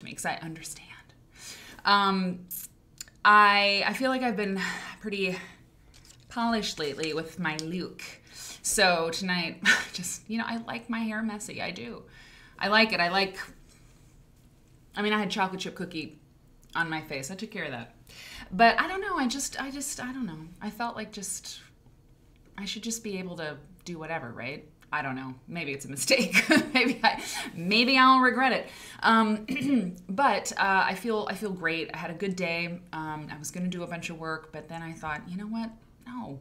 me because I understand. I feel like I've been pretty polished lately with my look. So tonight, just, I like my hair messy. I do. I like it. I mean, I had chocolate chip cookie on my face. I took care of that. But I don't know. I don't know. I felt like I should just be able to do whatever, right? I don't know. Maybe it's a mistake. maybe I'll regret it. But I feel great. I had a good day. I was going to do a bunch of work, but then I thought, you know what? No.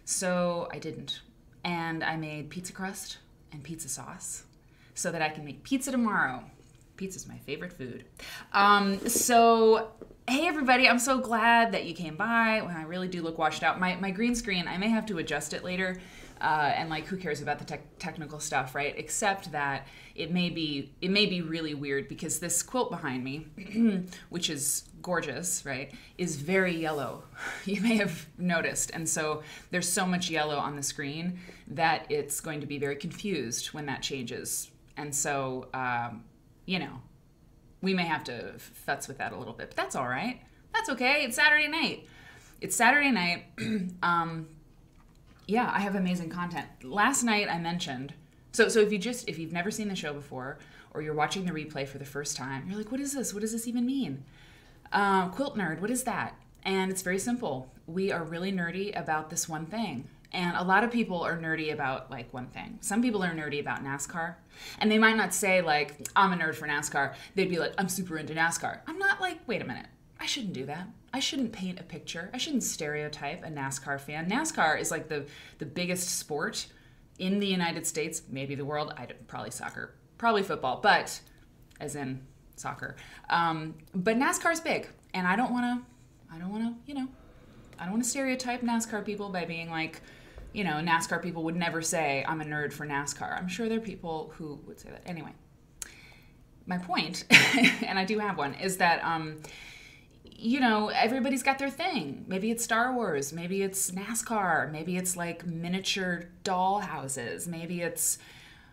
So I didn't. And I made pizza crust and pizza sauce so that I can make pizza tomorrow. Pizza's my favorite food. So hey everybody, I'm so glad that you came by. When I really do look washed out. My green screen, I may have to adjust it later. And like, who cares about the technical stuff, right? Except that it may be really weird because this quilt behind me, which is gorgeous, right, is very yellow. You may have noticed. And so there's so much yellow on the screen that it's going to be very confused when that changes. And so, we may have to futz with that a little bit, but that's all right. That's okay. It's Saturday night. Yeah, I have amazing content. Last night I mentioned, so if you've never seen the show before, or you're watching the replay for the first time, you're like, what is this? What does this even mean? Quilt Nerd, what is that? And it's very simple. We are really nerdy about this one thing. And a lot of people are nerdy about like one thing. Some people are nerdy about NASCAR. And they might not say like, I'm a nerd for NASCAR. They'd be like, I'm super into NASCAR. I'm not like, wait a minute. I shouldn't do that. I shouldn't paint a picture. I shouldn't stereotype a NASCAR fan. NASCAR is like the biggest sport in the United States, maybe the world. Probably soccer, probably football, but as in soccer. But NASCAR's big, and I don't want to stereotype NASCAR people by being like, NASCAR people would never say I'm a nerd for NASCAR. I'm sure there are people who would say that. Anyway, my point, and I do have one, is that everybody's got their thing. Maybe it's Star Wars. Maybe it's NASCAR. Maybe it's like miniature doll houses.Maybe it's,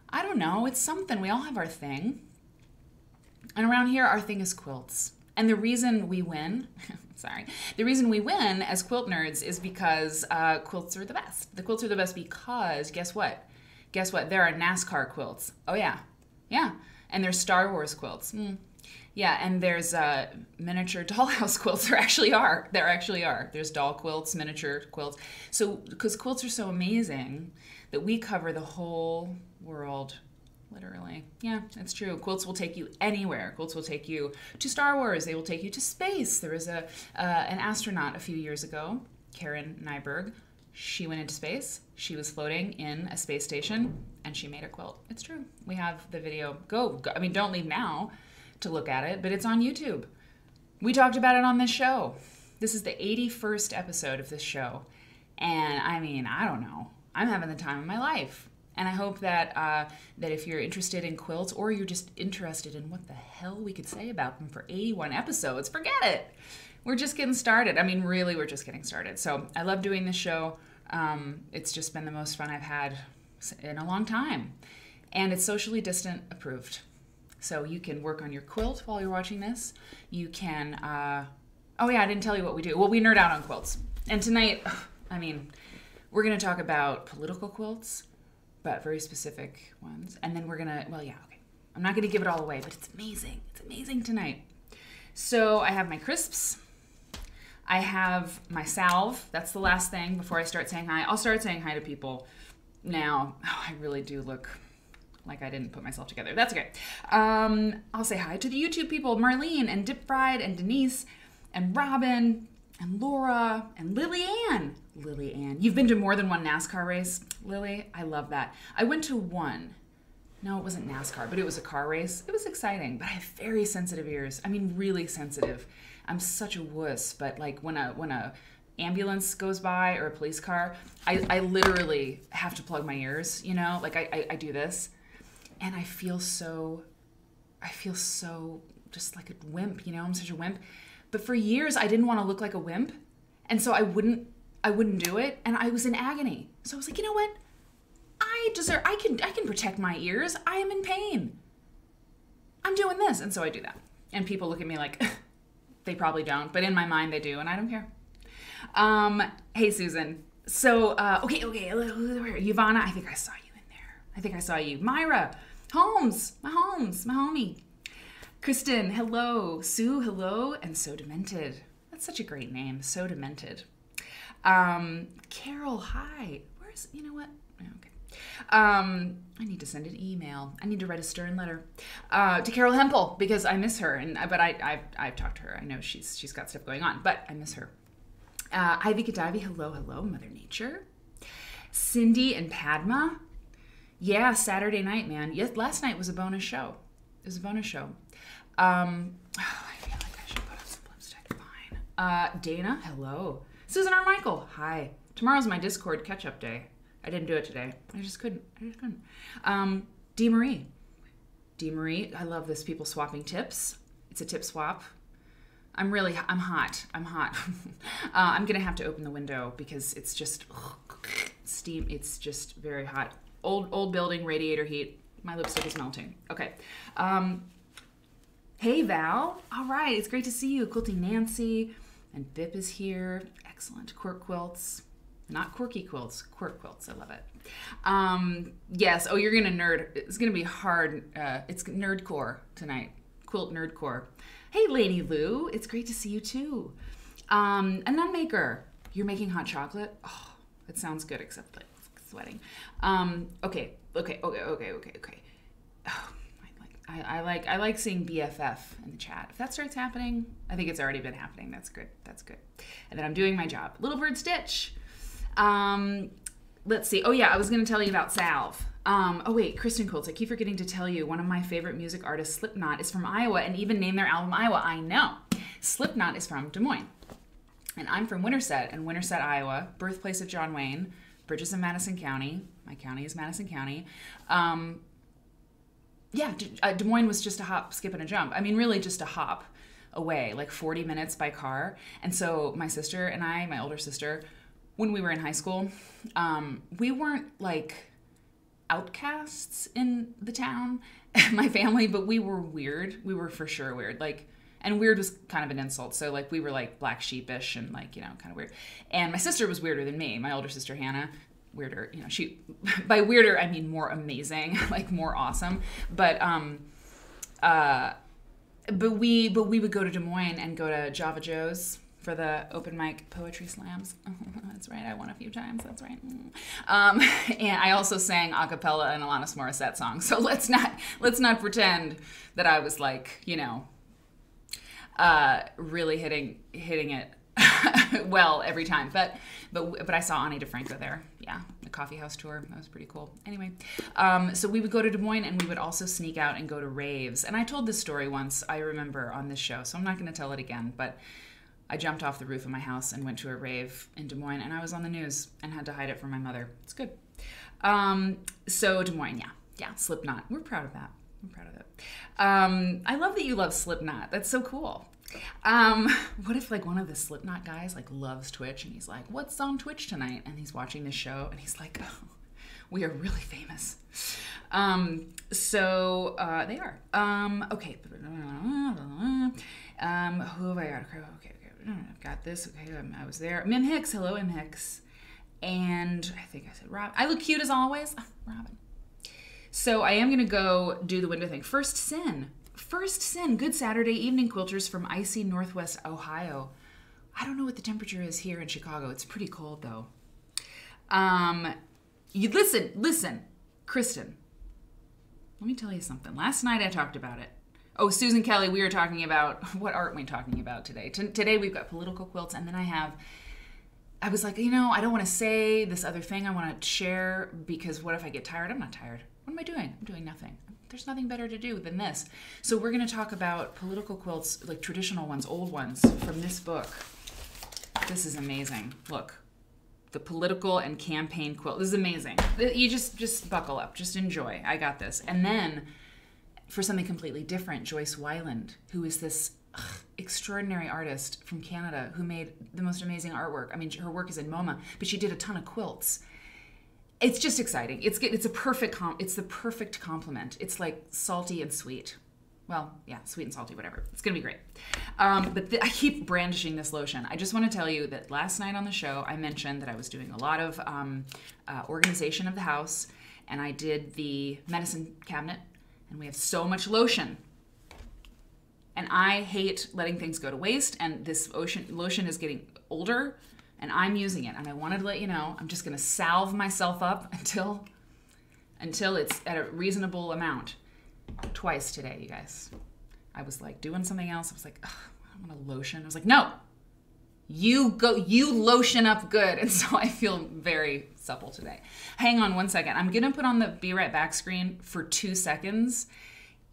I don't know, it's something. We all have our thing. And around here, our thing is quilts. And the reason we win, the reason we win as quilt nerds is because quilts are the best. The quilts are the best because, guess what? There are NASCAR quilts. Oh, yeah. Yeah. And there's Star Wars quilts. Yeah, and there's miniature dollhouse quilts. There actually are. There's doll quilts, miniature quilts. So, because quilts are so amazing that we cover the whole world, literally. Yeah, it's true. Quilts will take you anywhere. Quilts will take you to Star Wars. They will take you to space. There was an astronaut a few years ago, Karen Nyberg. She went into space. She was floating in a space station, and she made a quilt. It's true. We have the video. Go. I mean, don't leave now to look at it, but it's on YouTube. We talked about it on this show. This is the 81st episode of this show. And I mean, I don't know. I'm having the time of my life. And I hope that that if you're interested in quilts, or you're just interested in what the hell we could say about them for 81 episodes, forget it. We're just getting started. I mean, really, we're just getting started. So I love doing this show. It's just been the most fun I've had in a long time. And it's socially distant approved. So you can work on your quilt while you're watching this. You can, oh yeah, I didn't tell you what we do. Well, we nerd out on quilts. And tonight, I mean, we're going to talk about political quilts, but very specific ones. And then we're going to, well, yeah, okay. I'm not going to give it all away, but it's amazing. It's amazing tonight. So I have my crisps. I have my salve. That's the last thing before I start saying hi. I'll start saying hi to people now. Oh, I really do look like I didn't put myself together. That's okay. I'll say hi to the YouTube people, Marlene and Dip Fried and Denise and Robin and Laura and Lily Ann. Lily Ann. You've been to more than one NASCAR race, Lily? I love that. I went to one. No, it wasn't NASCAR, but it was a car race. It was exciting, but I have very sensitive ears. I mean, really sensitive. I'm such a wuss, but like when a ambulance goes by or a police car, I literally have to plug my ears, like I do this. And I feel so just like a wimp, I'm such a wimp. But for years I didn't want to look like a wimp. And so I wouldn't do it. And I was in agony. So I was like, you know what? I can protect my ears. I am in pain. I'm doing this. And so I do that. And people look at me like, they probably don't, but in my mind they do, and I don't care. Hey, Susan. So, okay, Ivana, I think I saw you in there. I think I saw you. Myra, Holmes, my homie. Kristen, hello. Sue, hello. And So Demented. That's such a great name, So Demented. Carol, hi. You know what? Okay. I need to send an email. I need to write a stern letter to Carol Hempel because I miss her. But I've talked to her. I know she's got stuff going on, but I miss her. Ivy Kadavi, hello, Mother Nature. Cindy and Padma. Yeah, Saturday night, man. Yes, last night was a bonus show. It was a bonus show. I feel like I should put on some lipstick. Fine. Dana, hello. Susan R. Michael, hi. Tomorrow's my Discord catch-up day. I didn't do it today. I just couldn't. Dee Marie, I love this. People swapping tips. It's a tip swap. I'm hot. I'm going to have to open the window because it's just steam. It's just very hot. Old building, radiator heat. My lipstick is melting. Okay. Hey, Val. All right. It's great to see you. Quilting Nancy. And Bip is here. Excellent. Quirk Quilts. Not quirky quilts. Quirk Quilts. I love it. Yes. Oh, you're going to nerd. It's going to be hard. It's nerdcore tonight. Quilt nerdcore. Hey, Lady Lou. It's great to see you, too. A nun maker. You're making hot chocolate? Oh, it sounds good, except like sweating. Okay. Oh, I like seeing BFF in the chat. If that starts happening, I think it's already been happening. That's good. And then I'm doing my job. Little Bird Stitch. Let's see. Oh yeah, I was going to tell you about Salve. Oh wait, Kristen Quilts. I keep forgetting to tell you, one of my favorite music artists, Slipknot, is from Iowa and even named their album Iowa. I know. Slipknot is from Des Moines. And I'm from Winterset, Iowa, birthplace of John Wayne, Bridges of Madison County. My county is Madison County. Des Moines was just a hop, skip, and a jump. I mean, really just a hop away, like 40 minutes by car. And so my sister and I, my older sister, when we were in high school, we weren't like outcasts in the town, my family, but we were weird. We were for sure weird. And weird was kind of an insult. So like we were like black sheepish and like, kind of weird. And my sister was weirder than me. My older sister, Hannah, weirder, she, by weirder, I mean more amazing, like more awesome. But we would go to Des Moines and go to Java Joe's for the open mic poetry slams. That's right. I won a few times. That's right. And I also sang a cappella an Alanis Morissette song. So let's not pretend that I was like, really hitting it well every time. But I saw Ani DeFranco there. Yeah, the coffee house tour. That was pretty cool. Anyway, so we would go to Des Moines and we would also sneak out and go to raves. And I told this story once, I remember, on this show, so I'm not going to tell it again. But I jumped off the roof of my house and went to a rave in Des Moines, and I was on the news and had to hide it from my mother. It's good. So Des Moines, yeah, Slipknot. We're proud of that. I love that you love Slipknot. That's so cool. What if like one of the Slipknot guys like loves Twitch and he's like, what's on Twitch tonight? And he's watching this show and he's like, oh, we are really famous. So they are. Okay. Who have I got? Okay. I've got this. Okay, I was there. Mim Hicks. Hello, Mim Hicks. And I think I said Rob. I look cute as always. Oh, Robin. So I am going to go do the window thing. First Sin. Good Saturday evening, quilters from icy Northwest Ohio. I don't know what the temperature is here in Chicago. It's pretty cold, though. You listen, Kristen. Let me tell you something. Last night I talked about it. Oh, Susan Kelly, we were talking about, what art are we talking about today? Today we've got political quilts, and then I was like, I don't want to say this other thing I want to share because what if I get tired? I'm not tired. What am I doing? I'm doing nothing. There's nothing better to do than this. So we're going to talk about political quilts, like traditional ones, old ones, from this book. This is amazing. Look, the political and campaign quilt. This is amazing. You just buckle up. Just enjoy. I got this. And then for something completely different, Joyce Wieland, who is this extraordinary artist from Canada who made the most amazing artwork. I mean, her work is in MoMA, but she did a ton of quilts. It's just exciting. It's the perfect complement. It's like salty and sweet. Well, yeah, sweet and salty, whatever. It's going to be great. But I keep brandishing this lotion. I just want to tell you that last night on the show, I mentioned that I was doing a lot of organization of the house, and I did the medicine cabinet, and we have so much lotion. And I hate letting things go to waste, and this lotion is getting older, and I'm using it. And I wanted to let you know, I'm just going to salve myself up until it's at a reasonable amount. Twice today, you guys. I was like doing something else. I was like, I want a lotion. I was like, no, you lotion up good. And so I feel very supple today. Hang on one second. I'm going to put on the Be Right Back screen for 2 seconds,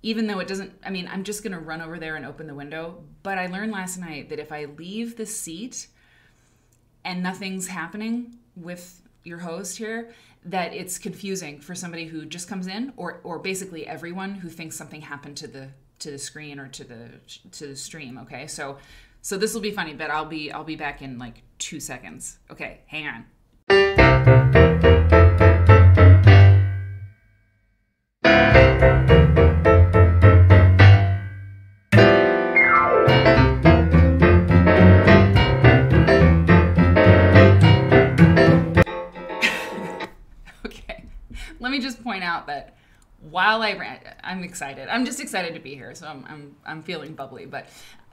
even though it doesn't, I mean, I'm just going to run over there and open the window. But I learned last night that if I leave the seat and nothing's happening with your host here, that it's confusing for somebody who just comes in, or basically everyone who thinks something happened to the screen or to the stream. Okay, so this will be funny, but I'll be back in like 2 seconds. Okay, hang on. Let me just point out that while I ran, I'm excited. I'm just excited to be here, so I'm feeling bubbly. But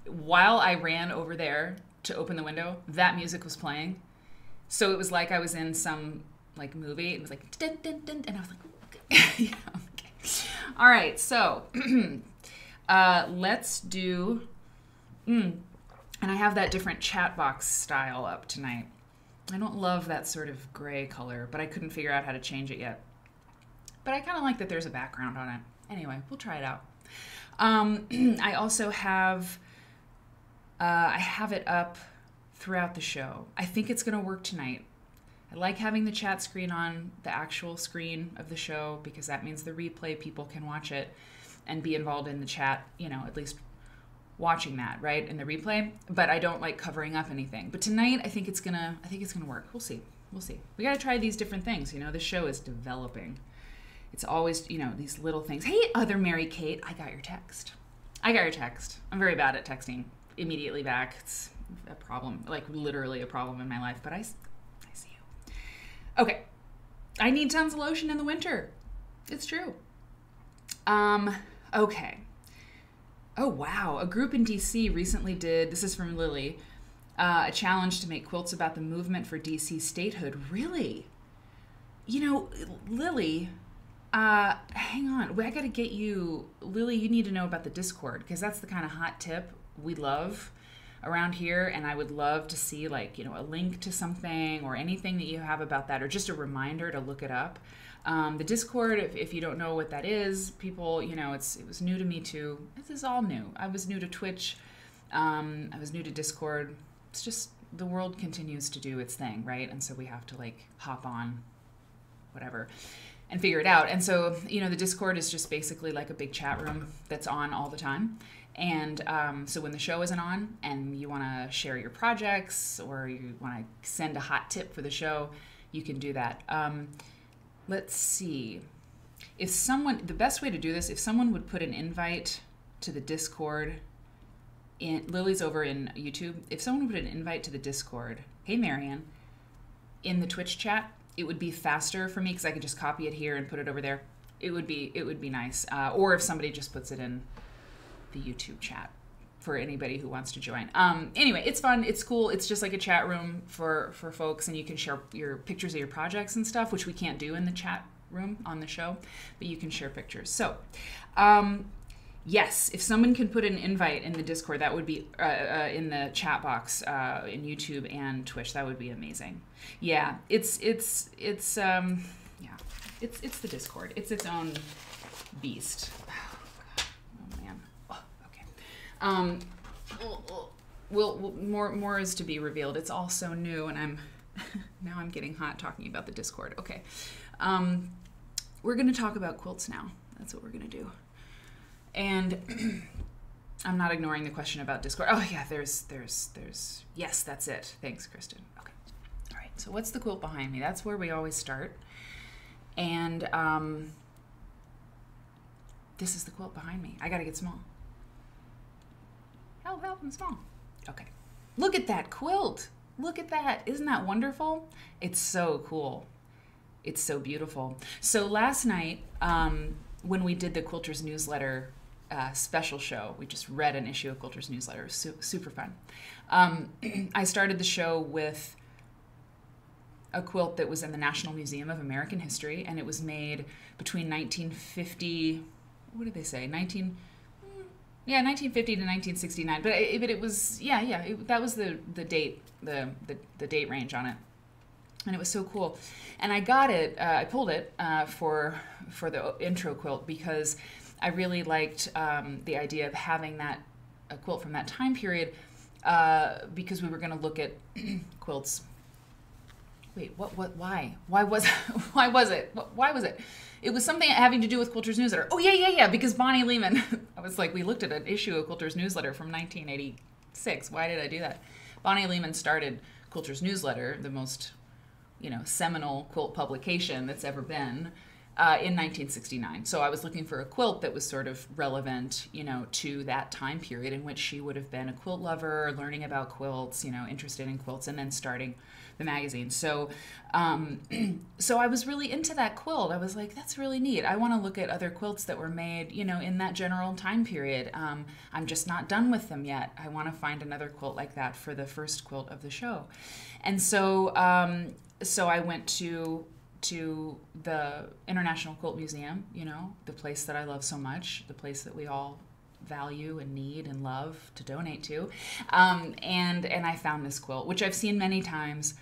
while I ran over there to open the window, that music was playing. So it was like I was in some like movie. It was like dun, dun, dun, and I was like, yeah, okay. All right, so let's do. And I have that different chat box style up tonight. I don't love that sort of gray color, but I couldn't figure out how to change it yet. But I kind of like that there's a background on it. Anyway, we'll try it out. I also have, I have it up throughout the show. I think it's going to work tonight. I like having the chat screen on the actual screen of the show because that means the replay people can watch it and be involved in the chat, you know, at least watching that, right, in the replay. But I don't like covering up anything. But tonight, I think it's gonna work. We'll see. We got to try these different things. You know, the show is developing. It's always, you know, these little things. Hey, other Mary Kate, I got your text. I'm very bad at texting immediately back. It's a problem, like literally a problem in my life, but I see you. Okay. I need tons of lotion in the winter. It's true. Okay. Oh, wow. A group in DC recently did, this is from Lily, a challenge to make quilts about the movement for DC statehood. Really? You know, Lily... hang on. I got to get you, Lily, you need to know about the Discord because that's the kind of hot tip we love around here. And I would love to see like, you know, a link to something or anything that you have about that or just a reminder to look it up. The Discord, if you don't know what that is, people, you know, it was new to me too. This is all new. I was new to Twitch. I was new to Discord. It's just the world continues to do its thing, right? And so we have to like hop on whatever and figure it out. And so, you know, the Discord is just basically like a big chat room that's on all the time. And so when the show isn't on and you want to share your projects or you want to send a hot tip for the show, you can do that. Let's see. The best way to do this, if someone would put an invite to the Discord, Lily's over in YouTube, if someone would put an invite to the Discord, hey Marianne, in the Twitch chat, it would be faster for me because I could just copy it here and put it over there. It would be nice. Or if somebody just puts it in the YouTube chat for anybody who wants to join. Anyway, it's fun. It's cool. It's just like a chat room for folks, and you can share your pictures of your projects and stuff, which we can't do in the chat room on the show, but you can share pictures. So, yes, if someone can put an invite in the Discord, that would be in the chat box in YouTube and Twitch. That would be amazing. Yeah, it's the Discord. It's its own beast. Oh man. Oh, okay. Well, more is to be revealed. It's all so new, and now I'm getting hot talking about the Discord. Okay. We're gonna talk about quilts now. That's what we're gonna do. And I'm not ignoring the question about Discord. Oh yeah, there's yes, that's it. Thanks, Kristen. Okay. All right. So what's the quilt behind me? That's where we always start. And this is the quilt behind me. I gotta get small. help, I'm small. Okay. Look at that quilt. Look at that. Isn't that wonderful? It's so cool. It's so beautiful. So last night, when we did the Quilters newsletter special show, we just read an issue of Quilters newsletter. It was super fun. I started the show with a quilt that was in the National Museum of American History, and it was made between 1950, what did they say? 1950 to 1969. But it was, that was the date, the date range on it. And it was so cool. And I got it, I pulled it for the intro quilt because I really liked the idea of having a quilt from that time period because we were going to look at quilts. Wait, why? Why was it? It was something having to do with Quilters newsletter. Oh, yeah, because Bonnie Lehman, I was like, we looked at an issue of Quilters newsletter from 1986. Why did I do that? Bonnie Lehman started Quilters newsletter, the most, seminal quilt publication that's ever been, in 1969. So I was looking for a quilt that was sort of relevant, to that time period in which she would have been a quilt lover, learning about quilts, interested in quilts, and then starting the magazine. So so I was really into that quilt. I was like, that's really neat. I want to look at other quilts that were made, in that general time period. I'm just not done with them yet. I want to find another quilt like that for the first quilt of the show. And so so I went to the International Quilt Museum, the place that I love so much, the place that we all value and need and love to donate to. And I found this quilt, which I've seen many times,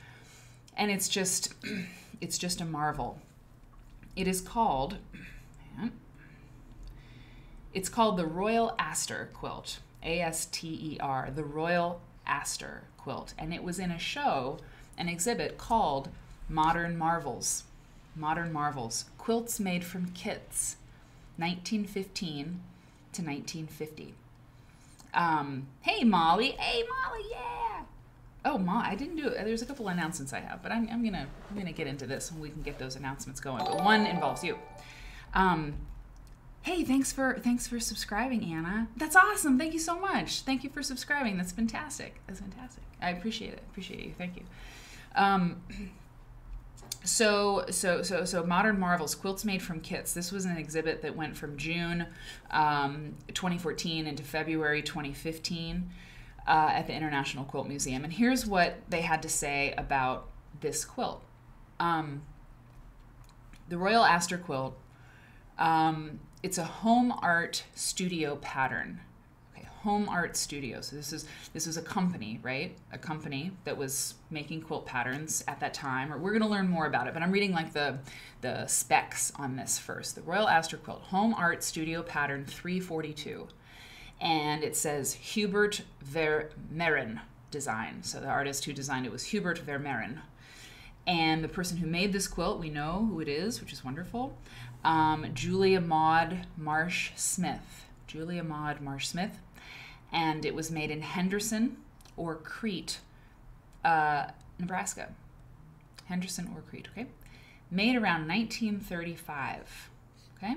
and it's just a marvel. It is called, the Royal Astor quilt, A-S-T-E-R, the Royal Astor quilt. And it was in a show, an exhibit called Modern Marvels. Modern Marvels, quilts made from kits, 1915 to 1950. Hey Molly, yeah. Oh, I didn't do it. There's a couple announcements I have, but I'm gonna get into this and we can get those announcements going. But one involves you. Hey, thanks for subscribing, Anna. That's awesome. Thank you so much. Thank you for subscribing. That's fantastic. I appreciate it. Appreciate you. Thank you. So Modern Marvels, quilts made from kits. This was an exhibit that went from June 2014 into February 2015 at the International Quilt Museum. And here's what they had to say about this quilt. The Royal Astor quilt, it's a home art studio pattern. Home Art Studio. So this is a company, right? A company that was making quilt patterns at that time. Or we're going to learn more about it, but I'm reading like the specs on this first. The Royal Astor quilt, Home Art Studio pattern 342, and it says Hubert Vermeeren design. So the artist who designed it was Hubert Vermeeren, and the person who made this quilt, we know who it is, which is wonderful. Julia Maud Marsh Smith. And it was made in Henderson or Crete, Nebraska. Henderson or Crete, okay? Made around 1935, okay?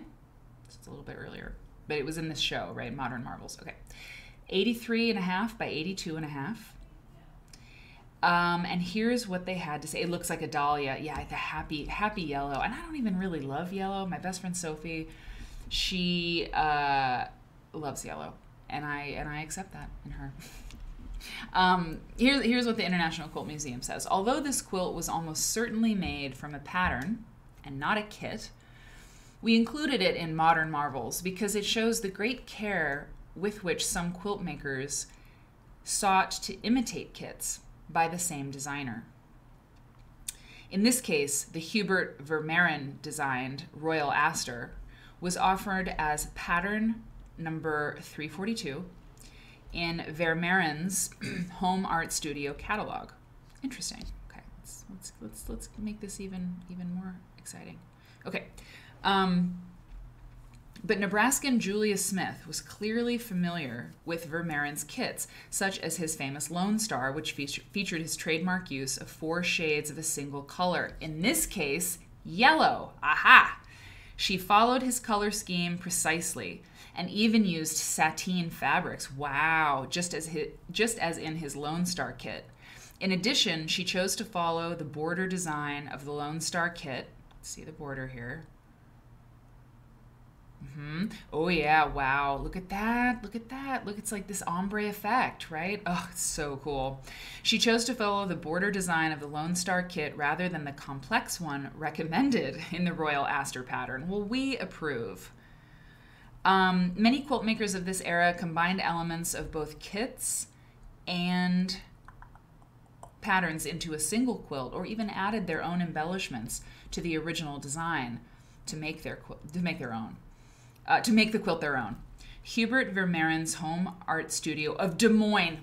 So it's a little bit earlier, but it was in this show, right? Modern Marvels, okay. 83.5 by 82.5. And here's what they had to say. It looks like a dahlia. Yeah, the happy yellow. And I don't even really love yellow. My best friend Sophie, she loves yellow. And I accept that in her. Here's what the International Quilt Museum says. Although this quilt was almost certainly made from a pattern and not a kit, we included it in Modern Marvels because it shows the great care with which some quilt makers sought to imitate kits by the same designer. In this case, the Hubert Vermeeren designed Royal Astor was offered as pattern number 342 in Vermeeren's Home Art Studio catalog. Interesting. Okay, let's make this even more exciting. Okay, but Nebraskan Julia Smith was clearly familiar with Vermeeren's kits, such as his famous Lone Star, which featured his trademark use of 4 shades of a single color. In this case, yellow. Aha! She followed his color scheme precisely and even used sateen fabrics. Wow, just as in his Lone Star kit. In addition, she chose to follow the border design of the Lone Star kit. Let's see the border here. Oh yeah, wow, look at that, look at that. Look, it's like this ombre effect, right? Oh, it's so cool. She chose to follow the border design of the Lone Star kit rather than the complex one recommended in the Royal Astor pattern. Well, we approve. Many quilt makers of this era combined elements of both kits and patterns into a single quilt, or even added their own embellishments to the original design to make the quilt their own. Hubert Vermeuren's home art studio of Des Moines.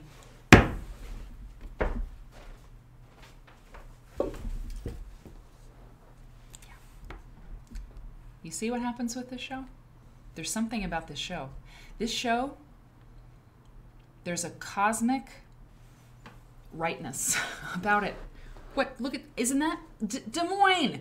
You see what happens with this show? There's something about this show. This show, there's a cosmic rightness about it. What? Look at, isn't that Des Moines?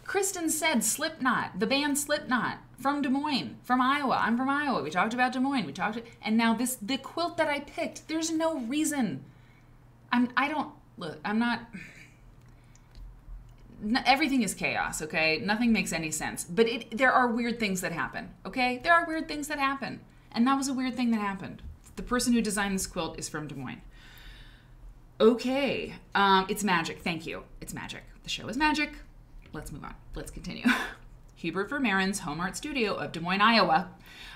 Kristen said Slipknot, the band Slipknot, from Des Moines, from Iowa. I'm from Iowa. We talked about Des Moines. And now the quilt that I picked, there's no reason. Everything is chaos, okay? Nothing makes any sense. But there are weird things that happen, okay? There are weird things that happen. And that was a weird thing that happened. The person who designed this quilt is from Des Moines. Okay. It's magic. Thank you. It's magic. The show is magic. Let's move on. Let's continue. Hubert Vermeuren's home art studio of Des Moines, Iowa,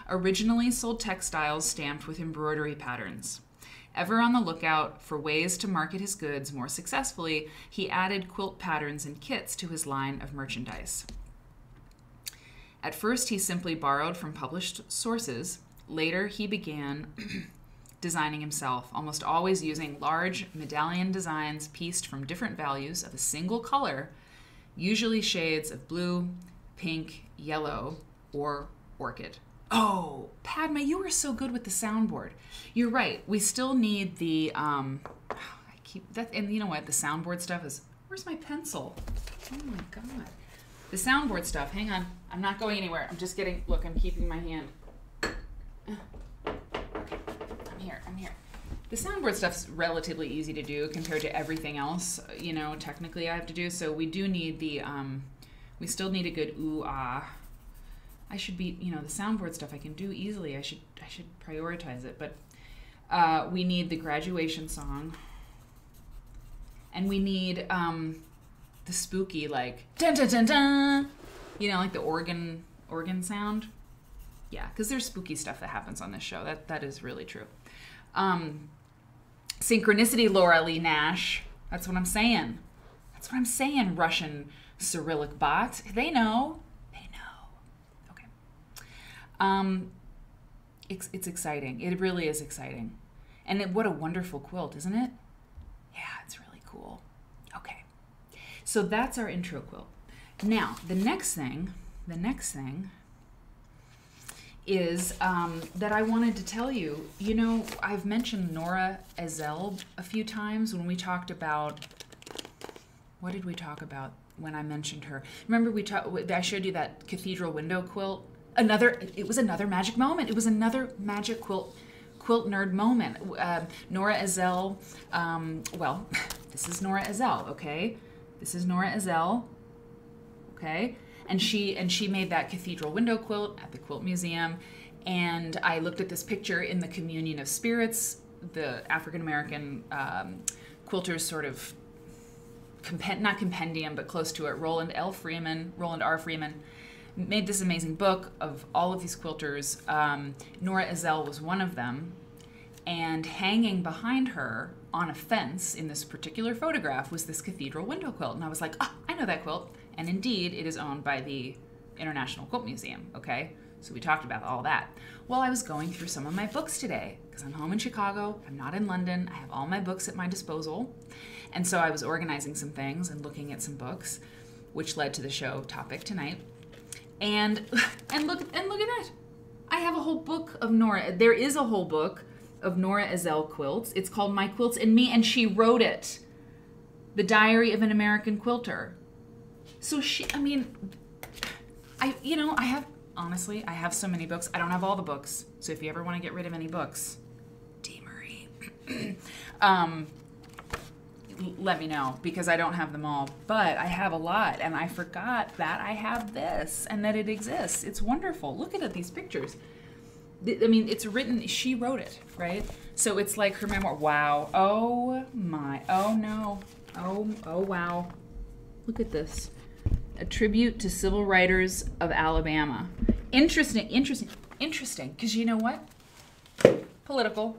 originally sold textiles stamped with embroidery patterns. Ever on the lookout for ways to market his goods more successfully, he added quilt patterns and kits to his line of merchandise. At first, he simply borrowed from published sources. Later, he began designing himself, almost always using large medallion designs pieced from different values of a single color, usually shades of blue, pink, yellow, or orchid. Oh, Padma, you were so good with the soundboard. You're right. We still need the, and you know what? The soundboard stuff is, where's my pencil? Oh my God. The soundboard stuff, hang on. I'm not going anywhere. I'm just getting, look, I'm keeping my hand. Okay, I'm here. The soundboard stuff's relatively easy to do compared to everything else, you know, technically I have to do. So we do need the, we still need a good ooh, ah. I should be, you know, the soundboard stuff I can do easily. I should prioritize it. But we need the graduation song. And we need the spooky, like, dun dun dun dun. You know, like the organ sound. Yeah, because there's spooky stuff that happens on this show. That is really true. Synchronicity, Laura Lee Nash. That's what I'm saying. That's what I'm saying, Russian Cyrillic bot. They know. It's exciting. It really is exciting. And what a wonderful quilt, isn't it? Yeah, it's really cool. Okay. So that's our intro quilt. Now, the next thing is that I wanted to tell you, you know, I've mentioned Nora Ezel a few times when we talked about, what did we talk about when I mentioned her? Remember I showed you that cathedral window quilt? It was another magic moment. It was another magic quilt nerd moment. Nora Ezel, well, this is Nora Ezel, okay? This is Nora Ezel, okay? And she made that cathedral window quilt at the Quilt Museum. And I looked at this picture in the Communion of Spirits, the African-American quilters sort of, not compendium, but close to it. Roland R. Freeman made this amazing book of all of these quilters. Nora Ezel was one of them. And hanging behind her on a fence in this particular photograph was this cathedral window quilt. And I was like, oh, I know that quilt. And indeed, it is owned by the International Quilt Museum, okay? So we talked about all that. Well, I was going through some of my books today because I'm home in Chicago. I'm not in London. I have all my books at my disposal. And so I was organizing some things and looking at some books, which led to the show topic tonight. And look at that. I have a whole book of Nora. There is a whole book of Nora Ezel quilts. It's called My Quilts and Me, and she wrote it. The Diary of an American Quilter. So I mean, honestly, I have so many books. I don't have all the books. So if you ever want to get rid of any books, D. Marie, let me know, because I don't have them all, but I have a lot, and I forgot that I have this and that it exists. It's wonderful. Look at these pictures. I mean, it's written, she wrote it, right? So it's like her memoir. Wow. Oh my. Oh no. Oh wow. Look at this. A tribute to civil writers of Alabama. Interesting, because you know what? Political.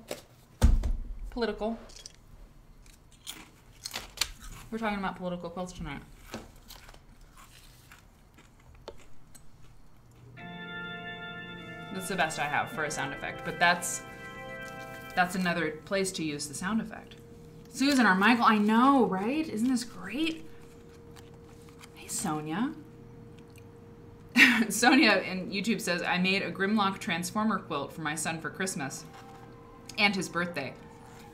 We're talking about political quilts tonight. That's the best I have for a sound effect, but that's another place to use the sound effect. Susan or Michael, I know, right? Isn't this great? Hey, Sonia. Sonia in YouTube says, I made a Grimlock Transformer quilt for my son for Christmas and his birthday.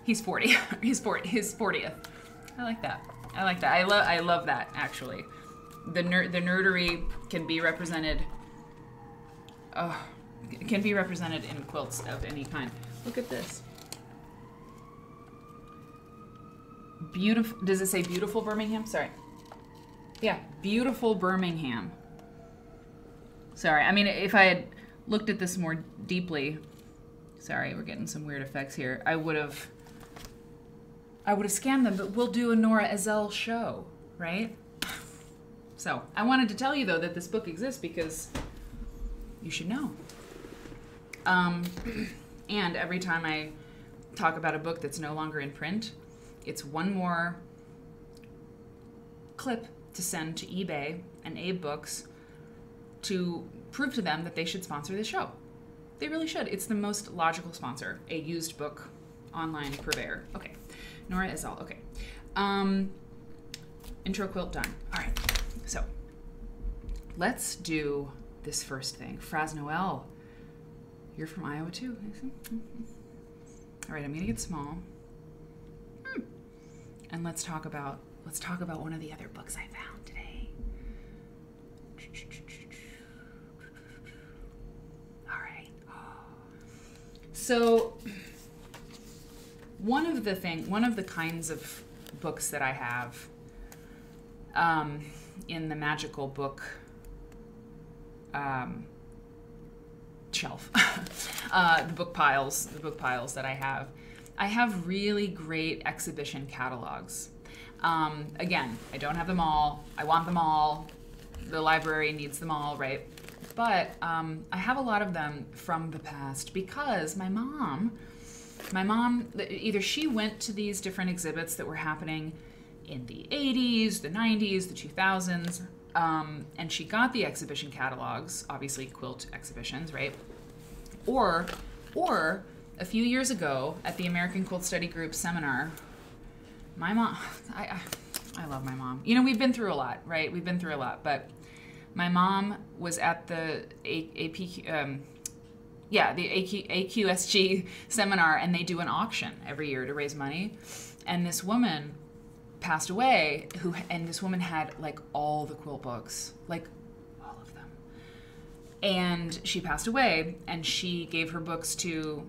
He's 40. His 40th. I like that. I love that, actually. The nerdery can be represented. It can be represented in quilts of any kind. Look at this. Beautiful. Does it say beautiful Birmingham? Sorry. Yeah, beautiful Birmingham. Sorry. I mean, if I had looked at this more deeply, sorry, we're getting some weird effects here. I would have scanned them, but we'll do a Nora Ezel show, right? So I wanted to tell you, though, that this book exists because you should know. And every time I talk about a book that's no longer in print, it's one more clip to send to eBay and Abe Books to prove to them that they should sponsor the show. They really should. It's the most logical sponsor, a used book online purveyor. Okay. Nora Ezel. Okay. Intro quilt done. All right. So let's do this first thing. Fraz Noel. You're from Iowa too. All right, I'm gonna get small. And let's talk about one of the other books I found today. All right. So one of the kinds of books that I have in the magical book shelf, the book piles that I have really great exhibition catalogs. Again, I don't have them all. I want them all. The library needs them all, right? But I have a lot of them from the past because my mom, either she went to these different exhibits that were happening in the 80s, the 90s, the 2000s, and she got the exhibition catalogs, obviously quilt exhibitions, right? Or a few years ago at the American Quilt Study Group seminar, my mom, I love my mom. You know, we've been through a lot, right? We've been through a lot, but my mom was at the AQSG seminar, and they do an auction every year to raise money. And this woman passed away, and this woman had like all the quilt books, like all of them. And she passed away, and she gave her books to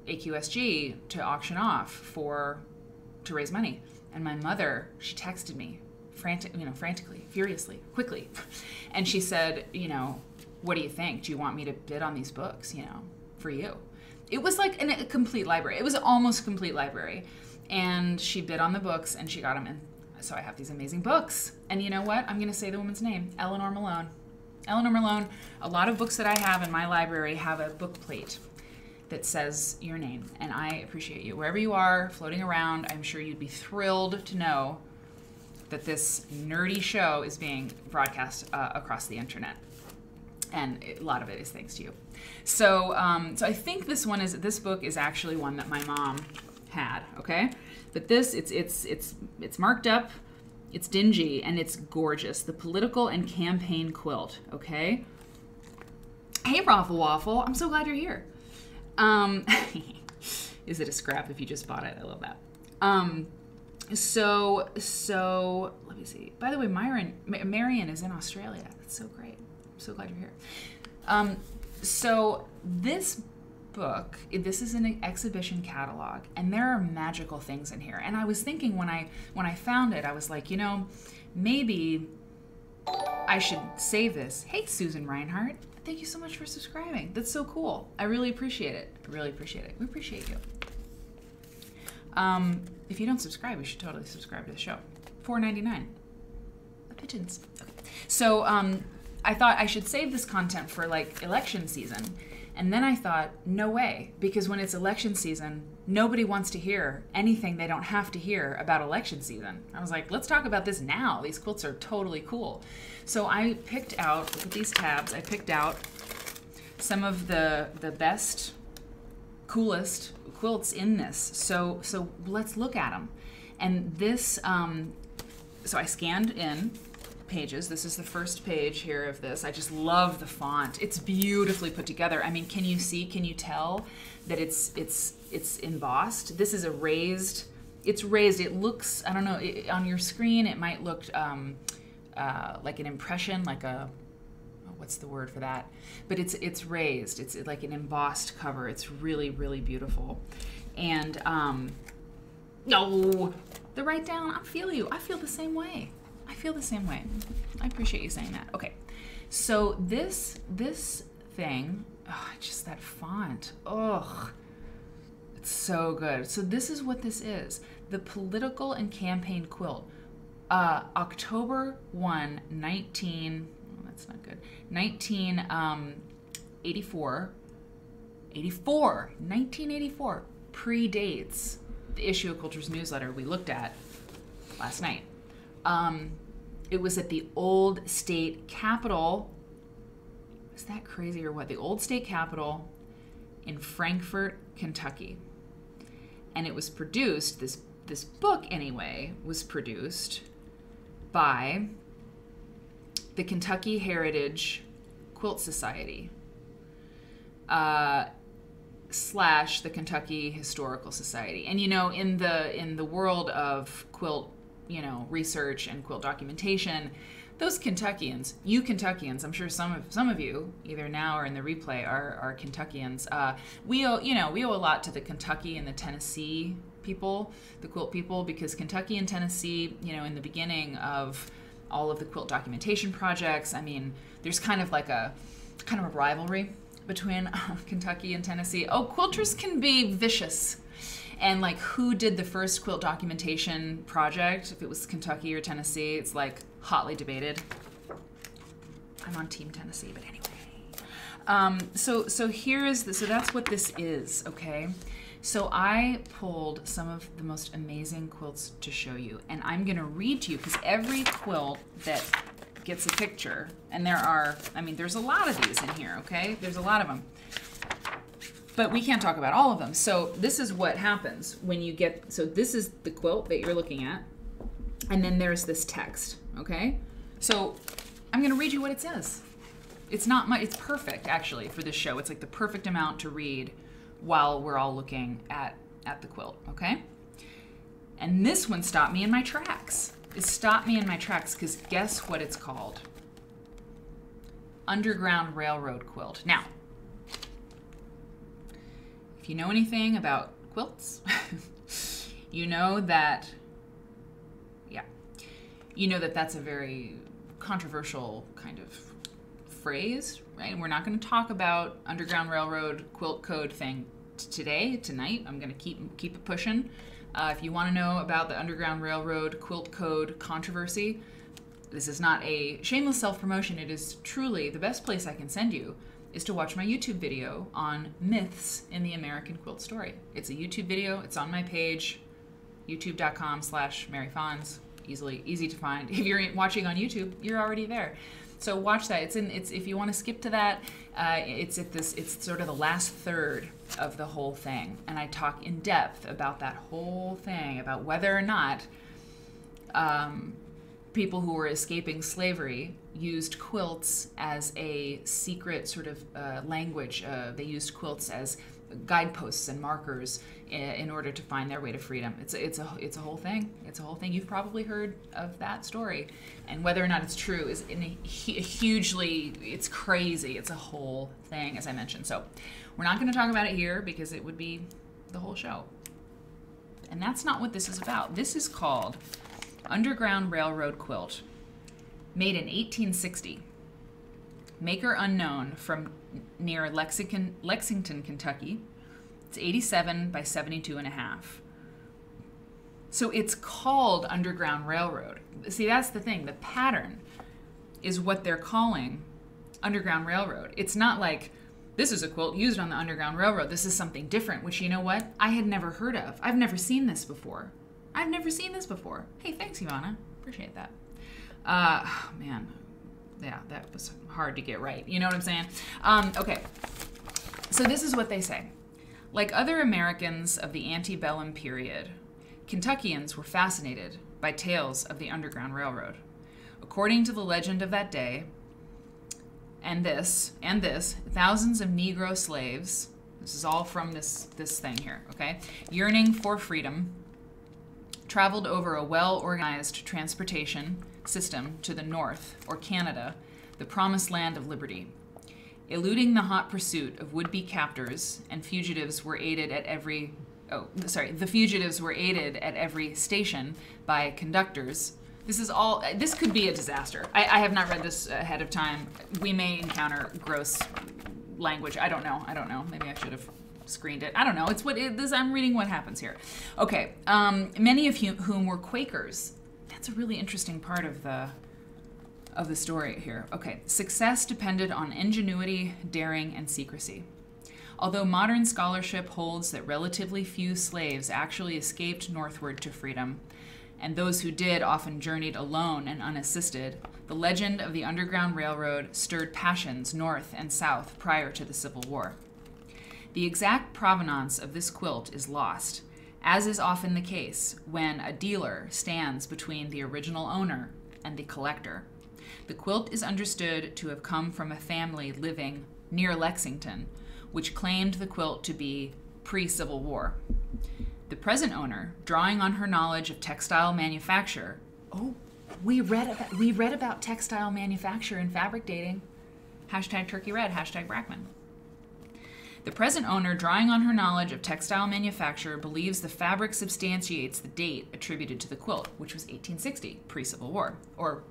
AQSG to auction off to raise money. And my mother, she texted me frantically, furiously, quickly. And she said, what do you think? Do you want me to bid on these books, for you? It was like a complete library. It was almost a complete library. And she bid on the books, and she got them in. So I have these amazing books. And you know what? I'm going to say the woman's name, Eleanor Malone. Eleanor Malone. A lot of books that I have in my library have a book plate that says your name, and I appreciate you. Wherever you are, floating around, I'm sure you'd be thrilled to know that this nerdy show is being broadcast across the internet. And a lot of it is thanks to you. So I think this book is actually one that my mom had, okay? But it's marked up, it's dingy, and it's gorgeous. The Political and Campaign Quilt, okay? Hey, Raffle Waffle, I'm so glad you're here. Is it a scrap if you just bought it? I love that. So let me see. By the way, Marion is in Australia. That's so great. I'm so glad you're here. So this book, this is an exhibition catalog, and there are magical things in here. And I was thinking when I found it, I was like, maybe I should save this. Hey, Susan Reinhardt, thank you so much for subscribing. That's so cool. I really appreciate it. I really appreciate it. We appreciate you. If you don't subscribe, you should totally subscribe to the show. $4.99. The pigeons. Okay. So I thought I should save this content for like election season. And then I thought, no way, because when it's election season, nobody wants to hear anything they don't have to hear about election season. I was like, let's talk about this now. These quilts are totally cool. So I picked out, look at these tabs, I picked out some of the best, coolest quilts in this. So let's look at them. And this, so I scanned in pages. This is the first page here of this. I just love the font. It's beautifully put together. I mean, can you tell that it's embossed? This is it's raised. It looks, I don't know, on your screen it might look like an impression, like what's the word for that? But it's raised. It's like an embossed cover. It's really, really beautiful. And no, the write down, I feel you. I feel the same way. I appreciate you saying that. Okay, so this thing, just that font, it's so good. So this is what this is: the Political and Campaign Quilt, October 1, 1984 predates the issue of Quilter's newsletter we looked at last night. It was at the Old State Capitol. Is that crazy or what? The Old State Capitol in Frankfort, Kentucky. And it was produced, this book anyway, was produced by the Kentucky Heritage Quilt Society / the Kentucky Historical Society. And in the world of quilt research and quilt documentation, those Kentuckians, I'm sure some of you, either now or in the replay, are Kentuckians. We owe a lot to the Kentucky and the Tennessee people, the quilt people, because Kentucky and Tennessee, in the beginning of all of the quilt documentation projects, I mean, there's kind of a rivalry between Kentucky and Tennessee. Quilters can be vicious. And like, who did the first quilt documentation project? If it was Kentucky or Tennessee, it's like hotly debated. I'm on Team Tennessee, but anyway. So that's what this is, okay? So I pulled some of the most amazing quilts to show you, and I'm gonna read to you, because every quilt that gets a picture, and there's a lot of these in here, okay? There's a lot of them. But we can't talk about all of them. So this is what happens when you get, so this is the quilt that you're looking at, and then there's this text, okay? So I'm gonna read you what it says. It's not much, it's perfect actually for this show. It's like the perfect amount to read while we're all looking at the quilt, okay? And this one stopped me in my tracks. It stopped me in my tracks because guess what it's called? Underground Railroad Quilt. Now, if you know anything about quilts, you know that that's a very controversial kind of phrase, right? We're not going to talk about Underground Railroad quilt code thing tonight. I'm going to keep it pushing. If you want to know about the Underground Railroad quilt code controversy, this is not a shameless self-promotion. It is truly the best place I can send you is to watch my YouTube video on myths in the American quilt story. It's a YouTube video. It's on my page, youtube.com/MaryFons. Easy to find. If you're watching on YouTube, you're already there. So watch that. It's if you want to skip to that, it's sort of the last third of the whole thing, and I talk in depth about that whole thing, about whether or not people who were escaping slavery used quilts as a secret sort of language. They used quilts as guideposts and markers in order to find their way to freedom. It's a whole thing. It's a whole thing. You've probably heard of that story, and whether or not it's true is hugely. It's crazy. It's a whole thing, as I mentioned. So we're not going to talk about it here because it would be the whole show. And that's not what this is about. This is called Underground Railroad Quilt, made in 1860. Maker unknown, from near Lexington, Kentucky. It's 87 by 72.5. So it's called Underground Railroad. See, that's the thing. The pattern is what they're calling Underground Railroad. It's not like, this is a quilt used on the Underground Railroad. This is something different, which, you know what? I had never heard of. I've never seen this before. I've never seen this before. Hey, thanks, Ivana. Appreciate that. Man. Yeah, that was hard to get right. You know what I'm saying? Okay. So this is what they say. Like other Americans of the antebellum period, Kentuckians were fascinated by tales of the Underground Railroad. According to the legend of that day, and this, thousands of Negro slaves, this is all from this thing here, okay, yearning for freedom, traveled over a well-organized transportation system to the north, or Canada, the promised land of liberty. Eluding the hot pursuit of would-be captors, and fugitives were aided at every, the fugitives were aided at every station by conductors. This could be a disaster. I have not read this ahead of time. We may encounter gross language. I don't know. Maybe I should have screened it. I don't know. It's what it is. I'm reading what happens here. Okay. Many of whom were Quakers. That's a really interesting part of the story here. Okay. Success depended on ingenuity, daring, and secrecy. Although modern scholarship holds that relatively few slaves actually escaped northward to freedom, and those who did often journeyed alone and unassisted, the legend of the Underground Railroad stirred passions north and south prior to the Civil War. The exact provenance of this quilt is lost, as is often the case when a dealer stands between the original owner and the collector. The quilt is understood to have come from a family living near Lexington, which claimed the quilt to be pre-Civil War. The present owner, drawing on her knowledge of textile manufacture, we read about textile manufacture and fabric dating. Hashtag Turkey Red, hashtag Brackman. The present owner, drawing on her knowledge of textile manufacture, believes the fabric substantiates the date attributed to the quilt, which was 1860, pre-Civil War. Or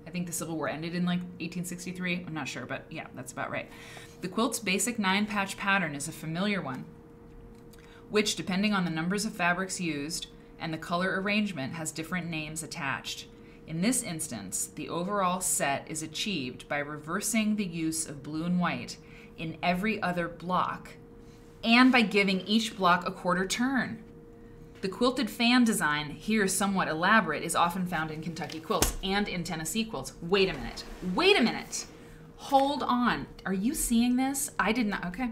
I think the Civil War ended in like 1863. I'm not sure, but yeah, that's about right. The quilt's basic 9-patch pattern is a familiar one, which, depending on the numbers of fabrics used and the color arrangement, has different names attached. In this instance, the overall set is achieved by reversing the use of blue and white in every other block and by giving each block a quarter turn. The quilted fan design, here somewhat elaborate, is often found in Kentucky quilts and in Tennessee quilts. Wait a minute. Hold on. Are you seeing this? I did not. Okay.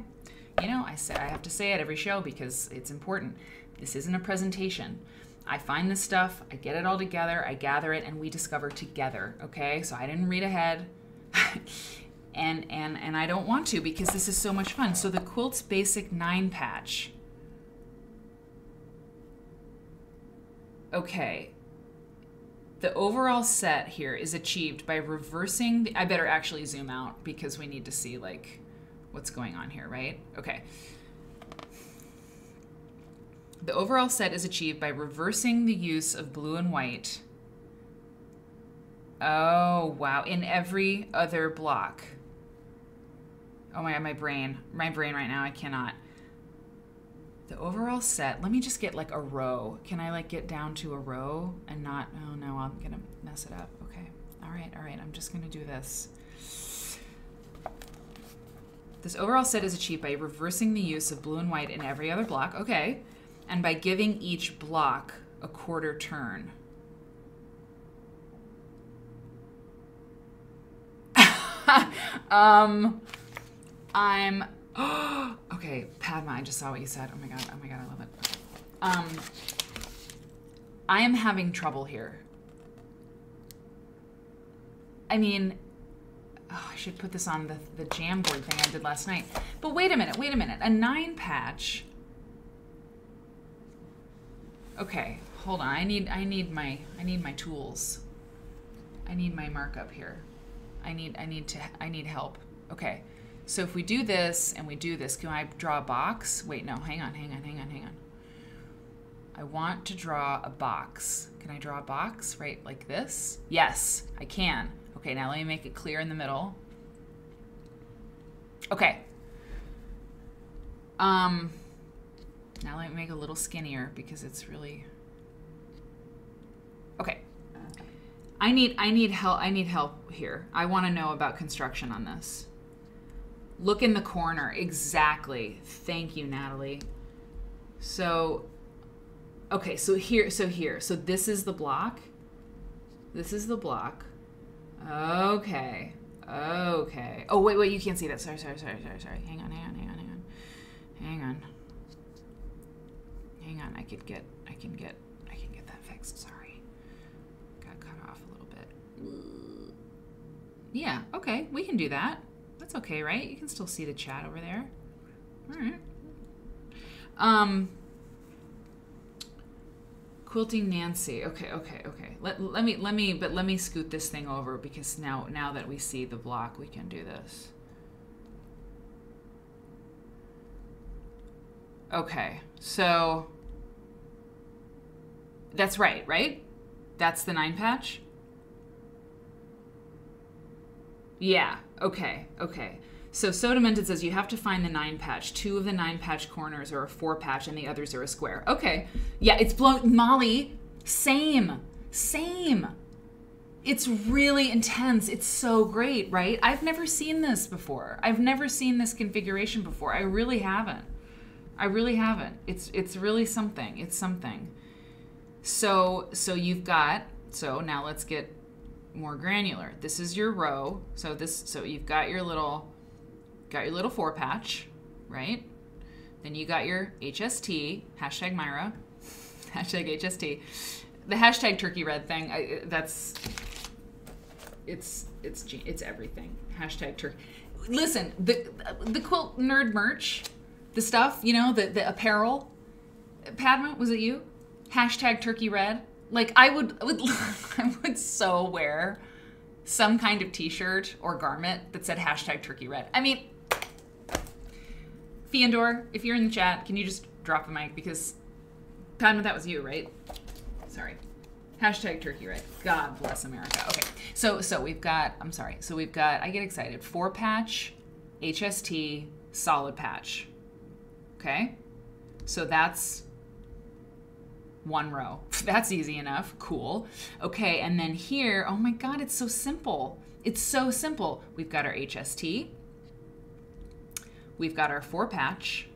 You know, I have to say it every show because it's important. This isn't a presentation. I find this stuff, I get it all together, I gather it, and we discover together, okay? So I didn't read ahead, and I don't want to because this is so much fun. So the quilt's basic 9-patch. Okay. The overall set here is achieved by reversing the, I better actually zoom out because we need to see, like, what's going on here, right? Okay. The overall set is achieved by reversing the use of blue and white. Oh, wow. In every other block. Oh my God, my brain right now, I cannot. The overall set, let me just get like a row. Can I like get down to a row and not, oh no, I'm gonna mess it up. Okay, all right, I'm just gonna do this. This overall set is achieved by reversing the use of blue and white in every other block, okay, and by giving each block a quarter turn. Okay, Padma, I just saw what you said. Oh my god, I love it. I am having trouble here. I mean, Oh, I should put this on the Jamboard thing I did last night. But wait a minute, a 9 patch. Okay, hold on. I need my tools. I need my markup here. I need help. Okay. So if we do this and we do this, can I draw a box? Wait, no, hang on. I want to draw a box. Can I draw a box right like this? Yes, I can. Okay, now let me make it clear in the middle. Okay. Now let me make it a little skinnier because it's really... Okay. I need help here. I want to know about construction on this. Look in the corner. Exactly. Thank you, Natalie. So, okay, so here. So this is the block. This is the block. Okay. Okay. Oh, wait, you can't see that. Sorry. Hang on. I can get that fixed. Sorry. Got cut off a little bit. Yeah, okay. We can do that. That's okay, right? You can still see the chat over there. All right. Quilting Nancy. Okay. Let me scoot this thing over because now that we see the block, we can do this. Okay. So that's right? That's the 9 patch? Yeah, okay. So Sodaminted says you have to find the 9 patch. 2 of the 9 patch corners are a 4 patch and the others are a square. Okay, yeah, it's blown. Molly, same. It's really intense. It's so great, right? I've never seen this before. I've never seen this configuration before. I really haven't. It's really something. It's something. So you've got, so now let's get more granular. This is your row. So you've got your little 4 patch, right? Then you got your HST, hashtag Myra, hashtag HST. The hashtag turkey red thing, it's everything. Hashtag turkey. Listen, the Quilt Nerd merch, the stuff, the apparel. Padma, was it you? Hashtag turkey red. Like I would so wear some kind of t-shirt or garment that said hashtag turkey red. I mean, Fiandor, if you're in the chat, can you just drop a mic? Because Padma, that was you, right? Sorry. Hashtag turkey red. God bless America. Okay. So we've got, I get excited. 4 patch, HST, solid patch. Okay. So that's 1 row. That's easy enough. Cool. Okay, and then here, oh my God, it's so simple. It's so simple. We've got our HST. We've got our 4 patch.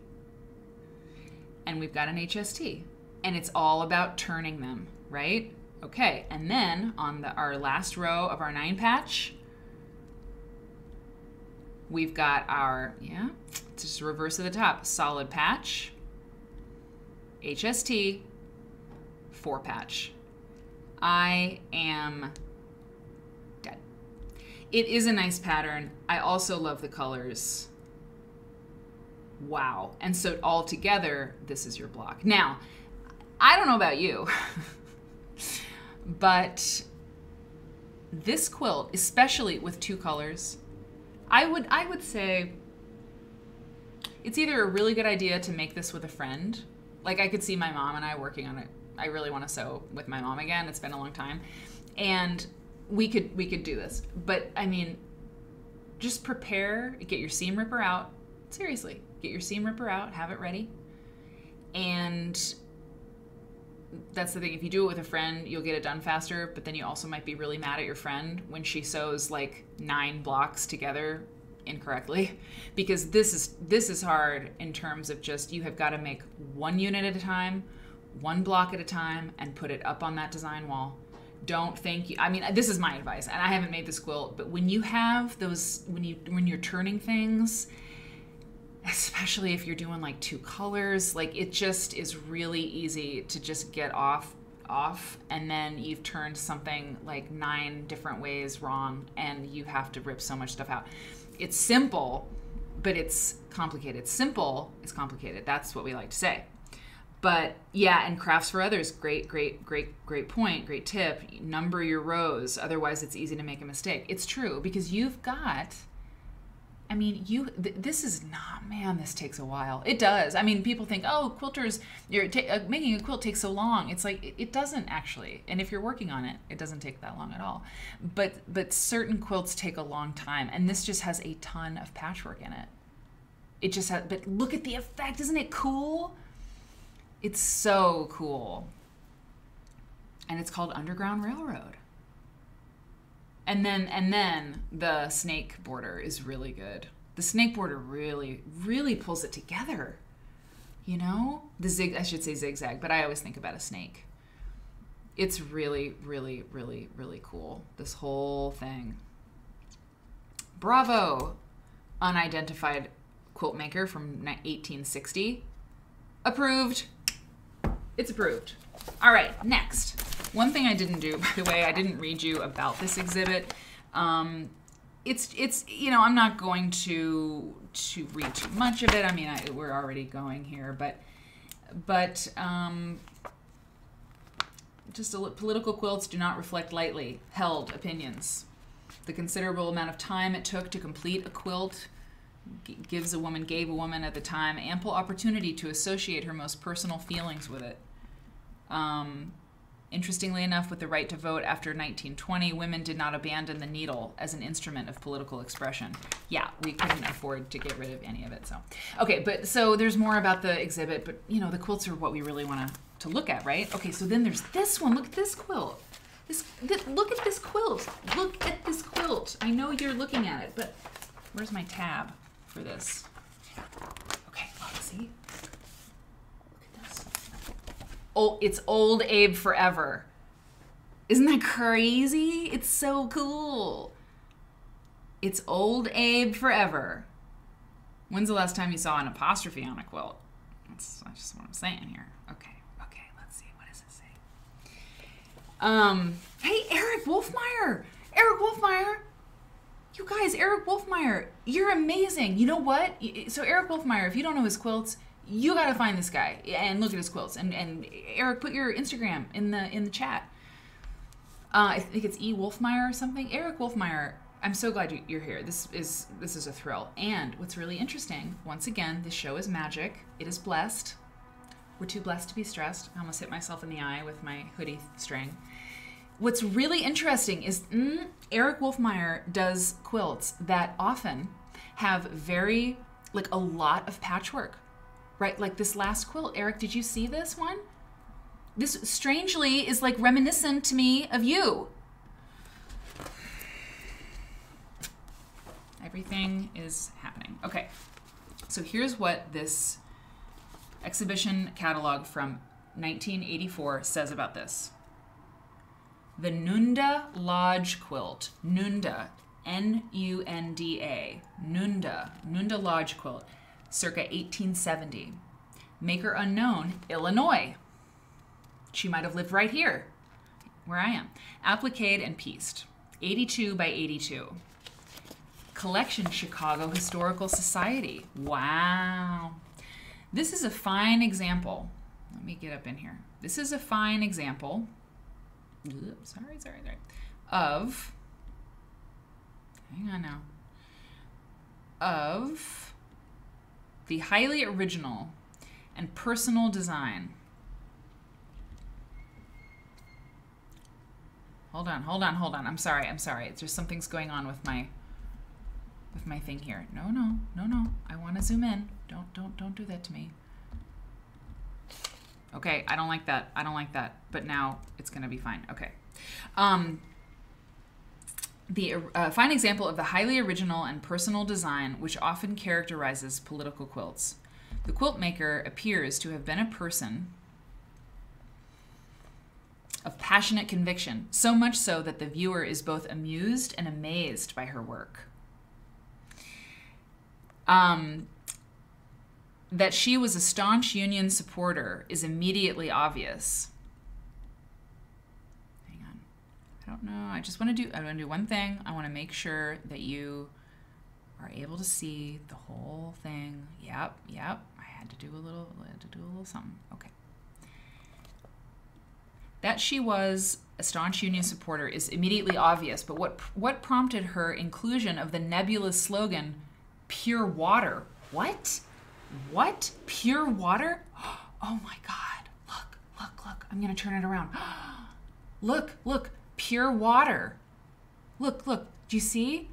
And we've got an HST. And it's all about turning them, right? Okay, and then on our last row of our 9 patch, we've got our, just reverse at the top, solid patch, HST, 4 patch. I am dead. It is a nice pattern. I also love the colors. Wow. And so all together, this is your block. Now, I don't know about you, but this quilt, especially with 2 colors, I would say it's either a really good idea to make this with a friend. Like I could see my mom and I working on it. I really want to sew with my mom again. It's been a long time. And we could do this. But I mean, just prepare, get your seam ripper out. Seriously, get your seam ripper out, have it ready. And that's the thing. If you do it with a friend, you'll get it done faster, but then you also might be really mad at your friend when she sews like 9 blocks together incorrectly, because this is hard in terms of just, you have got to make 1 unit at a time, 1 block at a time, and put it up on that design wall. Don't think I mean, this is my advice, and I haven't made this quilt, but when you have those, when you're turning things, especially if you're doing like 2 colors, like it just is really easy to just get off off, and then you've turned something like 9 different ways wrong, and you have to rip so much stuff out. It's simple, but it's complicated. Simple is complicated. That's what we like to say. But yeah, and crafts for others, great point, great tip. Number your rows, otherwise it's easy to make a mistake. It's true, because you've got, I mean, this is not, man, this takes a while. It does. I mean, people think, oh, quilters, making a quilt takes so long. It's like, it doesn't actually. And if you're working on it, it doesn't take that long at all. But certain quilts take a long time, and this just has a ton of patchwork in it. It just has, but look at the effect. Isn't it cool? It's so cool. And it's called Underground Railroad. And then the snake border is really good. The snake border really, really pulls it together. You know? I should say zigzag, but I always think about a snake. It's really, really, really, really cool. This whole thing. Bravo, unidentified quilt maker from 1860. Approved. It's approved. All right, next. One thing I didn't do, by the way, I didn't read you about this exhibit. It's you know, I'm not going to read too much of it. I mean, we're already going here, but just political quilts do not reflect lightly held opinions. The considerable amount of time it took to complete a quilt gave a woman at the time ample opportunity to associate her most personal feelings with it. Interestingly enough, with the right to vote after 1920, women did not abandon the needle as an instrument of political expression. Yeah, we couldn't afford to get rid of any of it. So, okay, but so there's more about the exhibit, but you know, the quilts are what we really want to look at, right? Okay, so then there's this one. Look at this quilt. Look at this quilt. Look at this quilt. I know you're looking at it, but where's my tab for this? Okay, let's see. Oh, it's Old Abe Forever. Isn't that crazy? It's so cool. It's Old Abe Forever. When's the last time you saw an apostrophe on a quilt? That's just what I'm saying here. Okay, let's see. What does it say? Hey, Eric Wolfmeyer. Eric Wolfmeyer. You guys, Eric Wolfmeyer, you're amazing. You know what? So Eric Wolfmeyer, if you don't know his quilts, you got to find this guy and look at his quilts. And Eric, put your Instagram in the chat. I think it's E. Wolfmeyer or something. Eric Wolfmeyer, I'm so glad you're here. This is a thrill. And what's really interesting, once again, this show is magic. It is blessed. We're too blessed to be stressed. I almost hit myself in the eye with my hoodie string. What's really interesting is Eric Wolfmeyer does quilts that often have a lot of patchwork. Right, like this last quilt. Eric, did you see this one? This strangely is like reminiscent to me of you. Everything is happening. Okay, so here's what this exhibition catalog from 1984 says about this. The Nunda Lodge Quilt. Nunda, N-U-N-D-A. Nunda Lodge Quilt. Circa 1870. Maker unknown, Illinois. She might have lived right here, where I am. Appliqued and pieced. 82 by 82. Collection, Chicago Historical Society. Wow. This is a fine example. Let me get up in here. This is a fine example. Sorry. Of, hang on now. Of the highly original and personal design. Hold on. I'm sorry. It's just something's going on with my thing here. No. I want to zoom in. Don't do that to me. Okay, I don't like that. But now it's going to be fine. Okay. The fine example of the highly original and personal design which often characterizes political quilts. The quilt maker appears to have been a person of passionate conviction, so much so that the viewer is both amused and amazed by her work. That she was a staunch Union supporter is immediately obvious. don't know. I want to do one thing. I want to make sure that you are able to see the whole thing. Yep. I had to do a little something. Okay. That she was a staunch union supporter is immediately obvious, but what prompted her inclusion of the nebulous slogan, "Pure water"? What? What? Pure water? Oh my God. Look. I'm going to turn it around. Look. Pure water. Look. Do you see?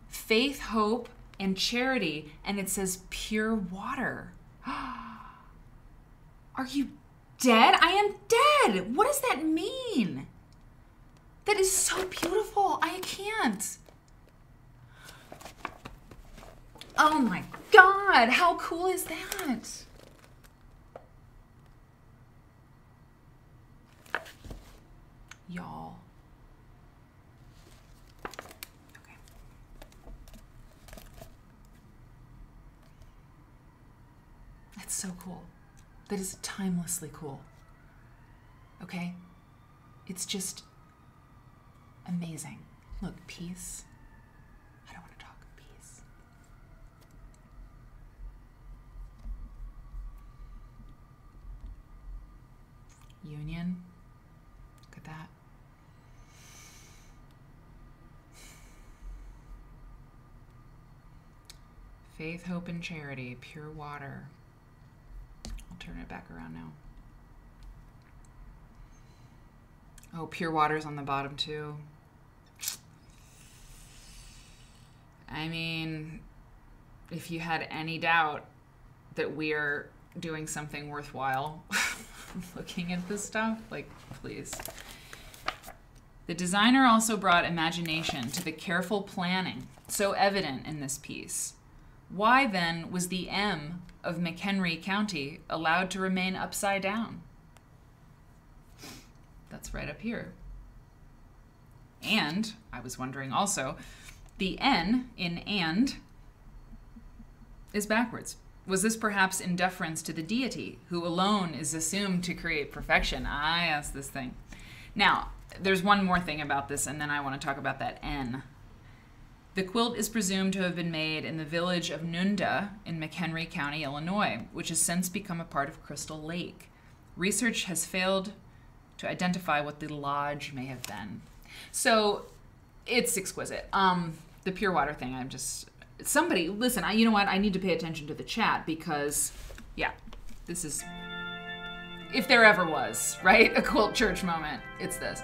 Faith, hope, and charity, and it says pure water. Are you dead? I am dead. What does that mean? That is so beautiful. I can't. Oh my God. How cool is that? Y'all. Okay. That's so cool. That is timelessly cool. Okay? It's just amazing. Look, peace. I don't want to talk. Peace. Union. Look at that. Faith, hope, and charity. Pure water. I'll turn it back around now. Oh, pure water's on the bottom too. I mean, if you had any doubt that we're doing something worthwhile looking at this stuff, like, please. The designer also brought imagination to the careful planning, so evident in this piece. Why, then, was the M of McHenry County allowed to remain upside down? That's right up here. And, I was wondering also, the N in and is backwards. Was this perhaps in deference to the deity, who alone is assumed to create perfection? I asked this thing. Now, there's one more thing about this, and then I want to talk about that N. The quilt is presumed to have been made in the village of Nunda in McHenry County, Illinois, which has since become a part of Crystal Lake. Research has failed to identify what the lodge may have been. So it's exquisite. The pure water thing, I'm just... Somebody, listen, you know what? I need to pay attention to the chat because, yeah, this is... If there ever was, right? A quilt church moment, it's this.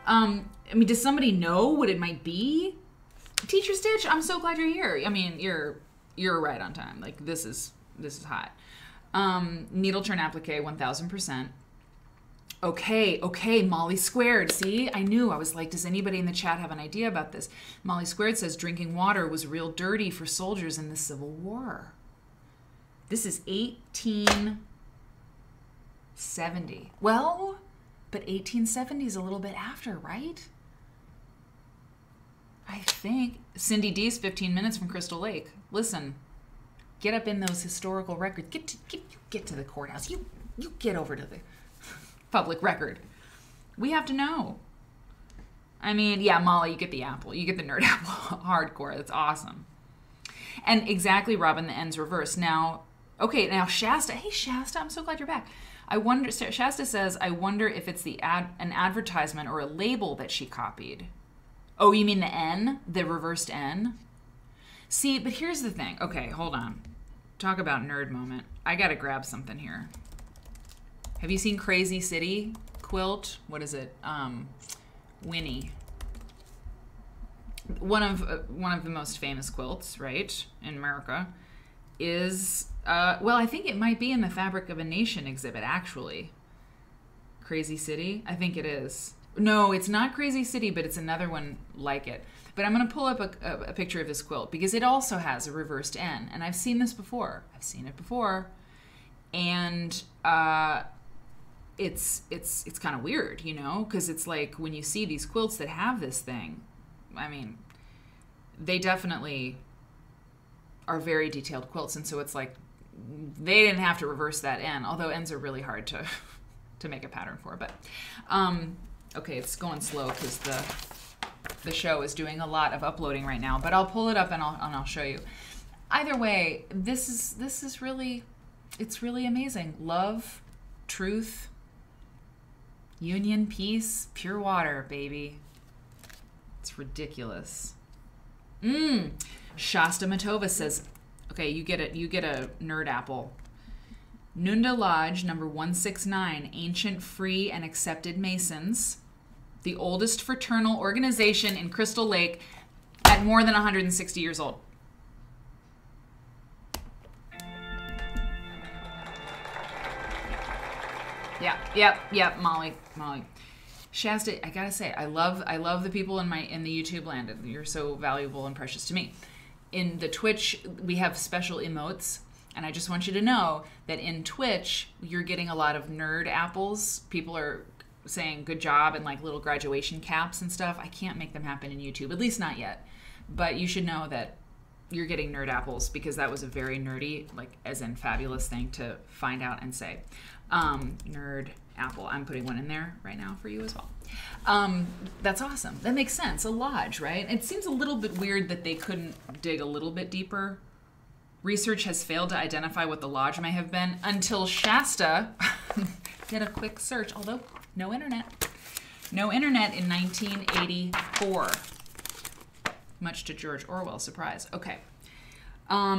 I mean, does somebody know what it might be? Teacher Stitch, I'm so glad you're here. I mean, you're right on time. Like, this is hot. Needle turn applique, 1000%. Okay, Molly Squared. See, I knew. I was like, does anybody in the chat have an idea about this? Molly Squared says drinking water was real dirty for soldiers in the Civil War. This is 1870. Well, but 1870 is a little bit after, right? I think. Cindy D's 15 minutes from Crystal Lake. Listen, get up in those historical records. Get to the courthouse. You get over to the public record. We have to know. I mean, yeah, Molly, you get the apple. You get the nerd apple hardcore. That's awesome. And exactly, Robin, the end's reversed. Now, okay, now Shasta. Hey, Shasta, I'm so glad you're back. I wonder, Shasta says, I wonder if it's an advertisement or a label that she copied. Oh, you mean the N? The reversed N? See, but here's the thing. Okay, hold on. Talk about nerd moment. I gotta grab something here. Have you seen Crazy City Quilt? What is it? Winnie. One of the most famous quilts, right, in America, is well, I think it might be in the Fabric of a Nation exhibit, actually. Crazy City? I think it is. No, it's not Crazy City, but it's another one like it. But I'm going to pull up a picture of this quilt because it also has a reversed N, and I've seen this before. I've seen it before, and it's kind of weird, you know, because it's like when you see these quilts that have this thing, I mean, they definitely are very detailed quilts, and so it's like they didn't have to reverse that N, although N's are really hard to make a pattern for. But Okay, it's going slow because the show is doing a lot of uploading right now, but I'll pull it up and I'll show you. Either way, this is really, it's really amazing. Love, truth, union, peace, pure water, baby. It's ridiculous. Shasta Matova says, okay, you get a nerd apple. Nunda Lodge, number 169, Ancient, Free, and Accepted Masons, the oldest fraternal organization in Crystal Lake at more than 160 years old. Yep, Molly. Shasta, I gotta say, I love the people in the YouTube land. You're so valuable and precious to me. In the Twitch, we have special emotes, and I just want you to know that in Twitch, you're getting a lot of nerd apples. People are saying good job and like little graduation caps and stuff. I can't make them happen in YouTube, at least not yet. But you should know that you're getting nerd apples because that was a very nerdy, like as in fabulous thing to find out and say. Nerd apple. I'm putting one in there right now for you as well. That's awesome. That makes sense. A lodge, right? It seems a little bit weird that they couldn't dig a little bit deeper. Research has failed to identify what the lodge may have been until Shasta did a quick search, although no internet. No internet in 1984. Much to George Orwell's surprise. Okay.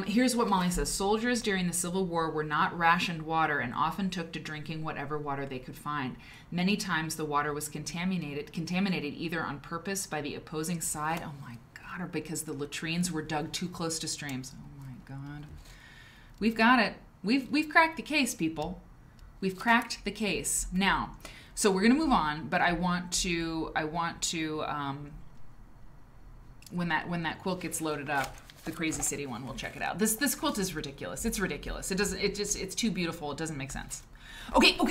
Here's what Molly says. Soldiers during the Civil War were not rationed water and often took to drinking whatever water they could find. Many times the water was contaminated either on purpose by the opposing side, oh my God, or because the latrines were dug too close to streams. Oh my God. We've got it. We've cracked the case, people. We've cracked the case. Now, so we're going to move on, but I want to when that quilt gets loaded up, the Crazy City one, we'll check it out. This quilt is ridiculous. It's ridiculous. It's too beautiful. It doesn't make sense. Okay, but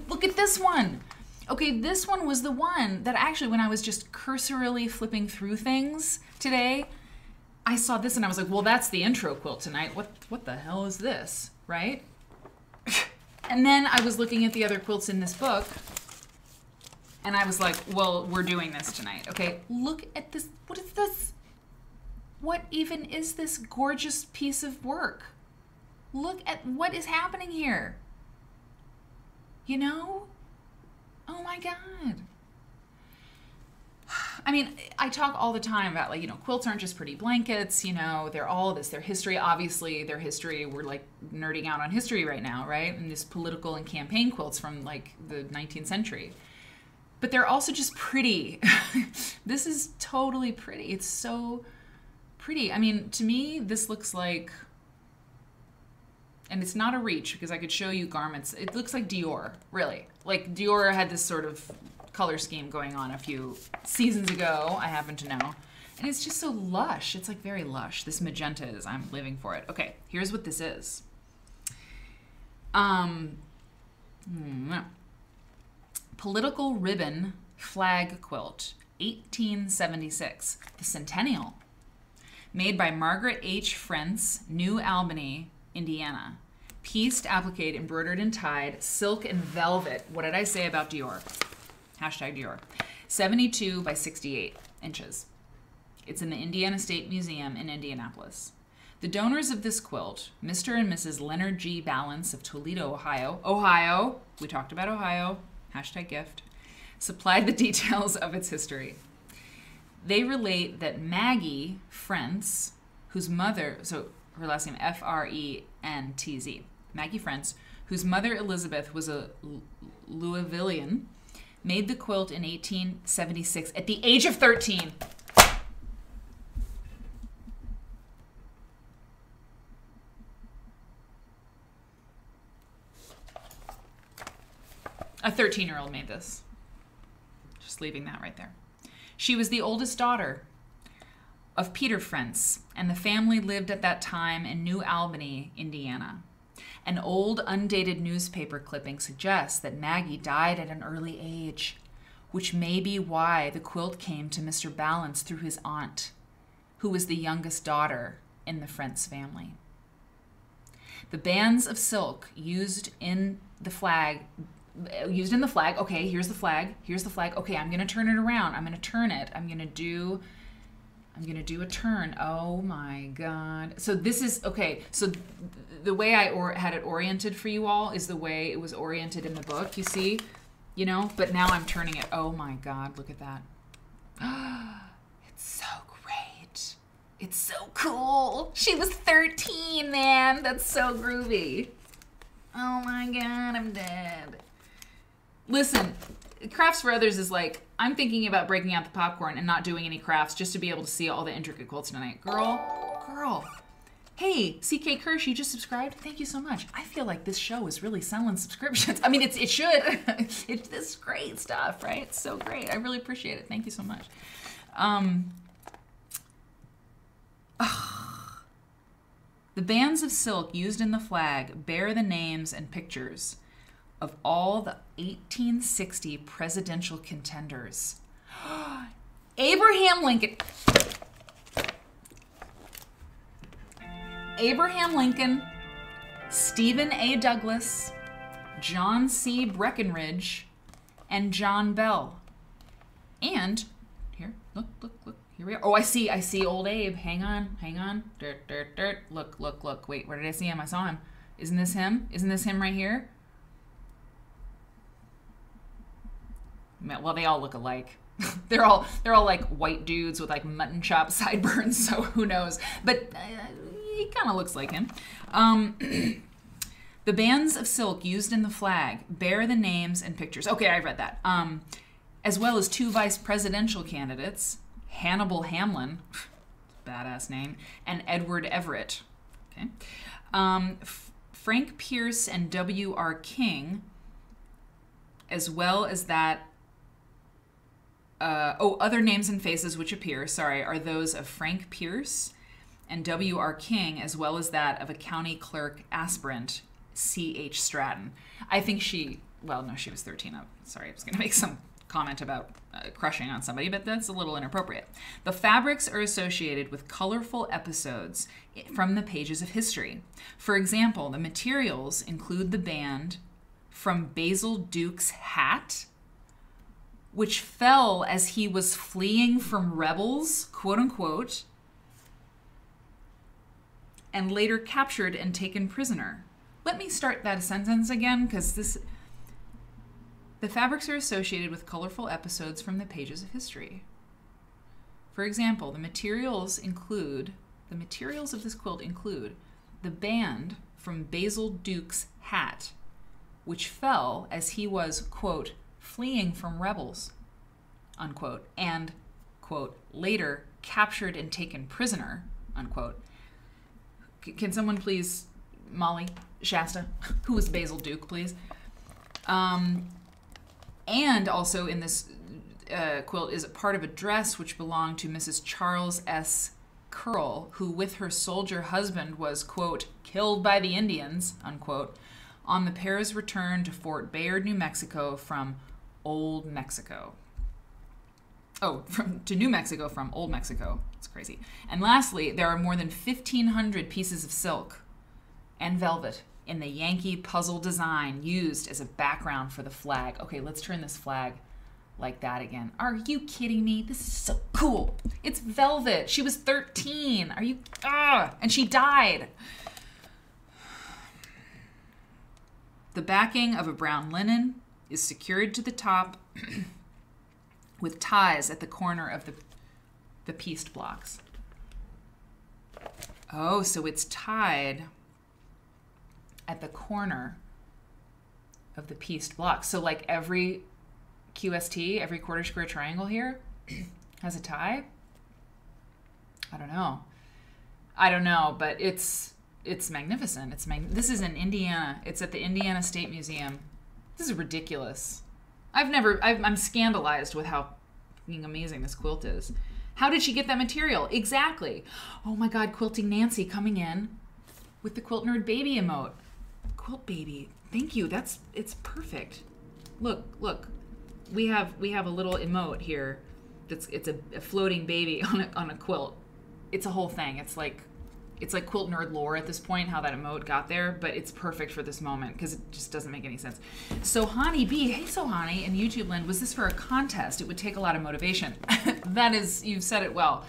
look at this one. Okay, this one was the one that actually, when I was just cursorily flipping through things today, I saw this and I was like, well, that's the intro quilt tonight. What the hell is this, right? And then I was looking at the other quilts in this book and I was like, well, we're doing this tonight. Okay, look at this. What is this? What even is this gorgeous piece of work? Look at what is happening here. You know? Oh my God. I mean, I talk all the time about, like, you know, quilts aren't just pretty blankets, you know, they're all this, their history, obviously their history, we're like nerding out on history right now, right? And this political and campaign quilts from like the 19th century. But they're also just pretty. This is totally pretty. It's so pretty. I mean, to me, this looks like, and it's not a reach because I could show you garments. It looks like Dior, really. Like Dior had this sort of color scheme going on a few seasons ago, I happen to know. And it's just so lush. It's like very lush. This magenta is, I'm living for it. Okay, here's what this is. Political ribbon flag quilt, 1876, the Centennial. Made by Margaret H. Frenz, New Albany, Indiana. Pieced, appliqued, embroidered and tied, silk and velvet. What did I say about Dior? Hashtag Dior. 72 by 68 inches. It's in the Indiana State Museum in Indianapolis. The donors of this quilt, Mr. and Mrs. Leonard G. Balance of Toledo, Ohio, we talked about Ohio, hashtag gift, supplied the details of its history. They relate that Maggie Frenz, whose mother, so her last name Frentz, Maggie Frenz, whose mother Elizabeth was a Louisvillian, made the quilt in 1876 at the age of 13. A 13-year-old made this. Just leaving that right there. She was the oldest daughter of Peter Frenz, and the family lived at that time in New Albany, Indiana. An old, undated newspaper clipping suggests that Maggie died at an early age, which may be why the quilt came to Mr. Balance through his aunt, who was the youngest daughter in the Frenz family. The bands of silk used in the flag used in the flag. Okay, here's the flag. Here's the flag. Okay, I'm going to turn it around. I'm going to turn it. I'm going to do a turn. Oh my God. So this is, okay, so the way I had it oriented for you all is the way it was oriented in the book, you see? You know, but now I'm turning it. Oh my God, look at that. It's so great. It's so cool. She was 13, man. That's so groovy. Oh my God, I'm dead. Listen, Crafts for Others is like, I'm thinking about breaking out the popcorn and not doing any crafts just to be able to see all the intricate quilts tonight. Girl. Hey, CK Kirsch, you just subscribed? Thank you so much. I feel like this show is really selling subscriptions. I mean, it should. This is great stuff, right? It's so great. I really appreciate it. Thank you so much. The bands of silk used in the flag bear the names and pictures of all the 1860 presidential contenders. Abraham Lincoln, Stephen A. Douglas, John C. Breckinridge, and John Bell. And here, look. Here we are. Oh, I see old Abe. Hang on. Dirt. Look. Wait, where did I see him? I saw him. Isn't this him? Isn't this him right here? Well, they all look alike. they're all like white dudes with like mutton chop sideburns, so who knows? But he kind of looks like him. The bands of silk used in the flag bear the names and pictures. Okay, I read that. As well as 2 vice presidential candidates, Hannibal Hamlin, badass name, and Edward Everett. Okay. Frank Pierce and W.R. King, as well as that. Other names and faces which appear, are those of Frank Pierce and W.R. King, as well as that of a county clerk aspirant, C.H. Stratton. I think she was 13. I was going to make some comment about crushing on somebody, but that's a little inappropriate. The fabrics are associated with colorful episodes from the pages of history. For example, the materials include the band from Basil Duke's hat, which fell as he was fleeing from rebels, quote unquote, and later captured and taken prisoner. Let me start that sentence again, because the fabrics are associated with colorful episodes from the pages of history. For example, the materials of this quilt include the band from Basil Duke's hat, which fell as he was, quote, fleeing from rebels, unquote, and, quote, later captured and taken prisoner, unquote. Can someone please, Molly, Shasta, who is Basil Duke, please? And also in this quilt is a part of a dress which belonged to Mrs. Charles S. Curl, who with her soldier husband was, quote, killed by the Indians, unquote, on the pair's return to Fort Bayard, New Mexico from Old Mexico. To New Mexico from Old Mexico. It's crazy. And lastly, there are more than 1,500 pieces of silk and velvet in the Yankee puzzle design used as a background for the flag. Okay, let's turn this flag like that again. Are you kidding me? This is so cool. It's velvet. She was 13. Are you? And she died. The backing of a brown linen is secured to the top with ties at the corner of the pieced blocks. Oh, so it's tied at the corner of the pieced blocks. So like every QST, every quarter square triangle here has a tie? I don't know, but it's magnificent. This is in Indiana. It's at the Indiana State Museum. This is ridiculous. I'm scandalized with how amazing this quilt is. How did she get that material? Exactly. Oh my God, Quilting Nancy coming in with the Quilt Nerd baby emote. Quilt baby, thank you. It's perfect. Look. We have a little emote here. It's a floating baby on a quilt. It's a whole thing. It's like it's like Quilt Nerd lore at this point, how that emote got there, but it's perfect for this moment because it just doesn't make any sense. So Hani B, hey Sohani, in YouTube land, was this for a contest? It would take a lot of motivation. That is, you've said it well.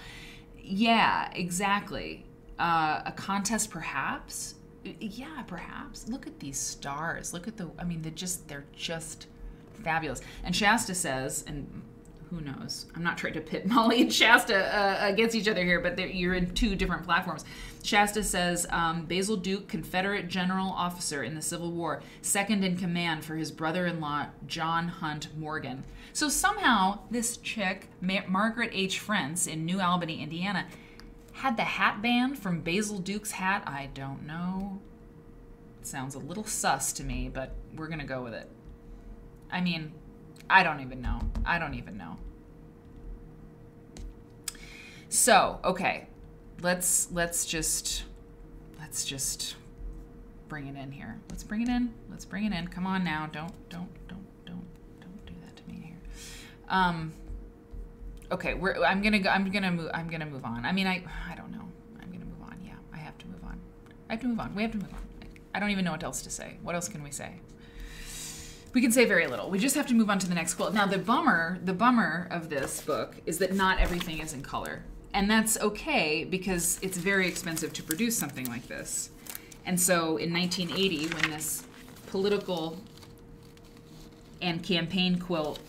Yeah, exactly. A contest, perhaps? Yeah, perhaps. Look at these stars. Look at the, I mean, they're just fabulous. And Shasta says, and who knows? I'm not trying to pit Molly and Shasta against each other here, but you're in two different platforms. Shasta says, Basil Duke, Confederate general officer in the Civil War, second in command for his brother-in-law, John Hunt Morgan. So somehow this chick, Margaret H. Frentz in New Albany, Indiana, had the hat band from Basil Duke's hat. I don't know. It sounds a little sus to me, but we're going to go with it. I mean, I don't even know. I don't even know. So, okay. Let's just bring it in here. Let's bring it in. Let's bring it in. Come on now. Don't do that to me here. Okay, I'm gonna move on. I mean, I don't know. I'm gonna move on. Yeah, I have to move on. I have to move on. We have to move on. I don't even know what else to say. What else can we say? We can say very little. We just have to move on to the next quilt. Now, the bummer of this book is that not everything is in color. And that's okay because it's very expensive to produce something like this. And so in 1980, when this political and campaign quilt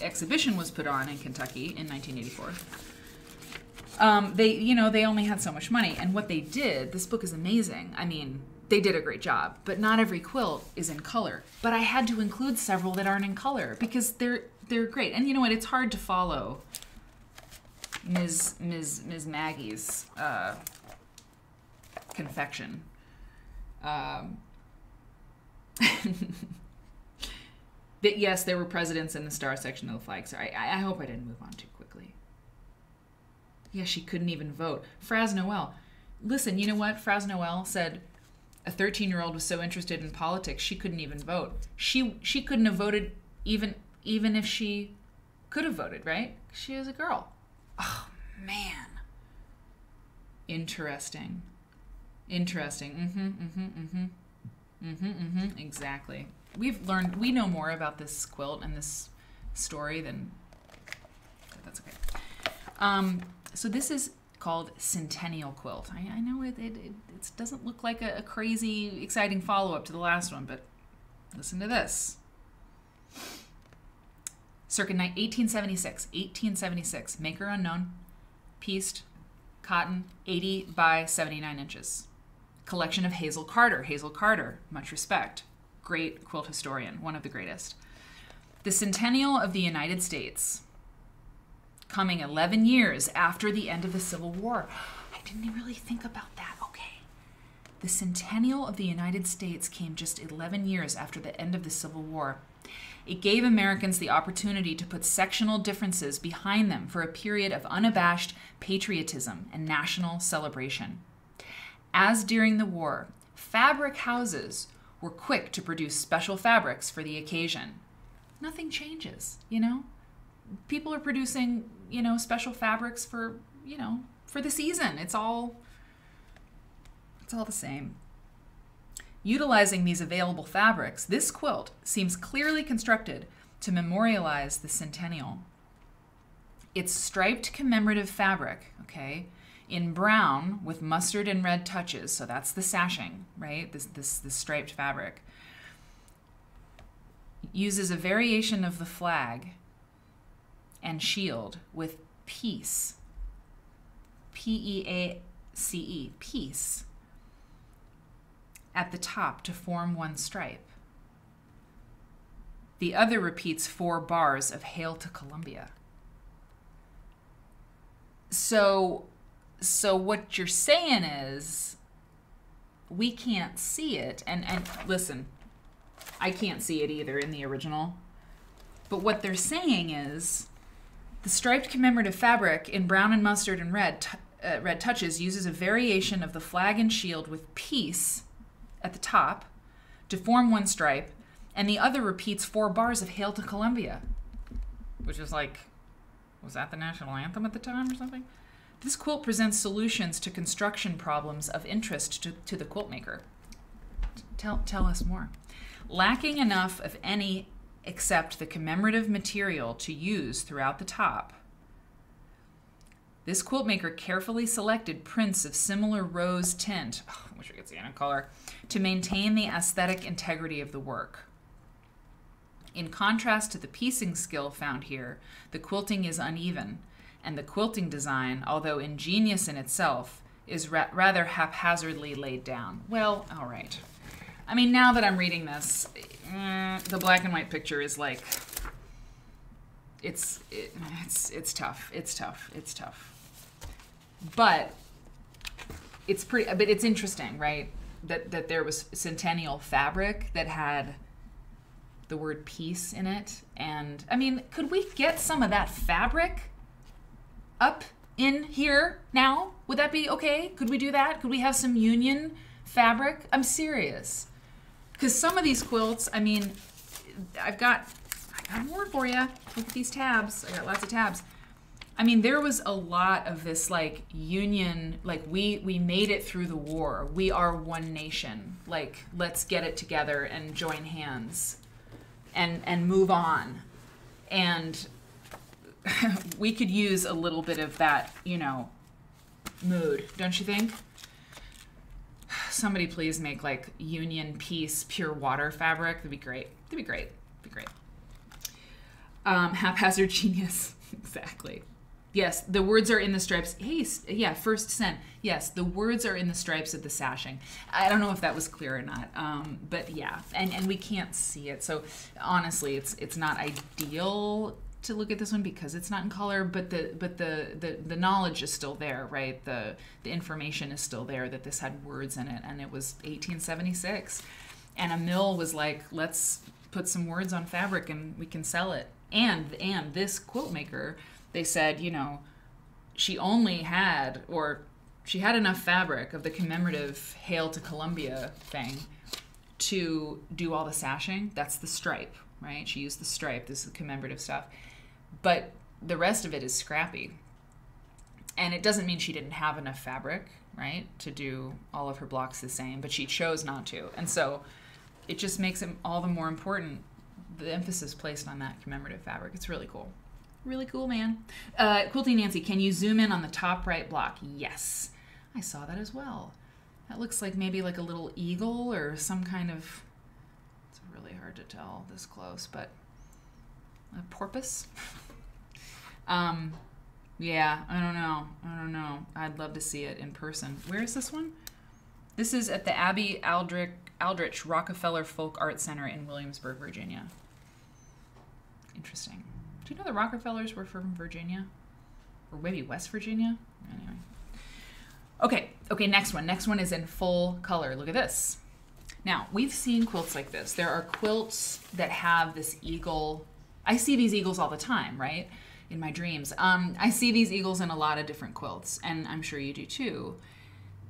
exhibition was put on in Kentucky in 1984, they only had so much money. And what they did, this book is amazing. I mean, they did a great job, but not every quilt is in color. But I had to include several that aren't in color because they're great. And you know what? It's hard to follow Ms. Maggie's confection. That yes, there were presidents in the star section of the flag. Sorry, I hope I didn't move on too quickly. Yeah, she couldn't even vote. Fraz Noel. Listen, you know what? Fraz Noel said a 13-year-old was so interested in politics she couldn't even vote. She couldn't have voted even if she could have voted, right? She was a girl. Oh, man. Interesting. Exactly. We know more about this quilt and this story than, that's okay. So this is called Centennial Quilt. I know it doesn't look like a crazy, exciting follow-up to the last one, but listen to this. Circa 1876, maker unknown, pieced, cotton, 80 by 79 inches. Collection of Hazel Carter, much respect. Great quilt historian, one of the greatest. The Centennial of the United States, coming 11 years after the end of the Civil War. I didn't really think about that. Okay. The Centennial of the United States came just 11 years after the end of the Civil War. It gave Americans the opportunity to put sectional differences behind them for a period of unabashed patriotism and national celebration. As during the war, fabric houses were quick to produce special fabrics for the occasion. Nothing changes, you know? People are producing, special fabrics for the season. It's all the same. Utilizing these available fabrics, this quilt seems clearly constructed to memorialize the centennial. It's striped commemorative fabric, okay, in brown with mustard and red touches, so that's the sashing, right? This striped fabric. Uses a variation of the flag and shield with peace, P-E-A-C-E, peace, at the top to form one stripe. The other repeats 4 bars of Hail to Columbia. So what you're saying is we can't see it, and listen, I can't see it either in the original, but what they're saying is the striped commemorative fabric in brown and mustard and red touches uses a variation of the flag and shield with peace at the top to form one stripe, and the other repeats 4 bars of Hail to Columbia, which is like, was that the national anthem at the time or something? This quilt presents solutions to construction problems of interest to the quilt maker. Tell us more. Lacking enough of any except the commemorative material to use throughout the top, this quilt maker carefully selected prints of similar rose tint, I wish we could see it in color, to maintain the aesthetic integrity of the work. In contrast to the piecing skill found here, the quilting is uneven, and the quilting design, although ingenious in itself, is rather haphazardly laid down. Well, all right. I mean, now that I'm reading this, the black and white picture is like, it's tough. It's tough. It's tough. But it's interesting, right? That there was Centennial fabric that had the word peace in it. And I mean, could we get some of that fabric up in here now? Would that be okay? Could we do that? Could we have some union fabric? I'm serious. Because some of these quilts, I mean, I got more for you. Look at these tabs. I got lots of tabs. I mean, there was a lot of this like union, like we made it through the war. We are one nation. Like, let's get it together and join hands and move on. And we could use a little bit of that, you know, mood, don't you think? Somebody please make like union peace pure water fabric. That'd be great. That'd be great. That'd be great. Haphazard genius. Exactly. Yes, the words are in the stripes. Hey, yeah, first sent. Yes, the words are in the stripes of the sashing. I don't know if that was clear or not, but yeah, and we can't see it. So honestly, it's not ideal to look at this one because it's not in color, but the knowledge is still there, right? The information is still there that this had words in it, and it was 1876, and a mill was like, let's put some words on fabric and we can sell it. And this quilt maker, they said, you know, she had enough fabric of the commemorative Hail to Columbia thing to do all the sashing. That's the stripe, right? She used the stripe. This is the commemorative stuff. But the rest of it is scrappy. And it doesn't mean she didn't have enough fabric, right, to do all of her blocks the same, but she chose not to. And so it just makes it all the more important, the emphasis placed on that commemorative fabric. It's really cool. Really cool, man. Quilty Nancy, can you zoom in on the top right block? Yes. I saw that as well. That looks like maybe like a little eagle or some kind of, it's really hard to tell this close, but a porpoise? Yeah, I don't know. I'd love to see it in person. Where is this one? This is at the Abby Aldrich Rockefeller Folk Art Center in Williamsburg, Virginia. Interesting. Do you know the Rockefellers were from Virginia? Or maybe West Virginia? Anyway. Okay, next one. Next one is in full color. Look at this. Now, we've seen quilts like this. There are quilts that have this eagle. I see these eagles all the time, right? In my dreams. I see these eagles in a lot of different quilts, and I'm sure you do too.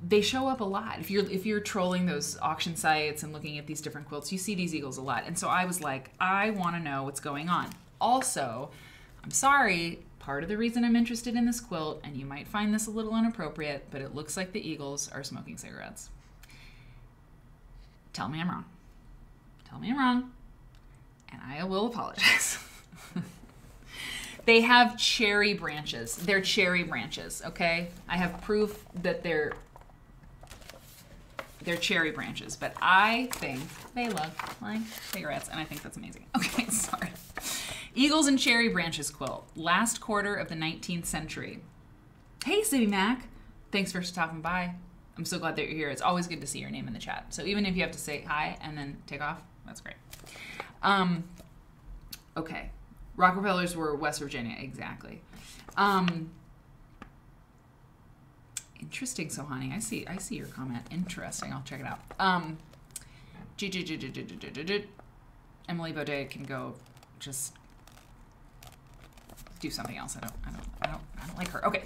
They show up a lot. If you're trolling those auction sites and looking at these different quilts, you see these eagles a lot. And so I was like, I want to know what's going on. Also, I'm sorry, part of the reason I'm interested in this quilt, and you might find this a little inappropriate, but it looks like the eagles are smoking cigarettes. Tell me I'm wrong. Tell me I'm wrong, and I will apologize. They have cherry branches. They're cherry branches, okay? I have proof that they're cherry branches, but I think they look like cigarettes, and I think that's amazing. Okay, sorry. Eagles and Cherry Branches quilt, last quarter of the 19th century. Hey, City Mac. Thanks for stopping by. I'm so glad that you're here. It's always good to see your name in the chat. So even if you have to say hi and then take off, that's great. Okay. Rockefellers were West Virginia, exactly. Interesting, Sohani. I see your comment. Interesting. I'll check it out. Emily Baudet can go just do something else. I don't like her. Okay.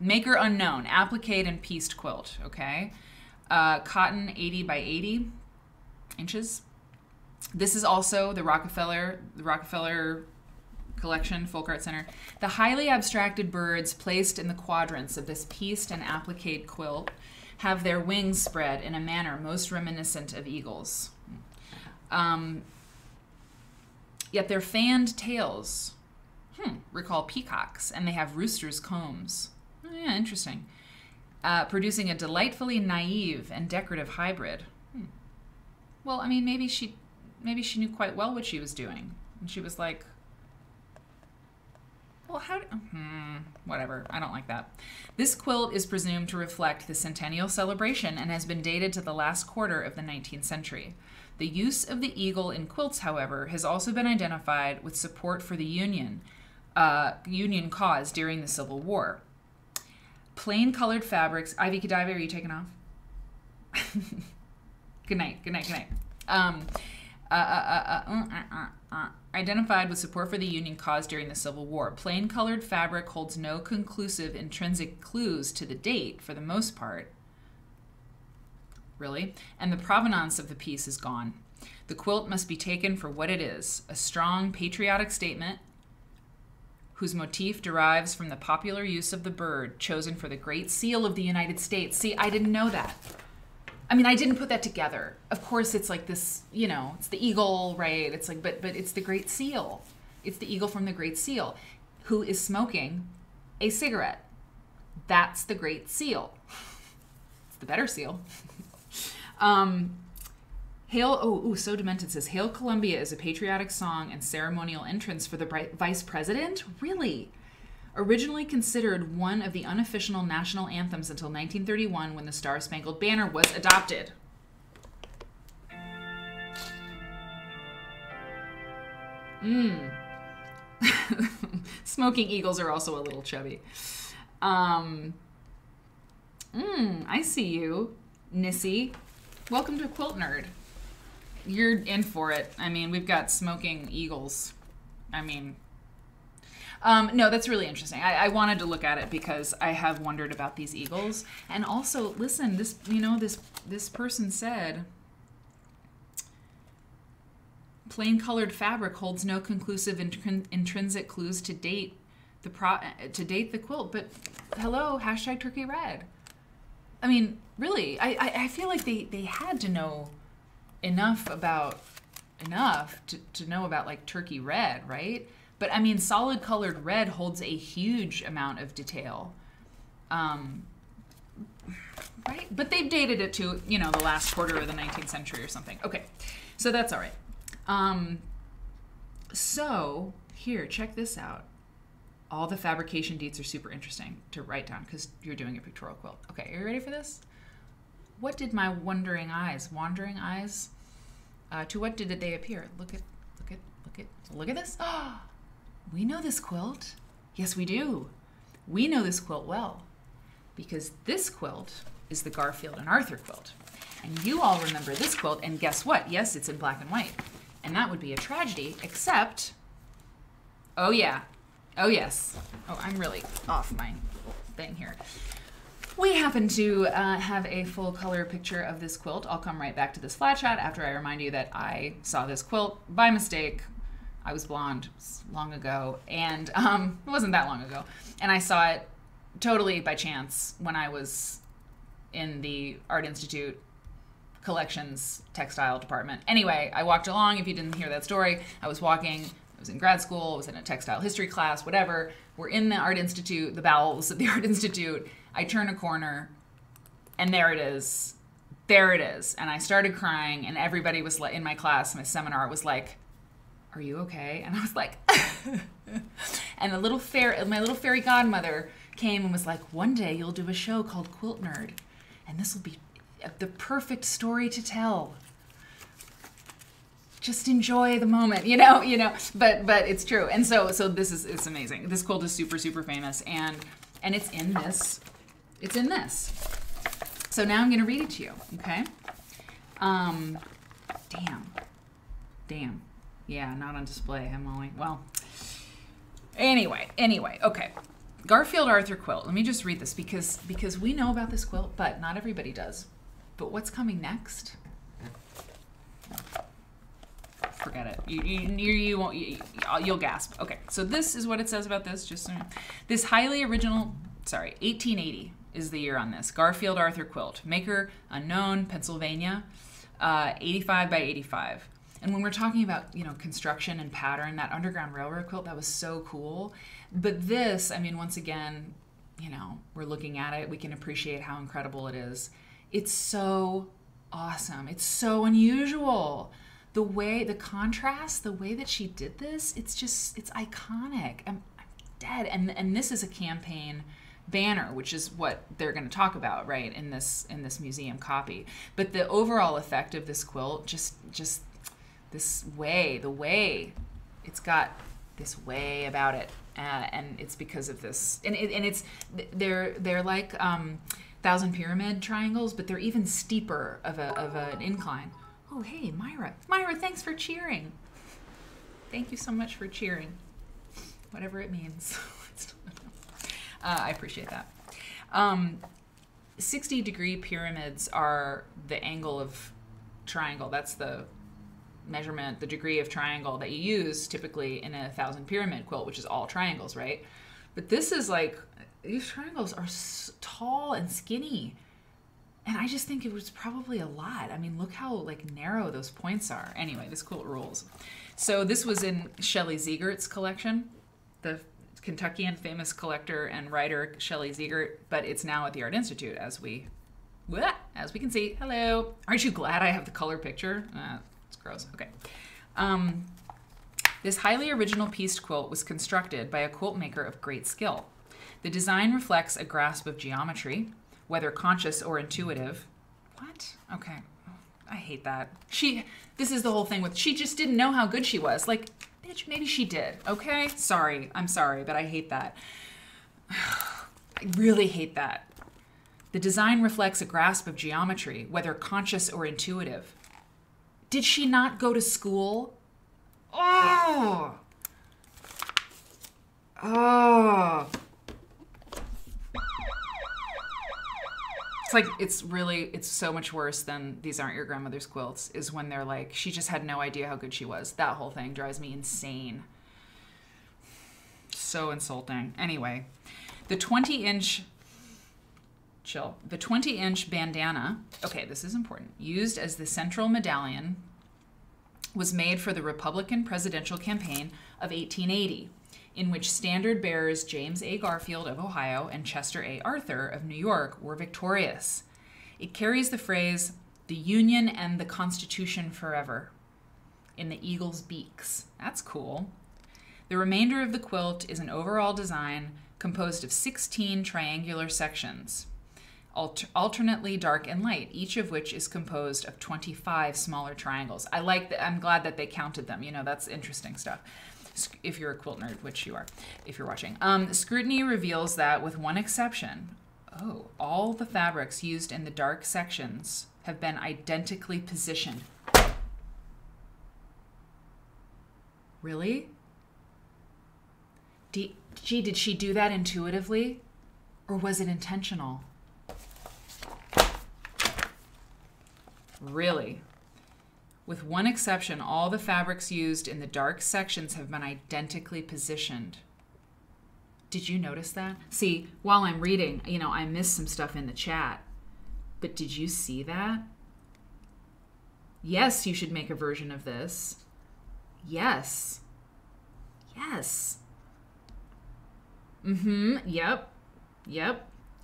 Maker unknown, applique and pieced quilt. Okay. Cotton 80 by 80 inches. This is also the Rockefeller collection, Folk Art Center. The highly abstracted birds placed in the quadrants of this pieced and appliqued quilt have their wings spread in a manner most reminiscent of eagles. Yet their fanned tails recall peacocks, and they have roosters' combs. Oh, yeah, interesting. Producing a delightfully naive and decorative hybrid. Well, I mean, maybe she knew quite well what she was doing. And she was like, well, whatever. I don't like that. This quilt is presumed to reflect the centennial celebration and has been dated to the last quarter of the 19th century. The use of the eagle in quilts, however, has also been identified with support for the Union cause during the Civil War. Plain colored fabrics. Ivy Kadiva, are you taking off? Good night. Identified with support for the Union cause during the Civil War. Plain colored fabric holds no conclusive intrinsic clues to the date, for the most part. Really? And the provenance of the piece is gone. The quilt must be taken for what it is, a strong patriotic statement whose motif derives from the popular use of the bird chosen for the Great Seal of the United States. See, I didn't know that. I mean, I didn't put that together. Of course, it's like this, it's the eagle, right? It's like, but it's the Great Seal. It's the eagle from the Great Seal who is smoking a cigarette. That's the Great Seal. It's the better seal. So Demented says, Hail Columbia is a patriotic song and ceremonial entrance for the vice president? Really? Originally considered one of the unofficial national anthems until 1931 when the Star-Spangled Banner was adopted. Smoking eagles are also a little chubby. I see you, Nissy. Welcome to Quilt Nerd. You're in for it. I mean, we've got smoking eagles. I mean, no, that's really interesting. I wanted to look at it because I have wondered about these eagles. And also, listen, this person said, plain colored fabric holds no conclusive intrinsic clues to date the quilt. But hello, hashtag turkey red. I mean, really, I feel like they had to know enough to know about like turkey red, right? But I mean, solid colored red holds a huge amount of detail, right? But they've dated it to, the last quarter of the 19th century or something. Okay, so that's all right. So here, check this out. All the fabrication dates are super interesting to write down because you're doing a pictorial quilt. Okay, are you ready for this? What did my wandering eyes, to what did they appear? Look at this. Oh, we know this quilt. Yes, we do. We know this quilt well because this quilt is the Garfield and Arthur quilt. And you all remember this quilt, and guess what? Yes, it's in black and white. And that would be a tragedy, except, oh yeah, oh yes. Oh, I'm really off my thing here. We happen to have a full color picture of this quilt. I'll come right back to this flat shot after I remind you that I saw this quilt by mistake. I was blonde long ago, and it wasn't that long ago. And I saw it totally by chance when I was in the Art Institute collections textile department. Anyway, I walked along. If you didn't hear that story, I was walking. I was in grad school. I was in a textile history class, whatever. We're in the Art Institute, the bowels of the Art Institute. I turn a corner, and there it is. There it is. And I started crying, and everybody was in my class, my seminar, was like, "Are you okay?" And I was like, and my little fairy godmother came and was like, "One day you'll do a show called Quilt Nerd, and this will be the perfect story to tell. Just enjoy the moment, But it's true. And so it's amazing. This quilt is super, super famous, and it's in this. It's in this. So now I'm going to read it to you, okay? Damn. Yeah, not on display, huh, Molly? Well, anyway, okay. Garfield Arthur quilt. Let me just read this because we know about this quilt, but not everybody does. But what's coming next? forget it. You won't. You'll gasp. Okay, so this is what it says about this. This highly original. Sorry, 1880 is the year on this. Garfield Arthur quilt, maker unknown, Pennsylvania, 85 by 85. And when we're talking about, you know, construction and pattern, that Underground Railroad quilt, that was so cool. But this, I mean, once again, you know, we're looking at it, we can appreciate how incredible it is. It's so awesome. It's so unusual. The way, the contrast, the way that she did this, it's iconic. I'm dead. And this is a campaign banner, which is what they're going to talk about, right, in this museum copy. But the overall effect of this quilt, just this way, the way it's got this way about it, and it's because of this, and it's they're like Thousand Pyramid triangles, but they're even steeper of an incline. Oh, hey, Myra, thanks for cheering. Thank you so much for cheering, whatever it means. I appreciate that. 60-degree pyramids are the angle of triangle. That's the measurement, the degree of triangle that you use typically in a Thousand Pyramid quilt, which is all triangles, right? But this is like, these triangles are tall and skinny. And I just think it was probably a lot. I mean, look how like narrow those points are. Anyway, this quilt rules. So this was in Shelley Ziegert's collection, the Kentuckian famous collector and writer Shelley Ziegert, but it's now at the Art Institute, as we can see. Hello. Aren't you glad I have the color picture? It's gross. Okay. This highly original pieced quilt was constructed by a quilt maker of great skill. The design reflects a grasp of geometry, whether conscious or intuitive. What? Okay. I hate that. This is the whole thing with, she just didn't know how good she was. Like, bitch, maybe she did, okay? Sorry, I'm sorry, but I hate that. I really hate that. The design reflects a grasp of geometry, whether conscious or intuitive. Did she not go to school? Oh! Oh! It's like, it's so much worse than These Aren't Your Grandmother's Quilts, is when they're like, she just had no idea how good she was. That whole thing drives me insane. So insulting. Anyway, the 20-inch bandana, okay, this is important, used as the central medallion, was made for the Republican presidential campaign of 1880, in which standard bearers James A. Garfield of Ohio and Chester A. Arthur of New York were victorious. It carries the phrase, "The Union and the Constitution forever," in the eagle's beaks. That's cool. The remainder of the quilt is an overall design composed of 16 triangular sections, alternately dark and light, each of which is composed of 25 smaller triangles. I'm glad that they counted them. You know, that's interesting stuff. If you're a quilt nerd, which you are, if you're watching. Scrutiny reveals that, with one exception, all the fabrics used in the dark sections have been identically positioned. Really? Did she do that intuitively? Or was it intentional? Really? With one exception, all the fabrics used in the dark sections have been identically positioned. Did you notice that? See, while I'm reading, you know, I missed some stuff in the chat, but did you see that? Yes, you should make a version of this. Yes. Yes. Yep.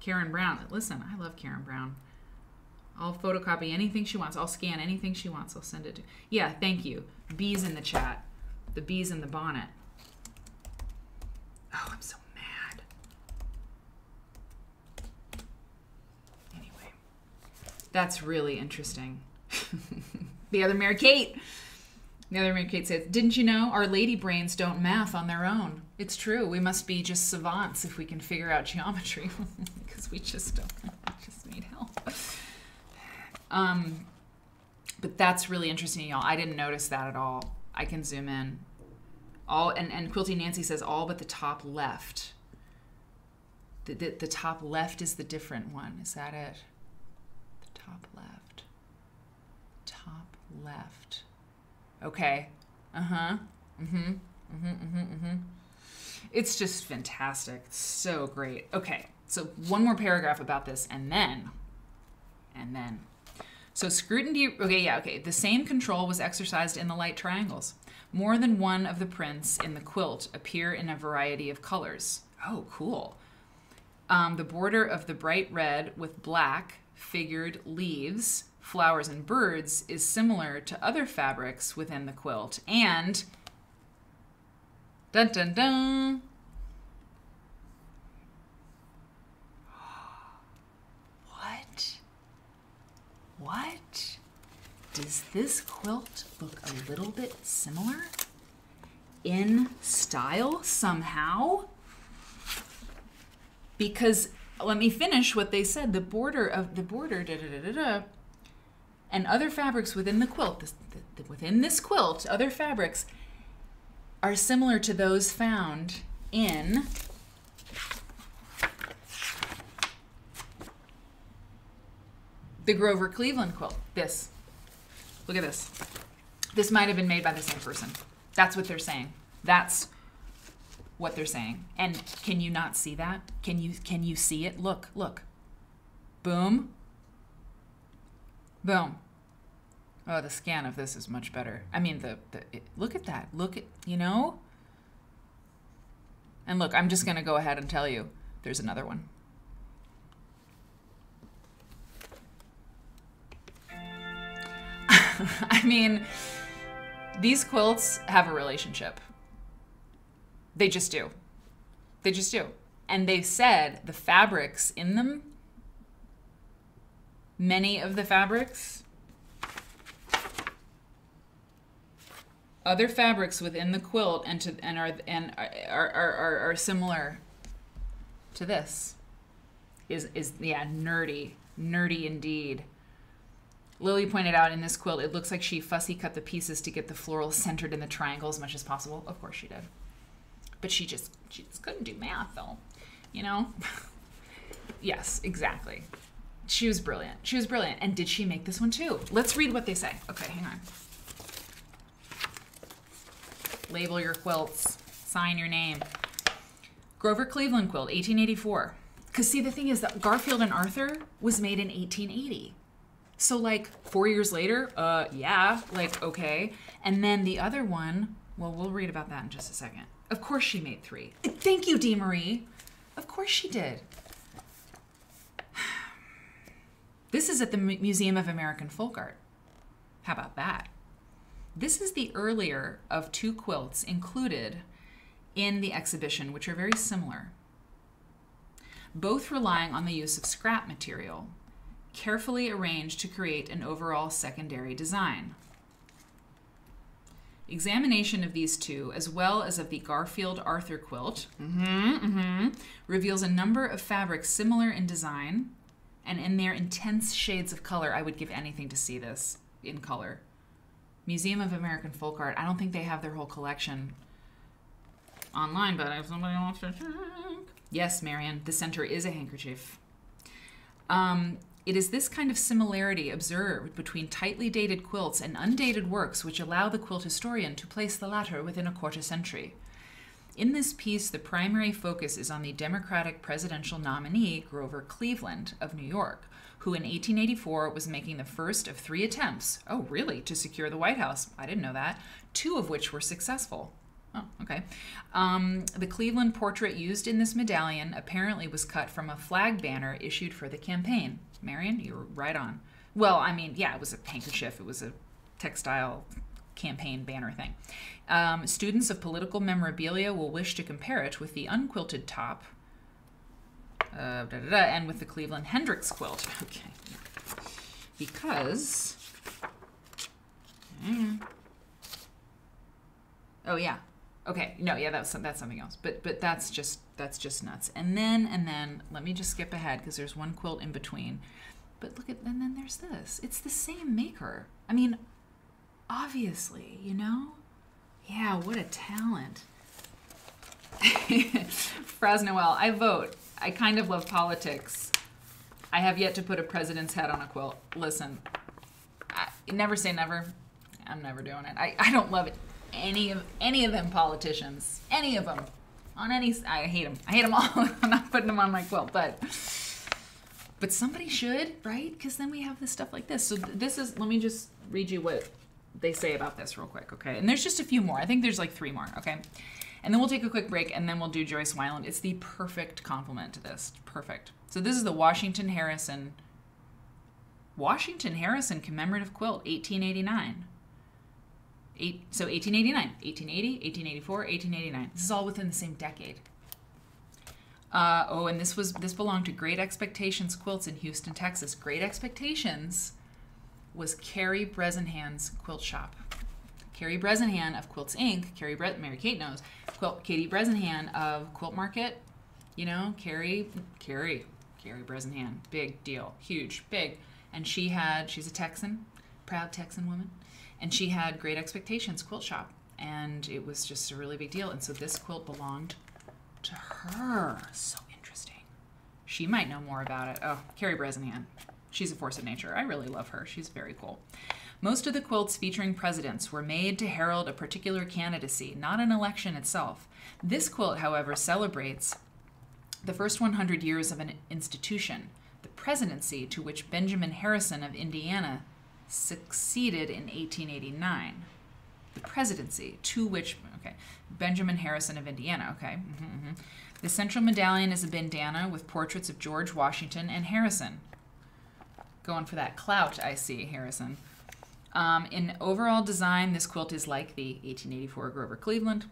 Karen Brown. Listen, I love Karen Brown. I'll photocopy anything she wants. I'll scan anything she wants. I'll send it to... Yeah, thank you. Bees in the chat. The bees in the bonnet. Oh, I'm so mad. Anyway. That's really interesting. The other Mary Kate says, didn't you know our lady brains don't math on their own? It's true. We must be just savants if we can figure out geometry. Because we just don't. We just need help. But that's really interesting, y'all. I didn't notice that at all. I can zoom in. And Quilty Nancy says all but the top left. The top left is the different one. Is that it? The top left. Top left. Okay. Uh-huh. Mm-hmm. Mm-hmm. Mm-hmm. Mm-hmm. It's just fantastic. It's so great. Okay, so one more paragraph about this, and then. So scrutiny, okay. The same control was exercised in the light triangles. More than one of the prints in the quilt appear in a variety of colors. Oh, cool. The border of the bright red with black figured leaves, flowers, and birds is similar to other fabrics within the quilt. And, dun dun dun, What? Does this quilt look a little bit similar in style somehow? Because let me finish what they said. The border, and other fabrics within the quilt, within this quilt, other fabrics are similar to those found in the Grover Cleveland quilt. This. Look at this. This might have been made by the same person. That's what they're saying. That's what they're saying. And can you not see that? Can you see it? Look. Boom. Boom. Oh, the scan of this is much better. I mean, look at that. Look at, And look, I'm just going to go ahead and tell you, there's another one. I mean, these quilts have a relationship. They just do. They just do. And they've said the fabrics in them, many of the fabrics, other fabrics within the quilt are similar to this. Yeah, nerdy indeed. Lily pointed out in this quilt, it looks like she fussy cut the pieces to get the floral centered in the triangle as much as possible. Of course she did. But she just couldn't do math, though. Yes, exactly. She was brilliant. And did she make this one, too? Let's read what they say. Okay, hang on. Label your quilts. Sign your name. Grover Cleveland quilt, 1884. Because, see, the thing is that Garfield and Arthur was made in 1880. So, 4 years later, yeah, okay. And then the other one, well, we'll read about that in just a second. Of course she made 3. Thank you, Dee Marie. Of course she did. This is at the Museum of American Folk Art. How about that? This is the earlier of 2 quilts included in the exhibition, which are very similar. Both relying on the use of scrap material, carefully arranged to create an overall secondary design. Examination of these 2, as well as of the Garfield Arthur quilt, reveals a number of fabrics similar in design and in their intense shades of color. I would give anything to see this in color. Museum of American Folk Art. I don't think they have their whole collection online, but if somebody wants to check. Yes, Marion, the center is a handkerchief. It is this kind of similarity observed between tightly dated quilts and undated works which allow the quilt historian to place the latter within a quarter century. In this piece, the primary focus is on the Democratic presidential nominee, Grover Cleveland of New York, who in 1884 was making the first of 3 attempts, oh really, to secure the White House. I didn't know that. 2 of which were successful. Oh, okay. The Cleveland portrait used in this medallion apparently was cut from a flag banner issued for the campaign. Marion, you were right on. Well, I mean, yeah, it was a handkerchief. It was a textile campaign banner thing. Students of political memorabilia will wish to compare it with the unquilted top and with the Cleveland Hendricks quilt. Okay. Because... Oh, yeah. Okay, no, yeah, that's something else. But that's just nuts. And then let me just skip ahead because there's one quilt in between. But look at, and then there's this. It's the same maker. I mean, obviously, Yeah, what a talent. Fraz Noel, I vote. I kind of love politics. I have yet to put a president's head on a quilt. Listen, never say never. I'm never doing it. I don't love it any of them politicians, any of them, on any. I hate them. I hate them all. I'm not putting them on my quilt, but somebody should, right? Because then we have this stuff like this. So this is. Let me just read you what they say about this real quick, okay? And there's just a few more. I think there's like 3 more, okay? And then we'll take a quick break, and then we'll do Joyce Wieland. It's the perfect complement to this. Perfect. So this is the Washington Harrison Commemorative Quilt, 1889. 1889, 1880, 1884, 1889. This is all within the same decade. And this belonged to Great Expectations Quilts in Houston, Texas. Great Expectations was Carrie Bresenhan's quilt shop. Carrie Bresenhan of Quilts Inc. Mary Kate knows. Katie Bresenhan of Quilt Market. You know, Carrie Bresenhan. Big deal. Huge. Big. And she's a Texan, proud Texan woman. And she had Great Expectations quilt shop. And it was just a really big deal. And so this quilt belonged to her. So interesting. She might know more about it. Oh, Carrie Bresenhan. She's a force of nature. I really love her. She's very cool. Most of the quilts featuring presidents were made to herald a particular candidacy, not an election itself. This quilt, however, celebrates the first 100 years of an institution, the presidency to which Benjamin Harrison of Indiana succeeded in 1889. The presidency to which, Benjamin Harrison of Indiana, The central medallion is a bandana with portraits of George Washington and Harrison. Going for that clout, I see, Harrison. In overall design, this quilt is like the 1884 Grover Cleveland.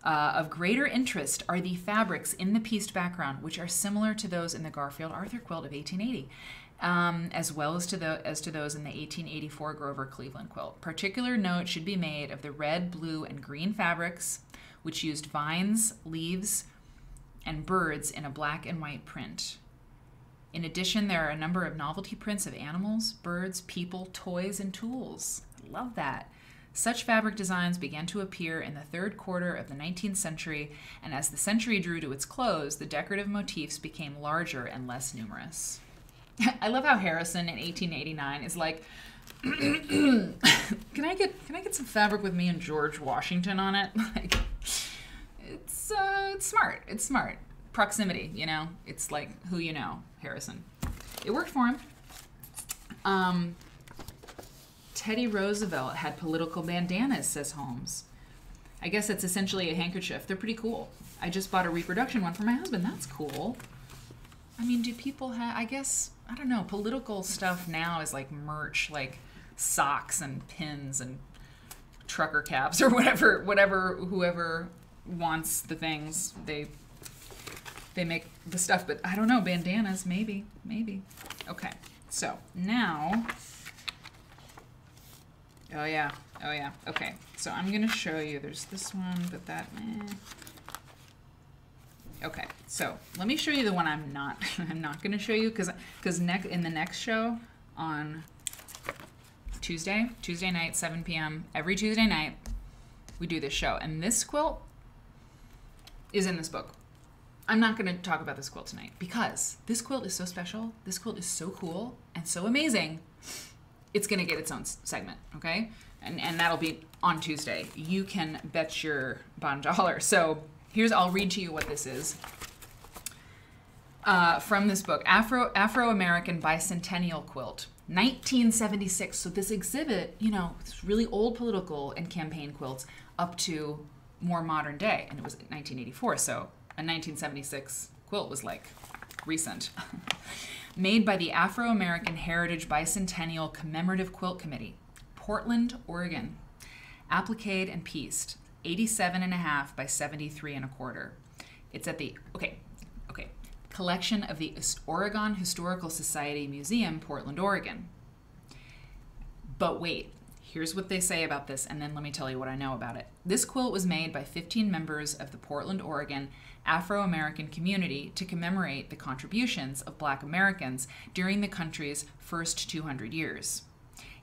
Of greater interest are the fabrics in the pieced background, which are similar to those in the Garfield Arthur quilt of 1880, as well as to those in the 1884 Grover Cleveland quilt. Particular note should be made of the red, blue, and green fabrics, which used vines, leaves, and birds in a black and white print. In addition, there are a number of novelty prints of animals, birds, people, toys, and tools. I love that. Such fabric designs began to appear in the third quarter of the 19th century, and as the century drew to its close, the decorative motifs became larger and less numerous. I love how Harrison in 1889 is like, can I get some fabric with me and George Washington on it? Like, it's smart. It's smart. Proximity, you know? It's like who you know, Harrison. It worked for him. Teddy Roosevelt had political bandanas, says Holmes. I guess it's essentially a handkerchief. They're pretty cool. I just bought a reproduction one for my husband. That's cool. I mean, do people have, I guess, I don't know, political stuff now is like merch, like socks and pins and trucker caps or whatever, whoever wants the things, they make the stuff, but I don't know, bandanas, maybe. Okay, so now, oh yeah, okay, so I'm gonna show you, there's this one, but that, Okay, so let me show you the one I'm not gonna show you, because in the next show on Tuesday night, 7 p.m., every Tuesday night, we do this show, and this quilt is in this book. I'm not going to talk about this quilt tonight because this quilt is so special. This quilt is so cool and so amazing. It's going to get its own segment, okay? And that'll be on Tuesday. You can bet your bottom dollar. So I'll read to you what this is from this book, Afro-American Bicentennial Quilt, 1976. So this exhibit, you know, it's really old political and campaign quilts up to more modern day, and it was 1984, so a 1976 quilt was like recent. Made by the Afro-American Heritage Bicentennial Commemorative Quilt Committee, Portland, Oregon. Appliqued and pieced, 87.5 by 73.25. It's at the, collection of the Oregon Historical Society Museum, Portland, Oregon. But wait, here's what they say about this, and then let me tell you what I know about it. This quilt was made by 15 members of the Portland, Oregon Afro-American community to commemorate the contributions of Black Americans during the country's first 200 years.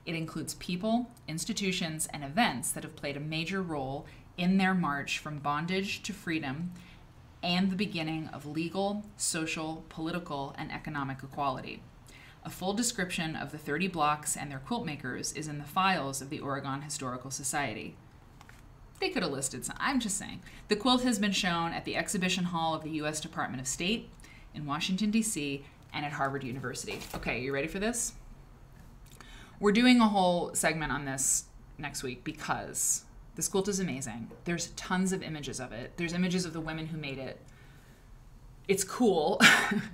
It includes people, institutions, and events that have played a major role in their march from bondage to freedom and the beginning of legal, social, political, and economic equality. A full description of the 30 blocks and their quilt makers is in the files of the Oregon Historical Society. They could have listed some. I'm just saying. The quilt has been shown at the Exhibition Hall of the U.S. Department of State in Washington, D.C., and at Harvard University. Okay, you ready for this? We're doing a whole segment on this next week because this quilt is amazing. There's tons of images of it. There's images of the women who made it. It's cool.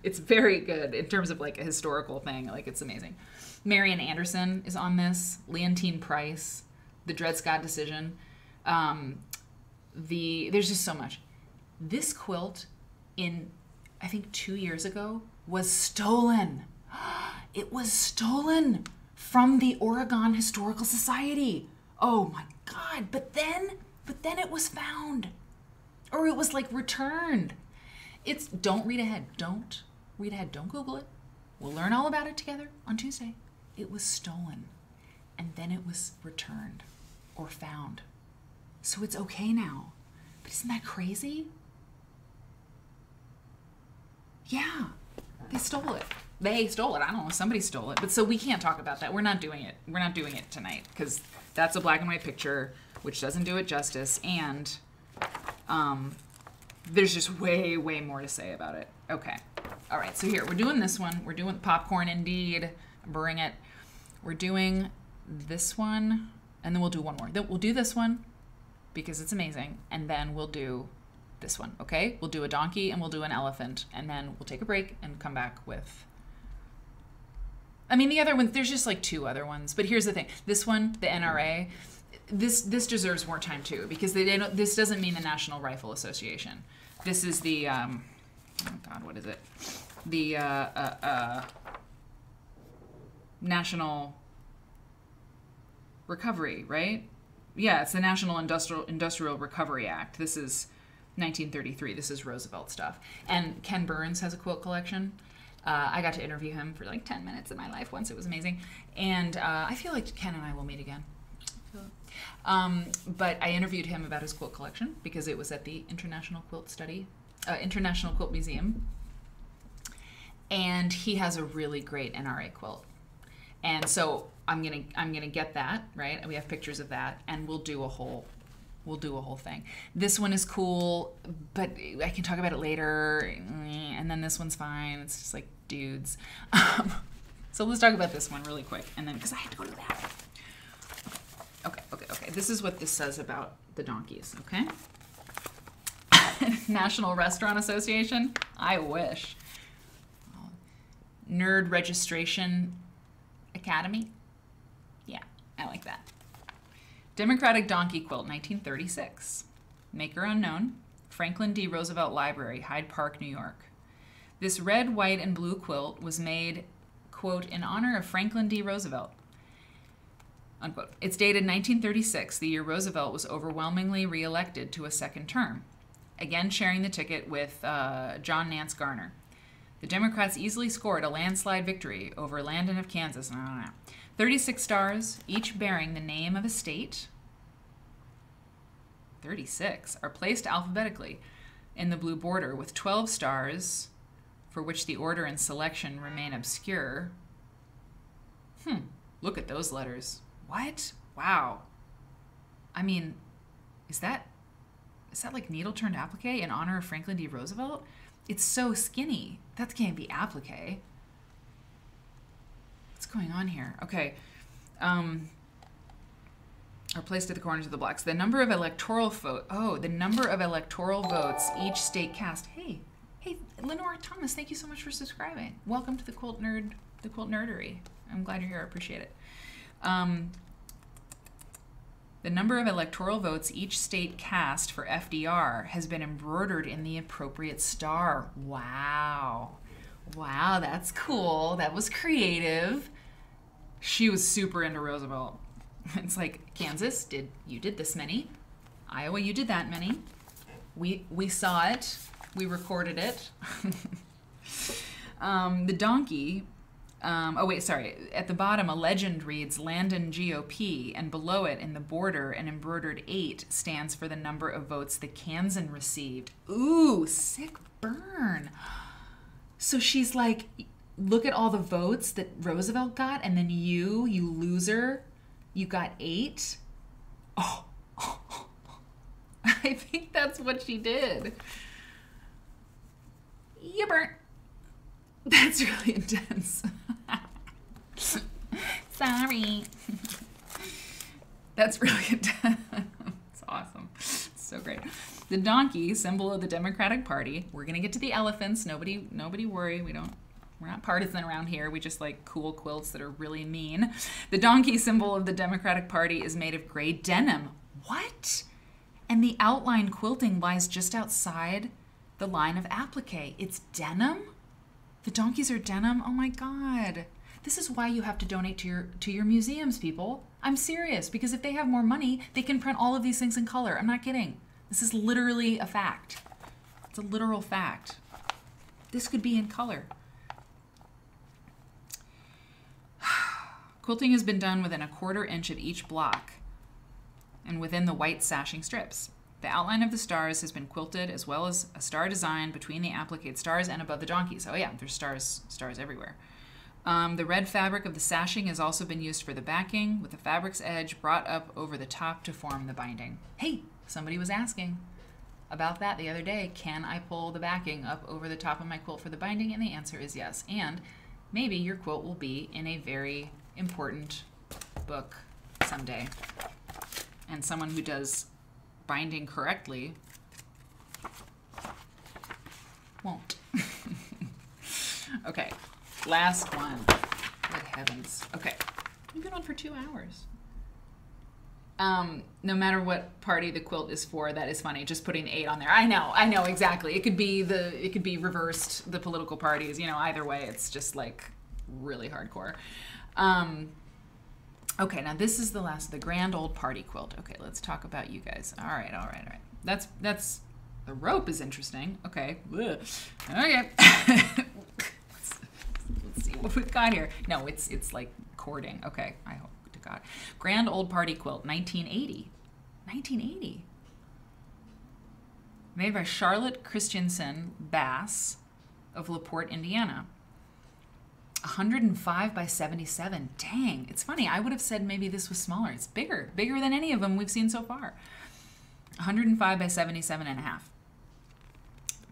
It's very good in terms of like a historical thing. Like, it's amazing. Marian Anderson is on this. Leontine Price. The Dred Scott decision. There's just so much. This quilt in, I think 2 years ago, was stolen. It was stolen from the Oregon Historical Society. Oh my God. But then it was found. Or it was like returned. Don't read ahead. Don't read ahead. Don't Google it. We'll learn all about it together on Tuesday. It was stolen. And then it was returned or found. So it's okay now. But isn't that crazy? Yeah. They stole it. They stole it. I don't know. Somebody stole it. But so we can't talk about that. We're not doing it. We're not doing it tonight because that's a black and white picture, which doesn't do it justice. And there's just way, way more to say about it. Okay. All right. So here, we're doing this one. We're doing popcorn indeed. Bring it. We're doing this one. And then we'll do one more. We'll do this one because it's amazing. And then we'll do this one. Okay? We'll do a donkey and we'll do an elephant. And then we'll take a break and come back with... I mean, the other ones, there's just like 2 other ones. But here's the thing. This one, the NRA, this deserves more time too because this doesn't mean the National Rifle Association. This is the, oh God, what is it? The National Recovery, right? Yeah, it's the National Industrial Recovery Act. This is 1933. This is Roosevelt stuff. And Ken Burns has a quilt collection. I got to interview him for like 10 minutes in my life once. It was amazing. And I feel like Ken and I will meet again. But I interviewed him about his quilt collection because it was at the International Quilt Museum. And he has a really great NRA quilt. And so I'm gonna get that, right? And we have pictures of that, and we'll do a whole thing. This one is cool, but I can talk about it later. And then this one's fine. It's just like dudes. So let's talk about this one really quick, and then because I have to go to the bathroom. Okay. This is what this says about the donkeys. Okay. National Restaurant Association. I wish. Nerd Registration Academy. Yeah, I like that. Democratic Donkey Quilt, 1936. Maker unknown. Franklin D. Roosevelt Library, Hyde Park, New York. This red, white, and blue quilt was made, quote, in honor of Franklin D. Roosevelt, unquote. It's dated 1936, the year Roosevelt was overwhelmingly reelected to a second term, again sharing the ticket with John Nance Garner. The Democrats easily scored a landslide victory over Landon of Kansas. 36 stars, each bearing the name of a state. 36 are placed alphabetically in the blue border with 12 stars for which the order and selection remain obscure. Look at those letters. What? Wow. I mean, is that like needle turned applique in honor of Franklin D. Roosevelt? It's so skinny. That can't be applique. What's going on here? Okay. Are placed at the corners of the blocks. The number of electoral votes each state cast. Hey, Lenore Thomas, thank you so much for subscribing. Welcome to the Quilt Nerd, the Quilt Nerdery. I'm glad you're here. I appreciate it. The number of electoral votes each state cast for FDR has been embroidered in the appropriate star. Wow. Wow, that's cool. That was creative. She was super into Roosevelt. It's like, Kansas, you did this many. Iowa, you did that many. We saw it. We recorded it. The donkey... At the bottom, a legend reads Landon GOP, and below it, in the border, an embroidered 8 stands for the number of votes the Kansan received. Ooh, sick burn. So she's like, look at all the votes that Roosevelt got, and then you loser, you got 8? Oh. I think that's what she did. You burnt. That's really intense. Sorry. That's really intense. It's awesome. It's so great. The donkey, symbol of the Democratic Party. We're gonna get to the elephants. Nobody worry. We're not partisan around here. We just like cool quilts that are really mean. The donkey, symbol of the Democratic Party, is made of gray denim. What? And the outline quilting lies just outside the line of applique. It's denim? The donkeys are denim? Oh my God. This is why you have to donate to your museums, people. I'm serious, because if they have more money, they can print all of these things in color. I'm not kidding. This is literally a fact. It's a literal fact. This could be in color. Quilting has been done within 1/4 inch of each block and within the white sashing strips. The outline of the stars has been quilted, as well as a star design between the appliqued stars and above the donkeys. Oh yeah, there's stars everywhere. The red fabric of the sashing has also been used for the backing, with the fabric's edge brought up over the top to form the binding. Hey, somebody was asking about that the other day. Can I pull the backing up over the top of my quilt for the binding? And the answer is yes. And maybe your quilt will be in a very important book someday. And someone who does binding correctly won't. Okay, last one. Good heavens. Okay, we've been on for 2 hours. No matter what party the quilt is for, that is funny. Just putting 8 on there. I know exactly. It could be reversed, the political parties. You know, either way, it's just like really hardcore. Okay, now this is the grand old party quilt. Okay, let's talk about you guys. All right. That's the rope is interesting. Okay. Ugh. Okay. Let's see what we've got here. No, it's like cording. Okay, I hope to God. Grand old party quilt, 1980. 1980. Made by Charlotte Christensen Bass of LaPorte, Indiana. 105 by 77. Dang, it's funny. I would have said maybe this was smaller. It's bigger than any of them we've seen so far. 105 by 77 and a half.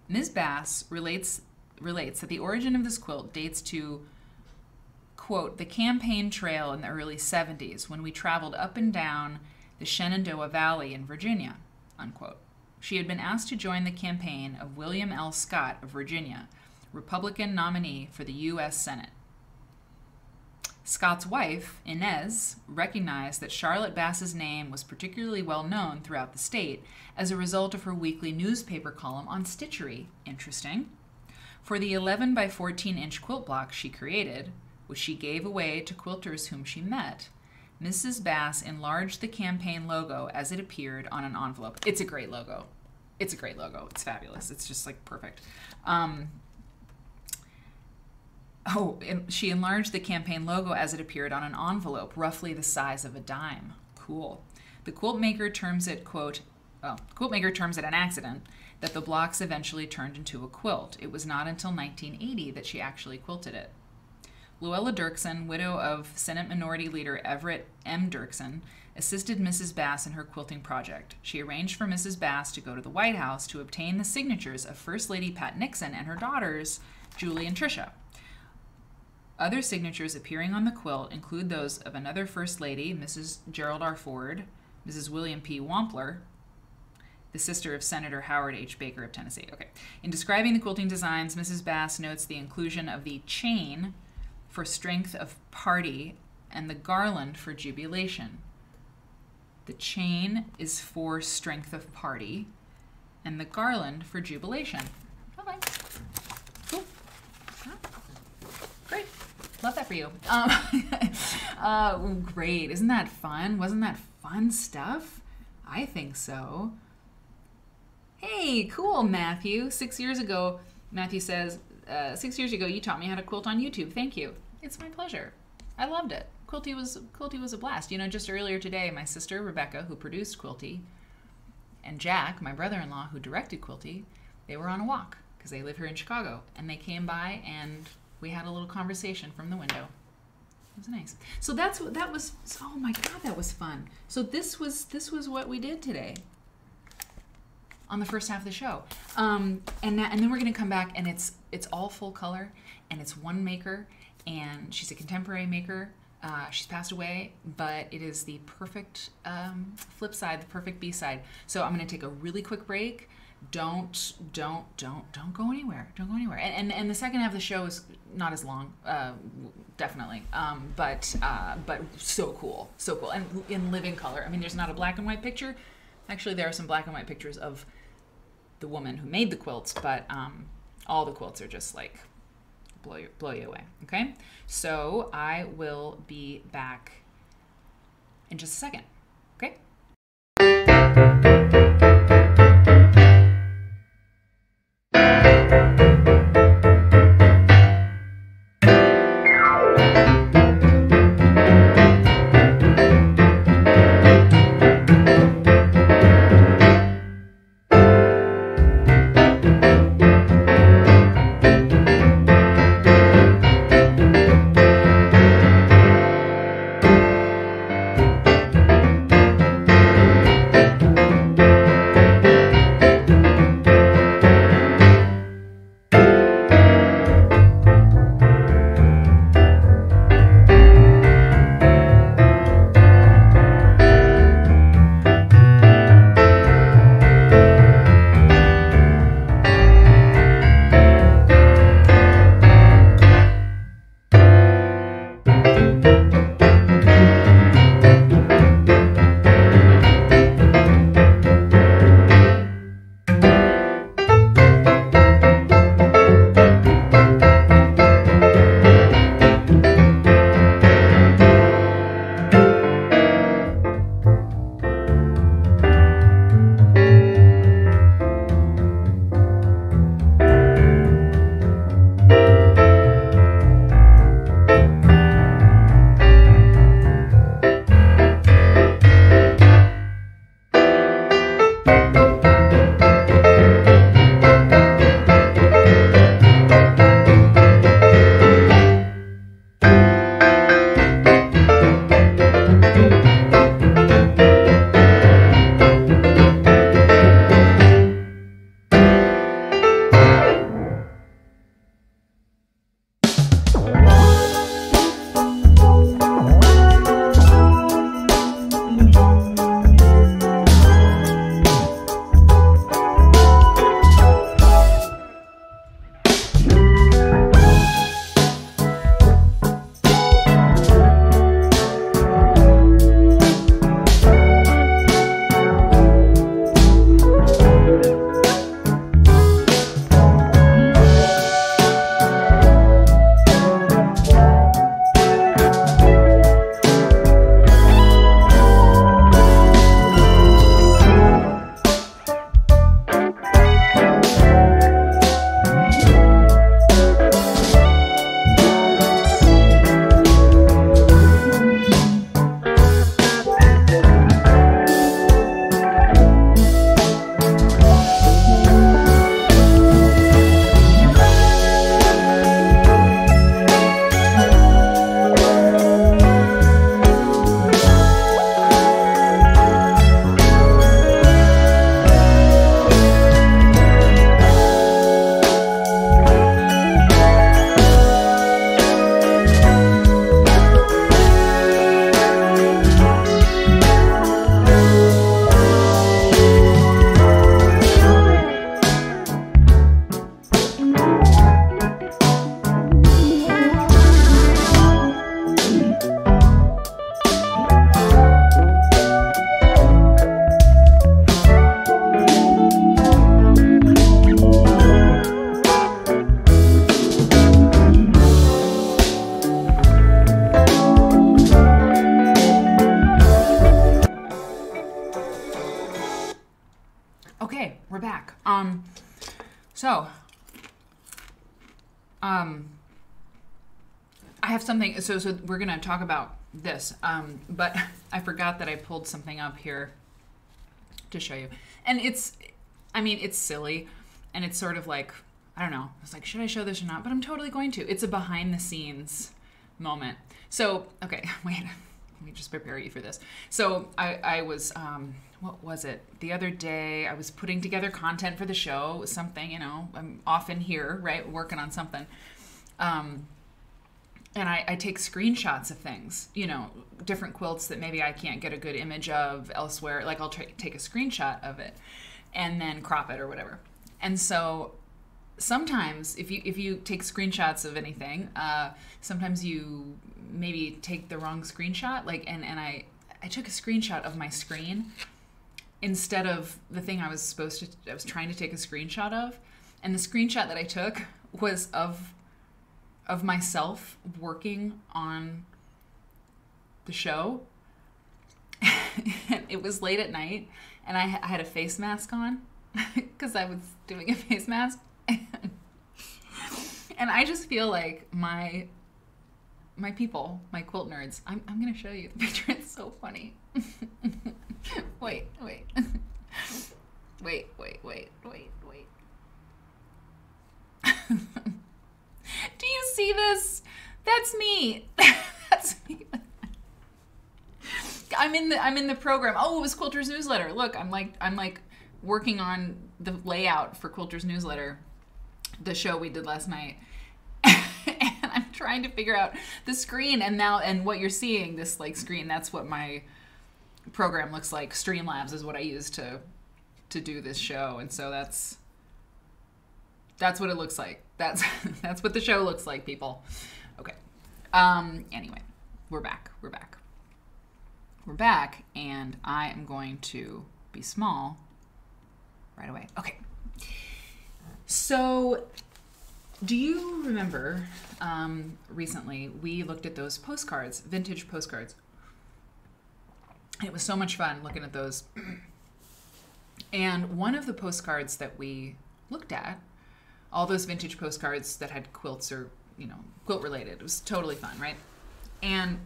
Ms. Bass relates that the origin of this quilt dates to, quote, the campaign trail in the early 70s when we traveled up and down the Shenandoah Valley in Virginia, unquote. She had been asked to join the campaign of William L. Scott of Virginia, Republican nominee for the U.S. Senate. Scott's wife, Inez, recognized that Charlotte Bass's name was particularly well known throughout the state as a result of her weekly newspaper column on stitchery. Interesting. For the 11 by 14 inch quilt block she created, which she gave away to quilters whom she met, Mrs. Bass enlarged the campaign logo as it appeared on an envelope. It's a great logo. It's fabulous. It's just like perfect. She enlarged the campaign logo as it appeared on an envelope, roughly the size of a dime. Cool. The quilt maker terms it, quote, an accident that the blocks eventually turned into a quilt. It was not until 1980 that she actually quilted it. Luella Dirksen, widow of Senate Minority Leader Everett M. Dirksen, assisted Mrs. Bass in her quilting project. She arranged for Mrs. Bass to go to the White House to obtain the signatures of First Lady Pat Nixon and her daughters, Julie and Tricia. Other signatures appearing on the quilt include those of another First Lady, Mrs. Gerald R. Ford, Mrs. William P. Wampler, the sister of Senator Howard H. Baker of Tennessee. Okay. In describing the quilting designs, Mrs. Bass notes the inclusion of the chain for strength of party and the garland for jubilation. The chain is for strength of party and the garland for jubilation. Okay. Cool. Great. Love that for you. Great. Isn't that fun? Wasn't that fun stuff? I think so. Hey, cool, Matthew. 6 years ago, Matthew says, 6 years ago, you taught me how to quilt on YouTube. Thank you. It's my pleasure. I loved it. Quilty was a blast. You know, just earlier today, my sister, Rebecca, who produced Quilty, and Jack, my brother-in-law, who directed Quilty, they were on a walk because they live here in Chicago. And they came by and we had a little conversation from the window. It was nice. So that was, oh my God, that was fun. So this was what we did today. on the first half of the show. And then we're gonna come back, and it's all full color, and it's one maker, and she's a contemporary maker. She's passed away, but it is the perfect flip side, the perfect B-side. So I'm gonna take a really quick break. Don't go anywhere. Don't go anywhere. And the second half of the show is not as long, definitely. But so cool, so cool, and in living color. I mean, there's not a black and white picture. Actually, there are some black and white pictures of the woman who made the quilts, but all the quilts are just like blow you away. Okay, so I will be back in just a second. Okay. I have something, so we're going to talk about this, but I forgot that I pulled something up here to show you. And it's silly, and it's sort of like, I don't know, I was like, should I show this or not? But I'm totally going to. It's a behind the scenes moment. So, okay, wait, let me just prepare you for this. So I was, what was it? The other day I was putting together content for the show, something, I'm often here, right? Working on something. And I take screenshots of things, different quilts that maybe I can't get a good image of elsewhere. Like I'll take a screenshot of it and then crop it or whatever. And so sometimes if you take screenshots of anything, sometimes you maybe take the wrong screenshot. Like, and I took a screenshot of my screen instead of the thing I was trying to take a screenshot of. And the screenshot that I took was of myself working on the show. It was late at night and I had a face mask on because I was doing a face mask. And I just feel like my people, my quilt nerds, I'm going to show you the picture. It's so funny. Wait. Do you see this? That's me. That's me. I'm in the program. Oh, it was Quilter's newsletter. Look, I'm like working on the layout for Quilter's newsletter, the show we did last night. And I'm trying to figure out the screen and what you're seeing, this like screen, that's what my program looks like. Streamlabs is what I use to do this show. And so that's what it looks like. That's what the show looks like, people. Okay. Anyway, we're back, and I am going to be small right away. Okay. So, do you remember recently we looked at those postcards, vintage postcards? It was so much fun looking at those. And one of the postcards that we looked at, all those vintage postcards that had quilts or, quilt related, it was totally fun, right? And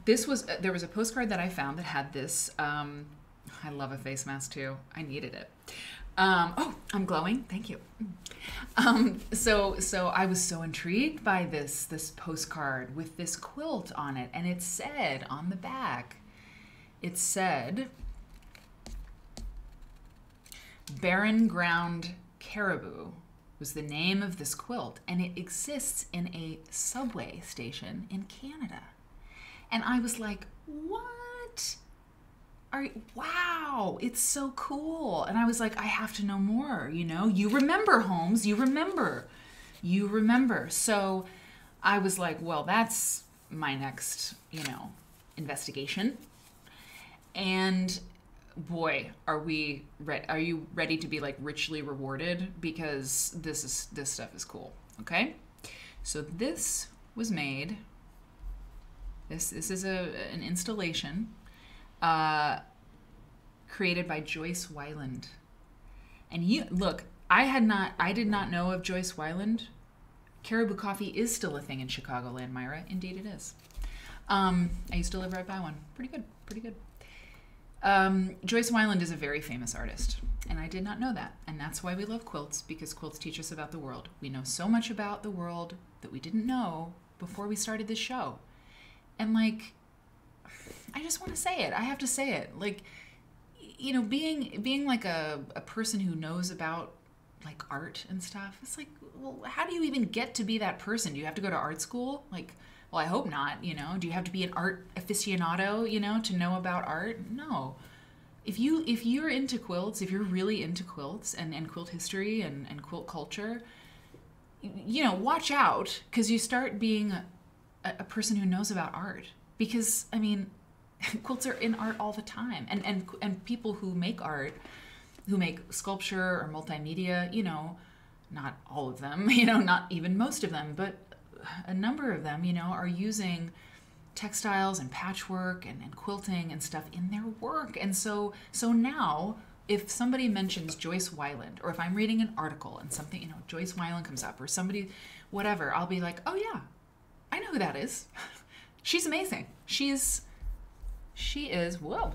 there was a postcard that I found that had this, I love a face mask too. I needed it. Oh, I'm glowing. Thank you. So I was so intrigued by this postcard with this quilt on it. And it said on the back, Barren Ground Caribou was the name of this quilt. And it exists in a subway station in Canada. And I was like, what? Wow, it's so cool. And I was like, I have to know more, You remember, Holmes, you remember. So I was like, well, that's my next, investigation. And boy, are you ready to be like richly rewarded? Because this stuff is cool, okay? So this was made, this is an installation created by Joyce Wieland. And look, I did not know of Joyce Wieland. Caribou coffee is still a thing in Chicagoland, Myra. Indeed it is. I used to live right by one. Pretty good. Joyce Wieland is a very famous artist, and I did not know that. And that's why we love quilts, because quilts teach us about the world. We know so much about the world that we didn't know before we started this show. And like, I just want to say it. I have to say it. Like, being like a person who knows about like art and stuff, it's like, well, how do you even get to be that person? Do you have to go to art school? Like, well, I hope not, Do you have to be an art aficionado, to know about art? No. If you're into quilts, if you're really into quilts and quilt history and quilt culture, watch out, because you start being a person who knows about art. Because, I mean, quilts are in art all the time. And people who make art, who make sculpture or multimedia, not all of them, not even most of them, but a number of them, are using textiles and patchwork and quilting and stuff in their work. And so now, if somebody mentions Joyce Wieland, or if I'm reading an article and something, Joyce Wieland comes up, or somebody, whatever, I'll be like, oh yeah, I know who that is. She's amazing. She is, hello,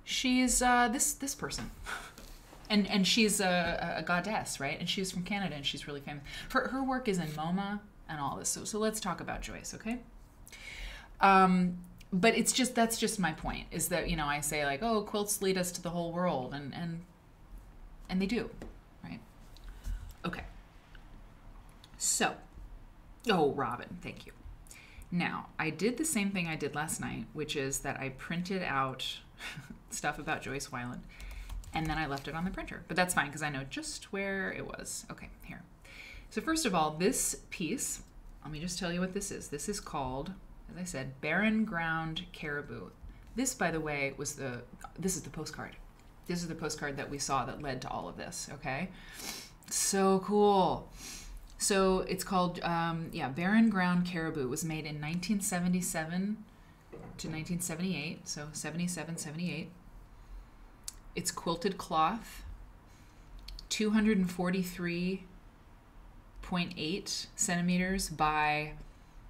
She is this person. And she's a goddess, right? And she's from Canada, and she's really famous. Her work is in MoMA and all this. So let's talk about Joyce, okay? But that's just my point, is that, you know, I say like, oh, quilts lead us to the whole world, and they do, right? Okay. So, oh, Robin, thank you. Now, I did the same thing I did last night, which is that I printed out stuff about Joyce Wieland, and then I left it on the printer. But that's fine, because I know just where it was. Okay, here. So first of all, this piece, let me just tell you what this is. This is called, as I said, Barren Ground Caribou. This, by the way, this is the postcard. This is the postcard that we saw that led to all of this, okay? So cool. So it's called, Barren Ground Caribou. It was made in 1977 to 1978, so 77, 78. It's quilted cloth, 243.8 centimeters by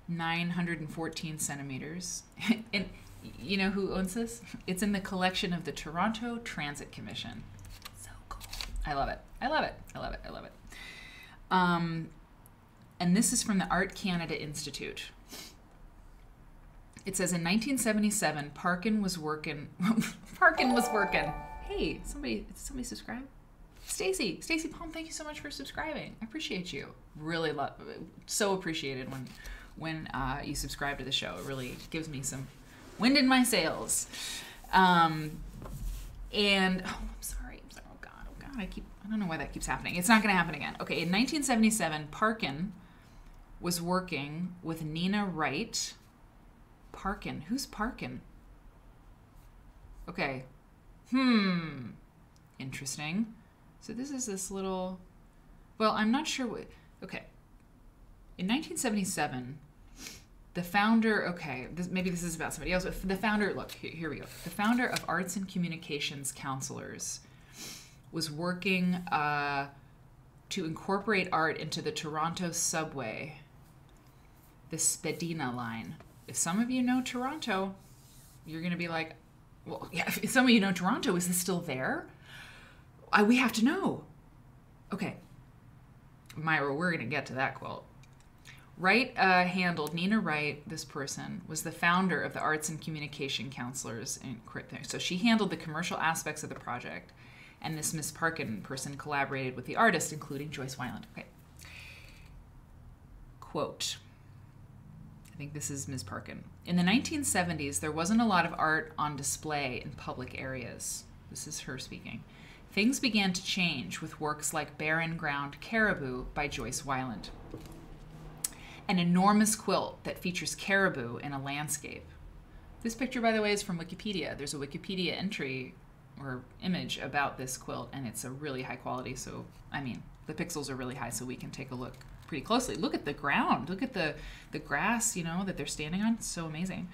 914 centimeters. And you know who owns this? It's in the collection of the Toronto Transit Commission. So cool. I love it. I love it. I love it. I love it. And this is from the Art Canada Institute. It says in 1977, Parkin was working. Hey, somebody subscribe? Stacy Palm, thank you so much for subscribing. I appreciate you. Really so appreciated when you subscribe to the show. It really gives me some wind in my sails. And I'm sorry. Oh God. I don't know why that keeps happening. It's not going to happen again. Okay, in 1977, Parkin was working with Nina Wright. Parkin. Who's Parkin? Okay. Interesting. So this is this little... Well, I'm not sure what... Okay. In 1977, the founder... Okay, maybe this is about somebody else. But the founder... Look, here we go. The founder of Arts and Communications Counselors was working to incorporate art into the Toronto subway, the Spadina line. If some of you know Toronto, you're going to be like, well, yeah, if some of you know Toronto, is this still there? We have to know. Okay. Myra, we're going to get to that quilt. Nina Wright, this person, was the founder of the Arts and Communication Counselors. So she handled the commercial aspects of the project, and this Miss Parkin person collaborated with the artist, including Joyce Weiland. Okay. Quote. I think this is Ms. Parkin. In the 1970s, there wasn't a lot of art on display in public areas. This is her speaking. Things began to change with works like Barren Ground Caribou by Joyce Weiland. An enormous quilt that features caribou in a landscape. This picture, by the way, is from Wikipedia. There's a Wikipedia entry or image about this quilt, and it's a really high quality. So, I mean, the pixels are really high, so we can take a look pretty closely. Look at the ground. Look at the grass, you know, that they're standing on. It's so amazing.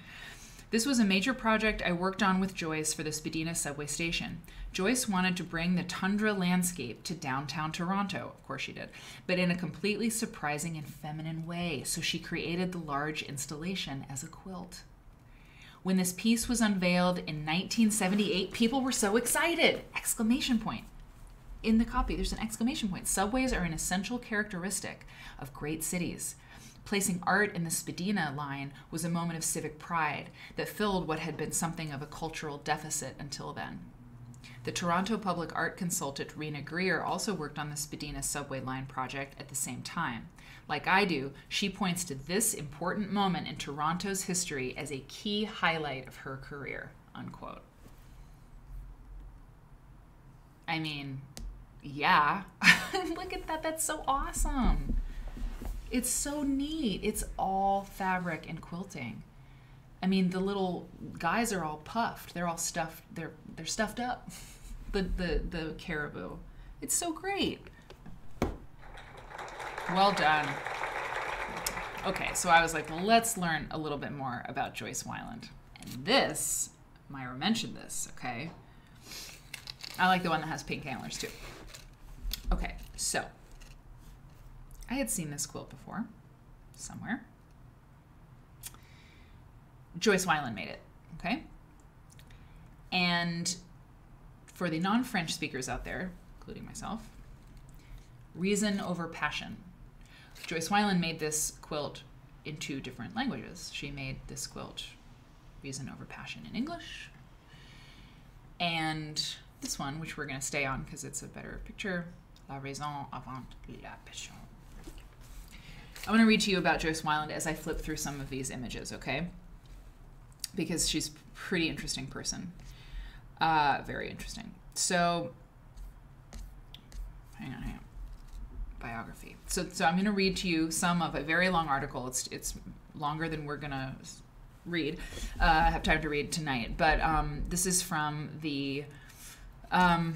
This was a major project I worked on with Joyce for the Spadina subway station. Joyce wanted to bring the tundra landscape to downtown Toronto. Of course she did. But in a completely surprising and feminine way. So she created the large installation as a quilt. When this piece was unveiled in 1978, people were so excited! Exclamation point. In the copy, there's an exclamation point. Subways are an essential characteristic of great cities. Placing art in the Spadina line was a moment of civic pride that filled what had been something of a cultural deficit until then. The Toronto public art consultant Rena Greer also worked on the Spadina subway line project at the same time. Like I do, she points to this important moment in Toronto's history as a key highlight of her career, unquote. I mean, yeah. Look at that. That's so awesome. It's so neat. It's all fabric and quilting. I mean, the little guys are all puffed. They're all stuffed. They're stuffed up. The caribou. It's so great. Well done. Okay, so I was like, let's learn a little bit more about Joyce Weiland. And this, Myra mentioned this, okay? I like the one that has pink antlers too. Okay, so I had seen this quilt before, somewhere. Joyce Weiland made it, okay? And for the non-French speakers out there, including myself. Reason over passion. Joyce Wieland made this quilt in 2 different languages. She made this quilt, Reason over Passion, in English. And this one, which we're going to stay on because it's a better picture, La raison avant la passion. I'm going to read to you about Joyce Wieland as I flip through some of these images, okay? Because she's a pretty interesting person. Very interesting. So, hang on. Biography. So I'm going to read to you some of a very long article. It's longer than we're going to read. Have time to read tonight. But this is from the Art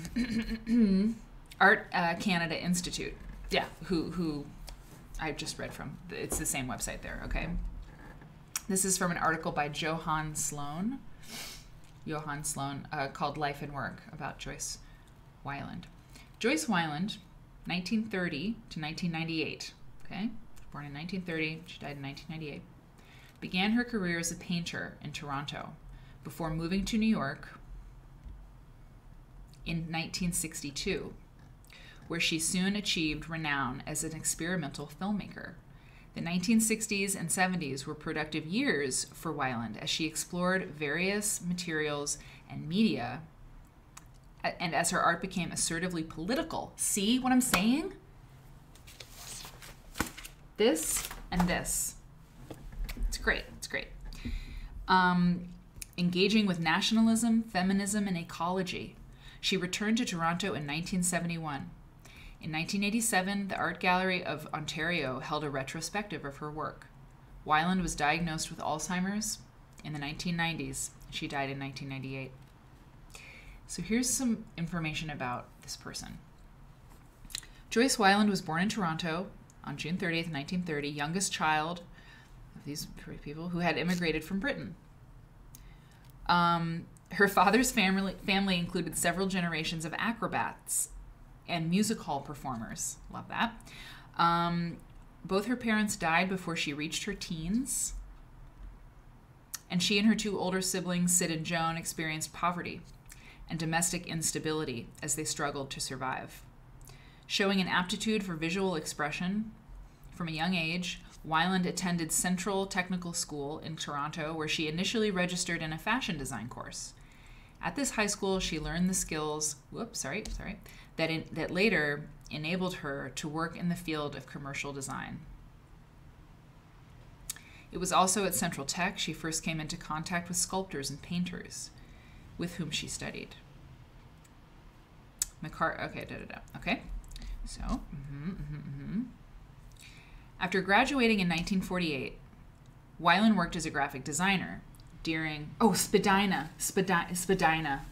Canada Institute. Yeah, who I just read from. It's the same website there, okay? This is from an article by Johann Sloan, called Life and Work, about Joyce Wieland. Joyce Wieland, 1930 to 1998, okay? Born in 1930, she died in 1998. Began her career as a painter in Toronto before moving to New York in 1962, where she soon achieved renown as an experimental filmmaker. The 1960s and 70s were productive years for Wieland as she explored various materials and media, and as her art became assertively political. See what I'm saying? This and this. It's great. It's great. Engaging with nationalism, feminism, and ecology. She returned to Toronto in 1971. In 1987, the Art Gallery of Ontario held a retrospective of her work. Wieland was diagnosed with Alzheimer's in the 1990s. She died in 1998. So here's some information about this person. Joyce Wieland was born in Toronto on June 30th, 1930, youngest child of these people who had immigrated from Britain. Her father's family included several generations of acrobats and music hall performers. Love that. Both her parents died before she reached her teens, and she and her 2 older siblings, Sid and Joan, experienced poverty and domestic instability as they struggled to survive. Showing an aptitude for visual expression from a young age, Wieland attended Central Technical School in Toronto, where she initially registered in a fashion design course. At this high school, she learned the skills that later enabled her to work in the field of commercial design. It was also at Central Tech she first came into contact with sculptors and painters with whom she studied. Okay, so, After graduating in 1948, Wieland worked as a graphic designer during, Spadina,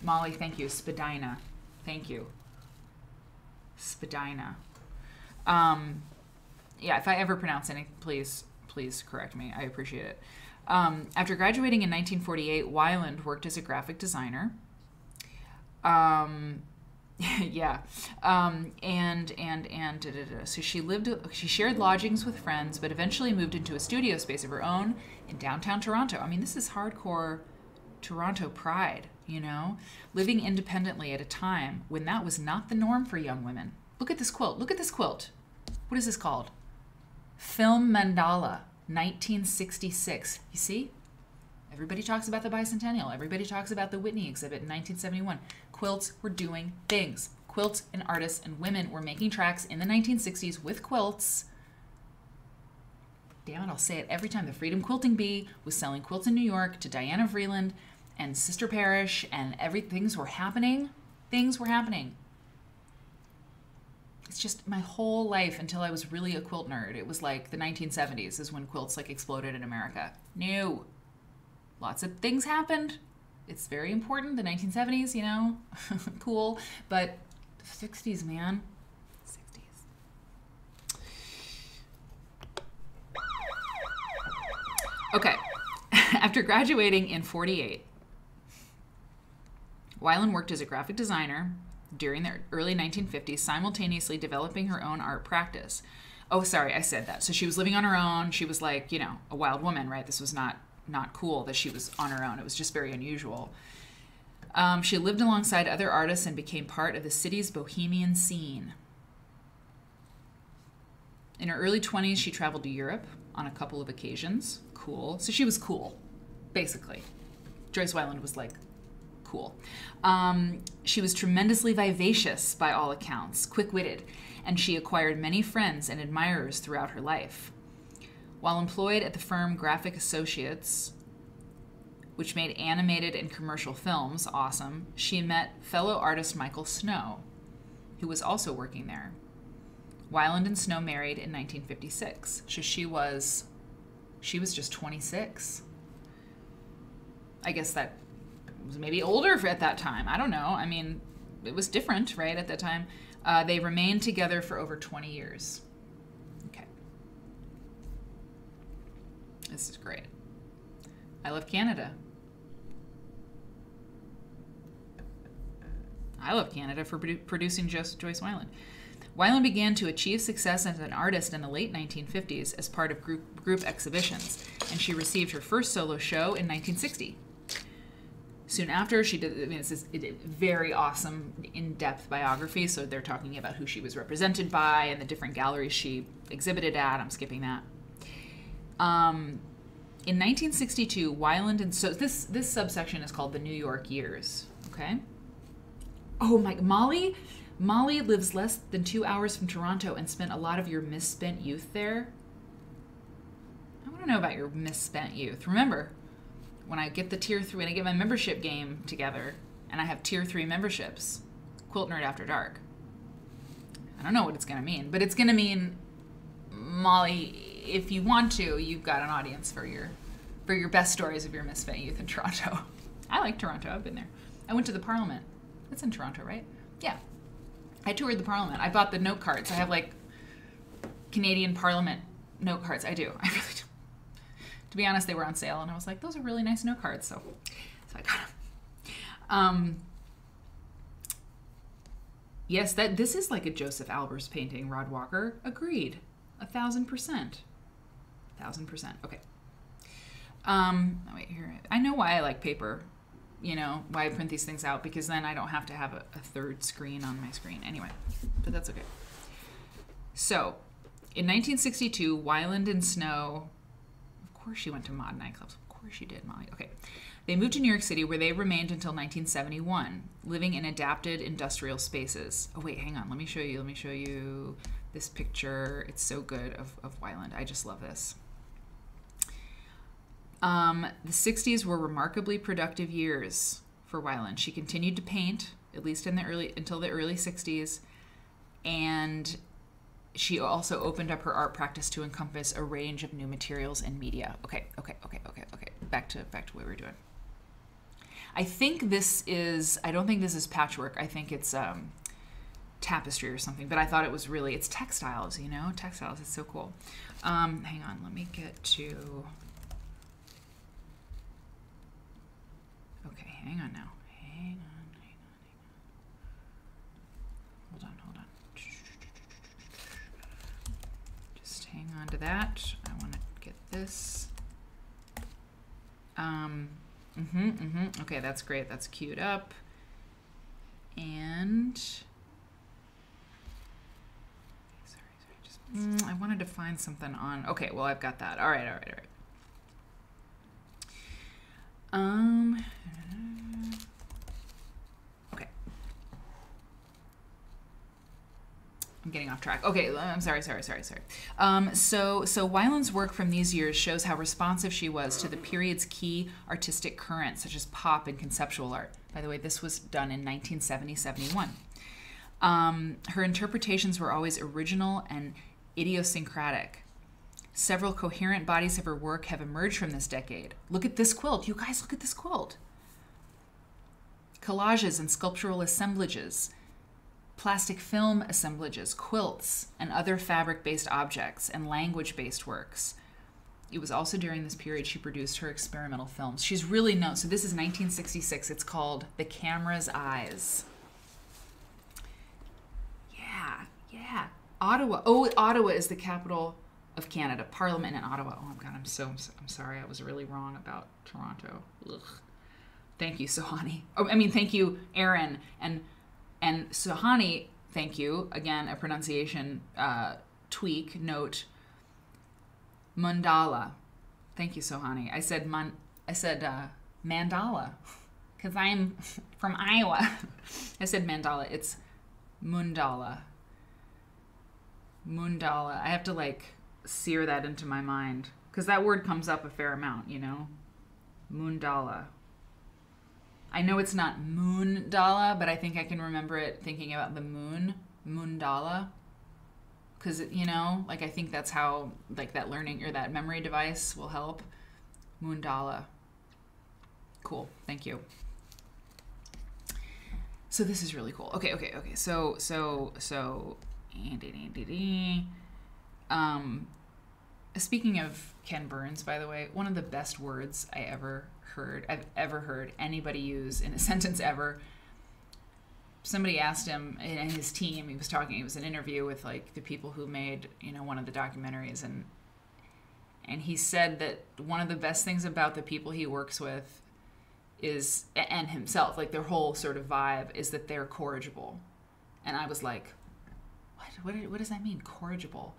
Molly, thank you, Spadina, thank you, Spadina. Yeah, if I ever pronounce anything, please correct me, I appreciate it. After graduating in 1948, Wieland worked as a graphic designer. So she shared lodgings with friends, but eventually moved into a studio space of her own in downtown Toronto. I mean, this is hardcore Toronto pride, you know? Living independently at a time when that was not the norm for young women. Look at this quilt. Look at this quilt. What is this called? Film Mandala, 1966. You see? Everybody talks about the bicentennial. Everybody talks about the Whitney exhibit in 1971. Quilts were doing things. Quilts and artists and women were making tracks in the 1960s with quilts. Damn it, I'll say it every time. The Freedom Quilting Bee was selling quilts in New York to Diana Vreeland and Sister Parrish, and things were happening. Things were happening. It's just my whole life until I was really a quilt nerd. It was like the 1970s is when quilts like exploded in America. No. Lots of things happened. It's very important. The 1970s, you know, cool. But the 60s, man. 60s. Okay. After graduating in 48, Wieland worked as a graphic designer during the early 1950s, simultaneously developing her own art practice. Oh, sorry, I said that. So she was living on her own. She was like, you know, a wild woman, right? This was not cool that she was on her own. It was just very unusual. She lived alongside other artists and became part of the city's bohemian scene. In her early 20s, she traveled to Europe on a couple of occasions. Cool. So she was cool, basically. Joyce Wieland was like, cool. She was tremendously vivacious by all accounts, quick-witted, and she acquired many friends and admirers throughout her life. While employed at the firm Graphic Associates, which made animated and commercial films, awesome, she met fellow artist Michael Snow, who was also working there. Wieland and Snow married in 1956. So she was just 26. I guess that was maybe older at that time. I don't know. I mean, it was different, right, at that time. They remained together for over 20 years. Okay. This is great. I love Canada. I love Canada for producing Joyce Wieland. Wieland began to achieve success as an artist in the late 1950s as part of group exhibitions, and she received her first solo show in 1960. Soon after, she did, this is a very awesome, in-depth biography, so they're talking about who she was represented by and the different galleries she exhibited at. I'm skipping that. In 1962, Wieland, and so this subsection is called the New York years, okay? Oh my, Molly lives less than 2 hours from Toronto and spent a lot of your misspent youth there. I want to know about your misspent youth. Remember, when I get the tier 3, when I get my membership game together, and I have tier 3 memberships, Quilt Nerd After Dark. I don't know what it's going to mean, but it's going to mean, Molly, if you want to, you've got an audience for your best stories of your misspent youth in Toronto. I like Toronto. I've been there. I went to the Parliament. It's in Toronto, right? Yeah. I toured the Parliament. I bought the note cards. I have like Canadian Parliament note cards. I do. I really do. To be honest, they were on sale, and I was like, those are really nice note cards. So I got them. Yes, this is like a Joseph Albers painting. Rod Walker, agreed. 1,000%. 1,000%. Okay. Wait here. I know why I like paper. You know, why I print these things out, because then I don't have to have a third screen on my screen. Anyway, but that's okay. So, in 1962, Wieland and Snow, of course she went to mod nightclubs. Of course she did, Molly. Okay. They moved to New York City, where they remained until 1971, living in adapted industrial spaces. Oh, wait, hang on. Let me show you this picture. It's so good of Wieland. I just love this. The 60s were remarkably productive years for Wieland. She continued to paint, at least until the early 60s, and she also opened up her art practice to encompass a range of new materials and media. Okay. Back to what we were doing. I don't think this is patchwork. I think it's tapestry or something, but I thought it was really, it's textiles, you know? Textiles, it's so cool. Hang on, let me get to... Okay, hang on now. Hang on. Hold on. Just hang on to that. I want to get this. Okay, that's great. That's queued up. And... Sorry. I wanted to find something on... Okay, well, I've got that. All right. Okay. I'm getting off track. Okay, I'm sorry. So Wieland's work from these years shows how responsive she was to the period's key artistic currents, such as pop and conceptual art. By the way, this was done in 1970-71. Her interpretations were always original and idiosyncratic. Several coherent bodies of her work have emerged from this decade. Look at this quilt. You guys, look at this quilt. Collages and sculptural assemblages, plastic film assemblages, quilts, and other fabric-based objects, and language-based works. It was also during this period she produced her experimental films. She's really known. So this is 1966. It's called The Camera's Eyes. Yeah. Ottawa. Oh, Ottawa is the capital of Canada. Parliament in Ottawa. Oh, God, I'm sorry. I was really wrong about Toronto. Ugh. Thank you, Sohani. Oh, I mean, thank you, Aaron. And Sohani, thank you. Again, a pronunciation tweak, note. Mandala. Thank you, Sohani. I said mandala because I'm from Iowa. I said mandala. It's mundala. Mundala. I have to like sear that into my mind because that word comes up a fair amount, you know? Mundala. I know it's not moondala, but I think I can remember it thinking about the moon. Mundala. Because, you know, like I think that's how like that learning or that memory device will help. Mundala. Cool. Thank you. So this is really cool. Okay. So speaking of Ken Burns, by the way, one of the best words I've ever heard anybody use in a sentence ever. Somebody asked him and his team, it was an interview with like the people who made, you know, one of the documentaries, and he said that one of the best things about the people he works with is, and himself, like their whole sort of vibe is that they're corrigible. And I was like, what does that mean, corrigible?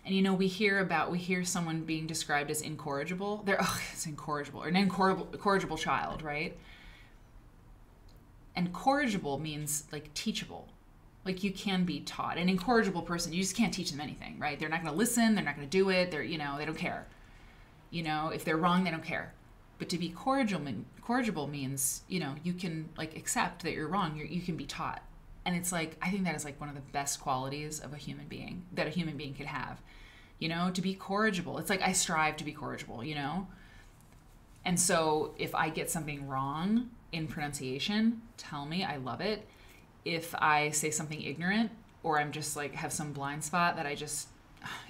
And you know, we hear someone being described as incorrigible. It's incorrigible, or an incorrigible child, right? And corrigible means like teachable. Like you can be taught. An incorrigible person, you just can't teach them anything, right? They're not going to listen. They're not going to do it. They don't care. You know, if they're wrong, they don't care. But to be corrigible means, you know, you can like accept that you're wrong. You can be taught. And it's like, I think that is like one of the best qualities of a human being that a human being could have, you know, to be corrigible. It's like, I strive to be corrigible, you know? And so if I get something wrong in pronunciation, tell me, I love it. If I say something ignorant, or I'm just like have some blind spot that I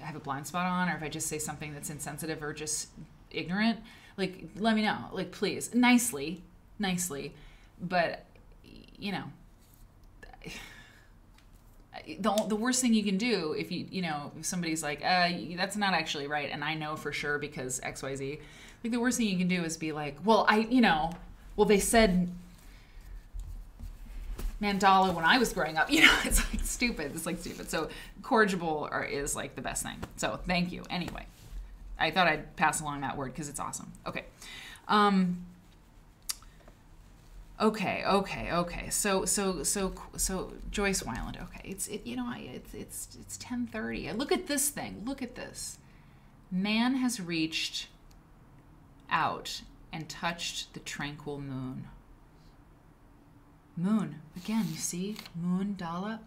have a blind spot on, or if I just say something that's insensitive or just ignorant, like let me know, like please, nicely, but you know, the worst thing you can do if if somebody's like, that's not actually right, and I know for sure because XYZ, like the worst thing you can do is be like, well, they said mandala when I was growing up, you know, it's like stupid. So corrigible is like the best thing. So thank you. Anyway, I thought I'd pass along that word because it's awesome. Okay. Okay. So Joyce Wieland. Okay. It's 10:30. Look at this thing. Look at this. Man has reached out and touched the tranquil moon. Moon. Again, you see? Mundala.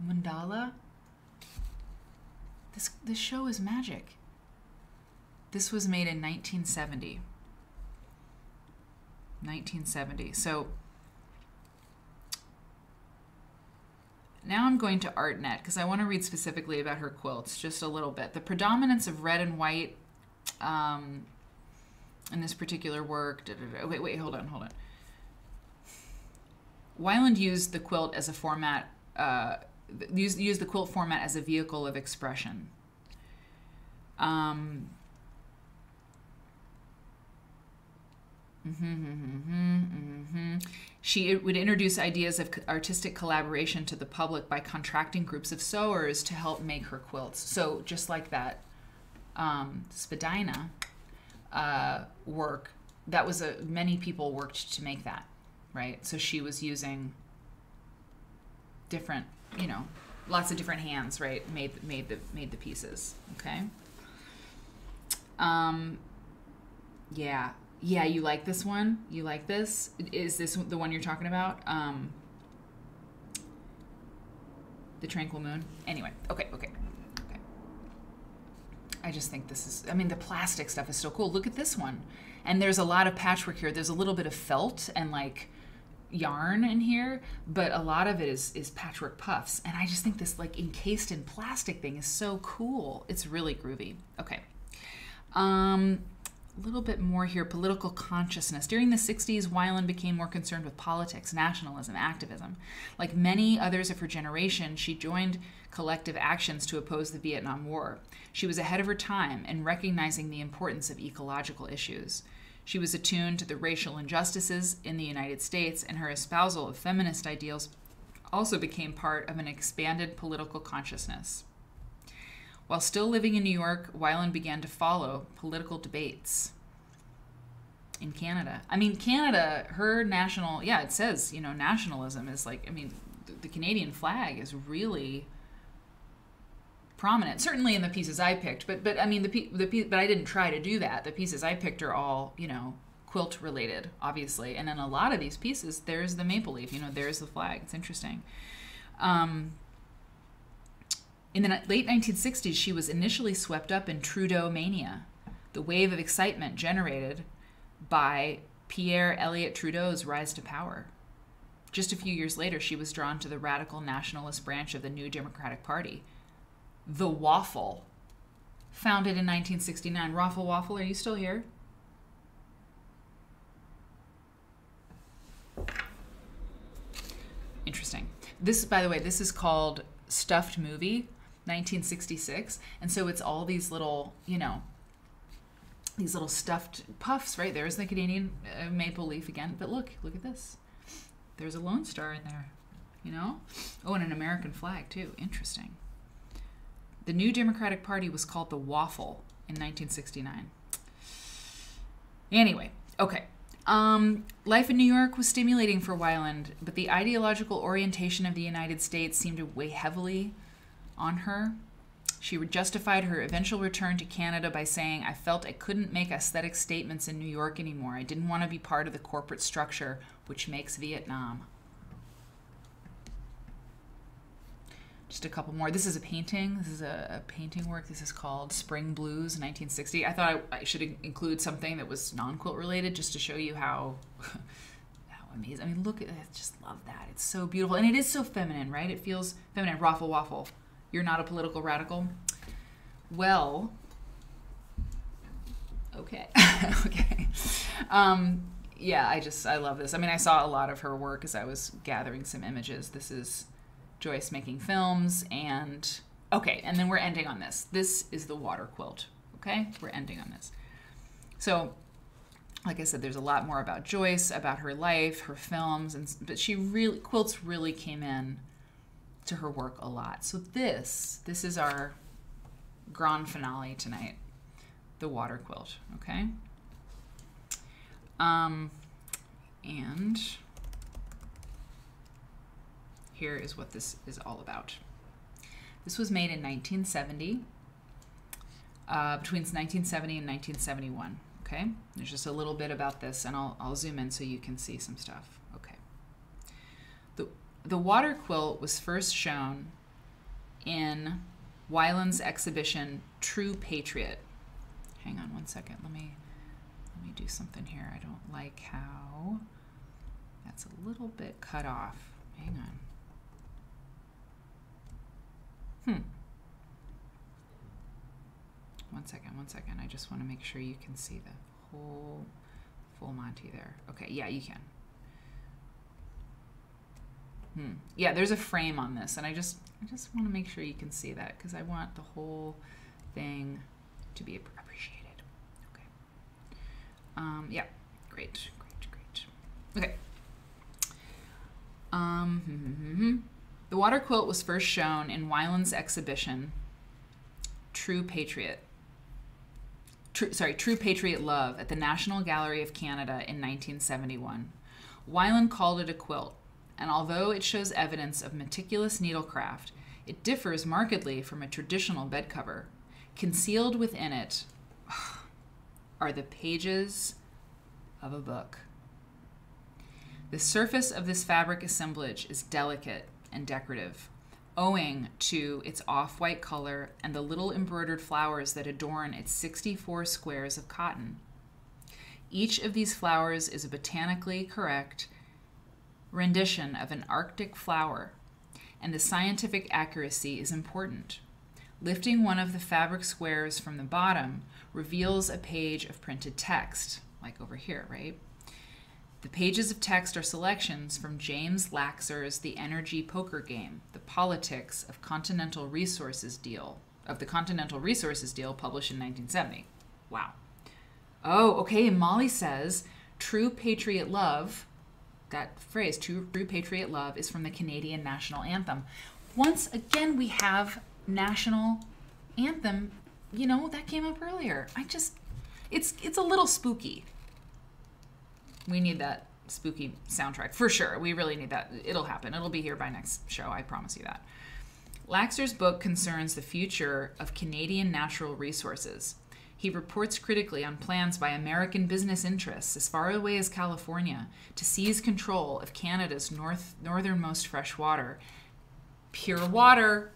This show is magic. This was made in 1970. 1970. So now I'm going to ArtNet because I want to read specifically about her quilts just a little bit. The predominance of red and white in this particular work. Wait, hold on. Wieland used the quilt as a format, used the quilt format as a vehicle of expression. She would introduce ideas of artistic collaboration to the public by contracting groups of sewers to help make her quilts. So just like that Spadina work, that was many people worked to make that, right? So she was using different, lots of different hands, right? Made the pieces. Okay. Yeah, you like this one? You like this? Is this the one you're talking about? The Tranquil Moon? Anyway, okay. I just think this is, the plastic stuff is so cool. Look at this one. And there's a lot of patchwork here. There's a little bit of felt and like yarn in here, but a lot of it is patchwork puffs. And I just think this like encased in plastic thing is so cool. It's really groovy. Okay. A little bit more here, political consciousness. During the 60s, Wieland became more concerned with politics, nationalism, activism. Like many others of her generation, she joined collective actions to oppose the Vietnam War. She was ahead of her time in recognizing the importance of ecological issues. She was attuned to the racial injustices in the United States, and her espousal of feminist ideals also became part of an expanded political consciousness. While still living in New York, Wieland began to follow political debates in Canada. I mean, Canada, her national, yeah, it says, you know, nationalism is like, I mean, the Canadian flag is really prominent, certainly in the pieces I picked, but I mean, but I didn't try to do that. The pieces I picked are all, you know, quilt related, obviously. And in a lot of these pieces, there's the maple leaf, you know, there's the flag. It's interesting. In the late 1960s, she was initially swept up in Trudeau mania, the wave of excitement generated by Pierre Elliott Trudeau's rise to power. Just a few years later, she was drawn to the radical nationalist branch of the New Democratic Party, the Waffle, founded in 1969. Waffle, are you still here? Interesting. This, by the way, this is called Stuffed Movie, 1966. And so it's all these little, you know, these little stuffed puffs, right? There's the Canadian maple leaf again. But look at this. There's a Lone Star in there, you know? Oh, and an American flag, too. Interesting. The New Democratic Party was called the Waffle in 1969. Anyway, okay. Life in New York was stimulating for Wieland, but the ideological orientation of the United States seemed to weigh heavily on her. She justified her eventual return to Canada by saying, "I felt I couldn't make aesthetic statements in New York anymore. I didn't want to be part of the corporate structure which makes Vietnam." Just a couple more. This is a painting. This is a painting work. This is called Spring Blues, 1960. I thought I should include something that was non-quilt related just to show you how amazing. I mean, look at it. I just love that. It's so beautiful. And it is so feminine, right? It feels feminine. Waffle. You're not a political radical? Well, okay. Okay. Yeah, I love this. I mean, I saw a lot of her work as I was gathering some images. This is Joyce making films, and okay, and then we're ending on this. This is the water quilt, okay? We're ending on this. So, like I said, there's a lot more about Joyce, about her life, her films, but quilts really came in to her work a lot. So this is our grand finale tonight, the water quilt, okay? And here is what this is all about. This was made in 1970, between 1970 and 1971, okay? There's just a little bit about this, and I'll zoom in so you can see some stuff, okay? The water quilt was first shown in Wieland's exhibition, True Patriot. Hang on one second, let me do something here. I don't like how that's a little bit cut off. Hang on. One second. I just want to make sure you can see the whole full Monty there. Okay, yeah, you can. Yeah, there's a frame on this, and I just want to make sure you can see that because I want the whole thing to be appreciated. Okay. Yeah, great. Okay. The water quilt was first shown in Wieland's exhibition, True Patriot Love at the National Gallery of Canada in 1971. Wieland called it a quilt, and although it shows evidence of meticulous needlecraft, it differs markedly from a traditional bed cover. Concealed within it are the pages of a book. The surface of this fabric assemblage is delicate and decorative, owing to its off-white color and the little embroidered flowers that adorn its 64 squares of cotton. Each of these flowers is a botanically correct rendition of an Arctic flower, and the scientific accuracy is important. Lifting one of the fabric squares from the bottom reveals a page of printed text, like over here, right? The pages of text are selections from James Laxer's The Energy Poker Game, The Politics of the Continental Resources Deal, published in 1970. Wow. Oh, okay. Molly says, true patriot love, that phrase, true patriot love, is from the Canadian national anthem. Once again, we have national anthem. You know, that came up earlier. It's a little spooky. We need that spooky soundtrack for sure. We really need that. It'll happen. It'll be here by next show. I promise you that. Laxer's book concerns the future of Canadian natural resources. He reports critically on plans by American business interests as far away as California to seize control of Canada's northernmost fresh water. Pure water.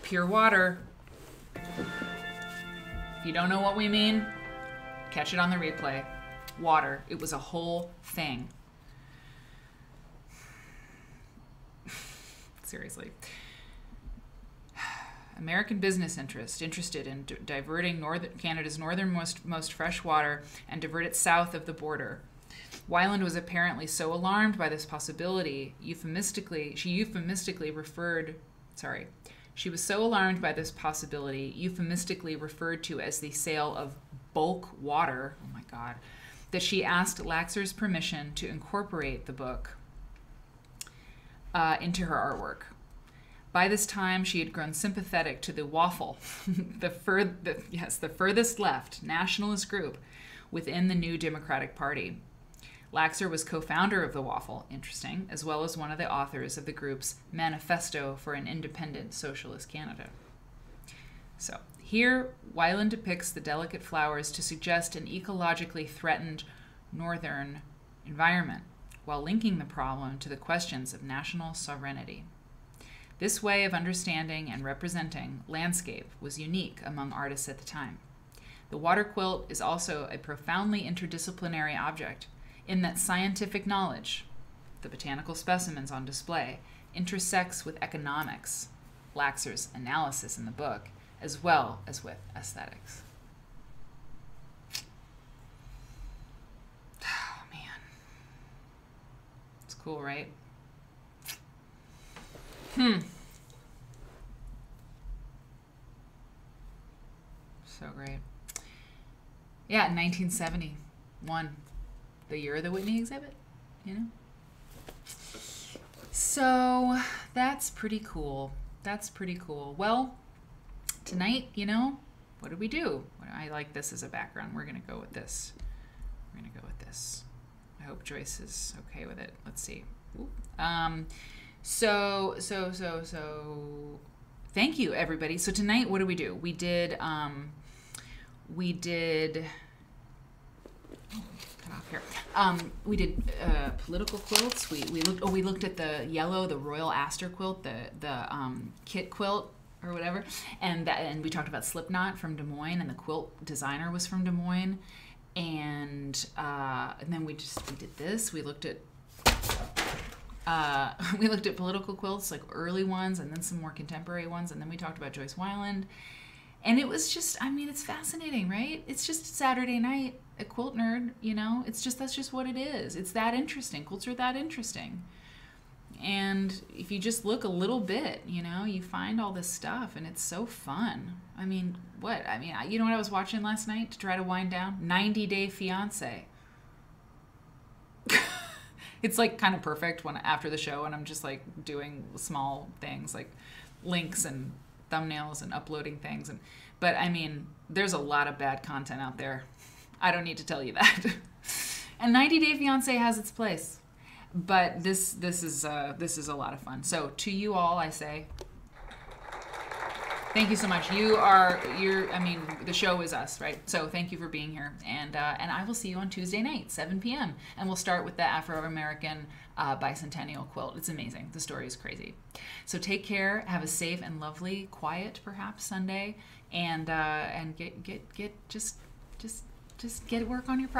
Pure water. If you don't know what we mean, catch it on the replay. Water. It was a whole thing. Seriously. American business interested in diverting Canada's northernmost fresh water and divert it south of the border. Wieland was apparently so alarmed by this possibility, she was so alarmed by this possibility, euphemistically referred to as the sale of bulk water, oh my God, that she asked Laxer's permission to incorporate the book into her artwork. By this time, she had grown sympathetic to the Waffle, the furthest left nationalist group within the New Democratic Party. Laxer was co-founder of the Waffle, interesting, as well as one of the authors of the group's Manifesto for an Independent Socialist Canada. So, here, Wieland depicts the delicate flowers to suggest an ecologically threatened northern environment, while linking the problem to the questions of national sovereignty. This way of understanding and representing landscape was unique among artists at the time. The water quilt is also a profoundly interdisciplinary object in that scientific knowledge, the botanical specimens on display, intersects with economics, Laxer's analysis in the book, as well as with aesthetics. Oh, man. It's cool, right? So great. Yeah, 1971, the year of the Whitney exhibit, you know? So that's pretty cool. That's pretty cool. Well, tonight, you know, what did we do? I like this as a background. We're going to go with this. We're going to go with this. I hope Joyce is okay with it. Let's see. So thank you, everybody. So tonight, what do? We did we did political quilts. We looked at the yellow, the Royal Astor quilt, the kit quilt or whatever, and we talked about Slipknot from Des Moines, and the quilt designer was from Des Moines, and then we did this. We looked at political quilts, like early ones, and then some more contemporary ones, and then we talked about Joyce Wieland. And it was just, I mean, it's fascinating, right? It's just Saturday night at Quilt Nerd, you know? That's just what it is. It's that interesting. Quilts are that interesting. And if you just look a little bit, you know, you find all this stuff, and it's so fun. I mean, you know what I was watching last night to try to wind down? 90 Day Fiance. It's like kind of perfect after the show, and I'm just like doing small things like links and thumbnails and uploading things, but I mean, there's a lot of bad content out there. I don't need to tell you that. And 90 Day Fiance has its place, but this is a lot of fun. So to you all, I say thank you so much. I mean, the show is us, right? So thank you for being here, and I will see you on Tuesday night, 7 p.m. And we'll start with the Afro-American bicentennial quilt. It's amazing. The story is crazy. So take care. Have a safe and lovely, quiet, perhaps Sunday, and just get work on your project.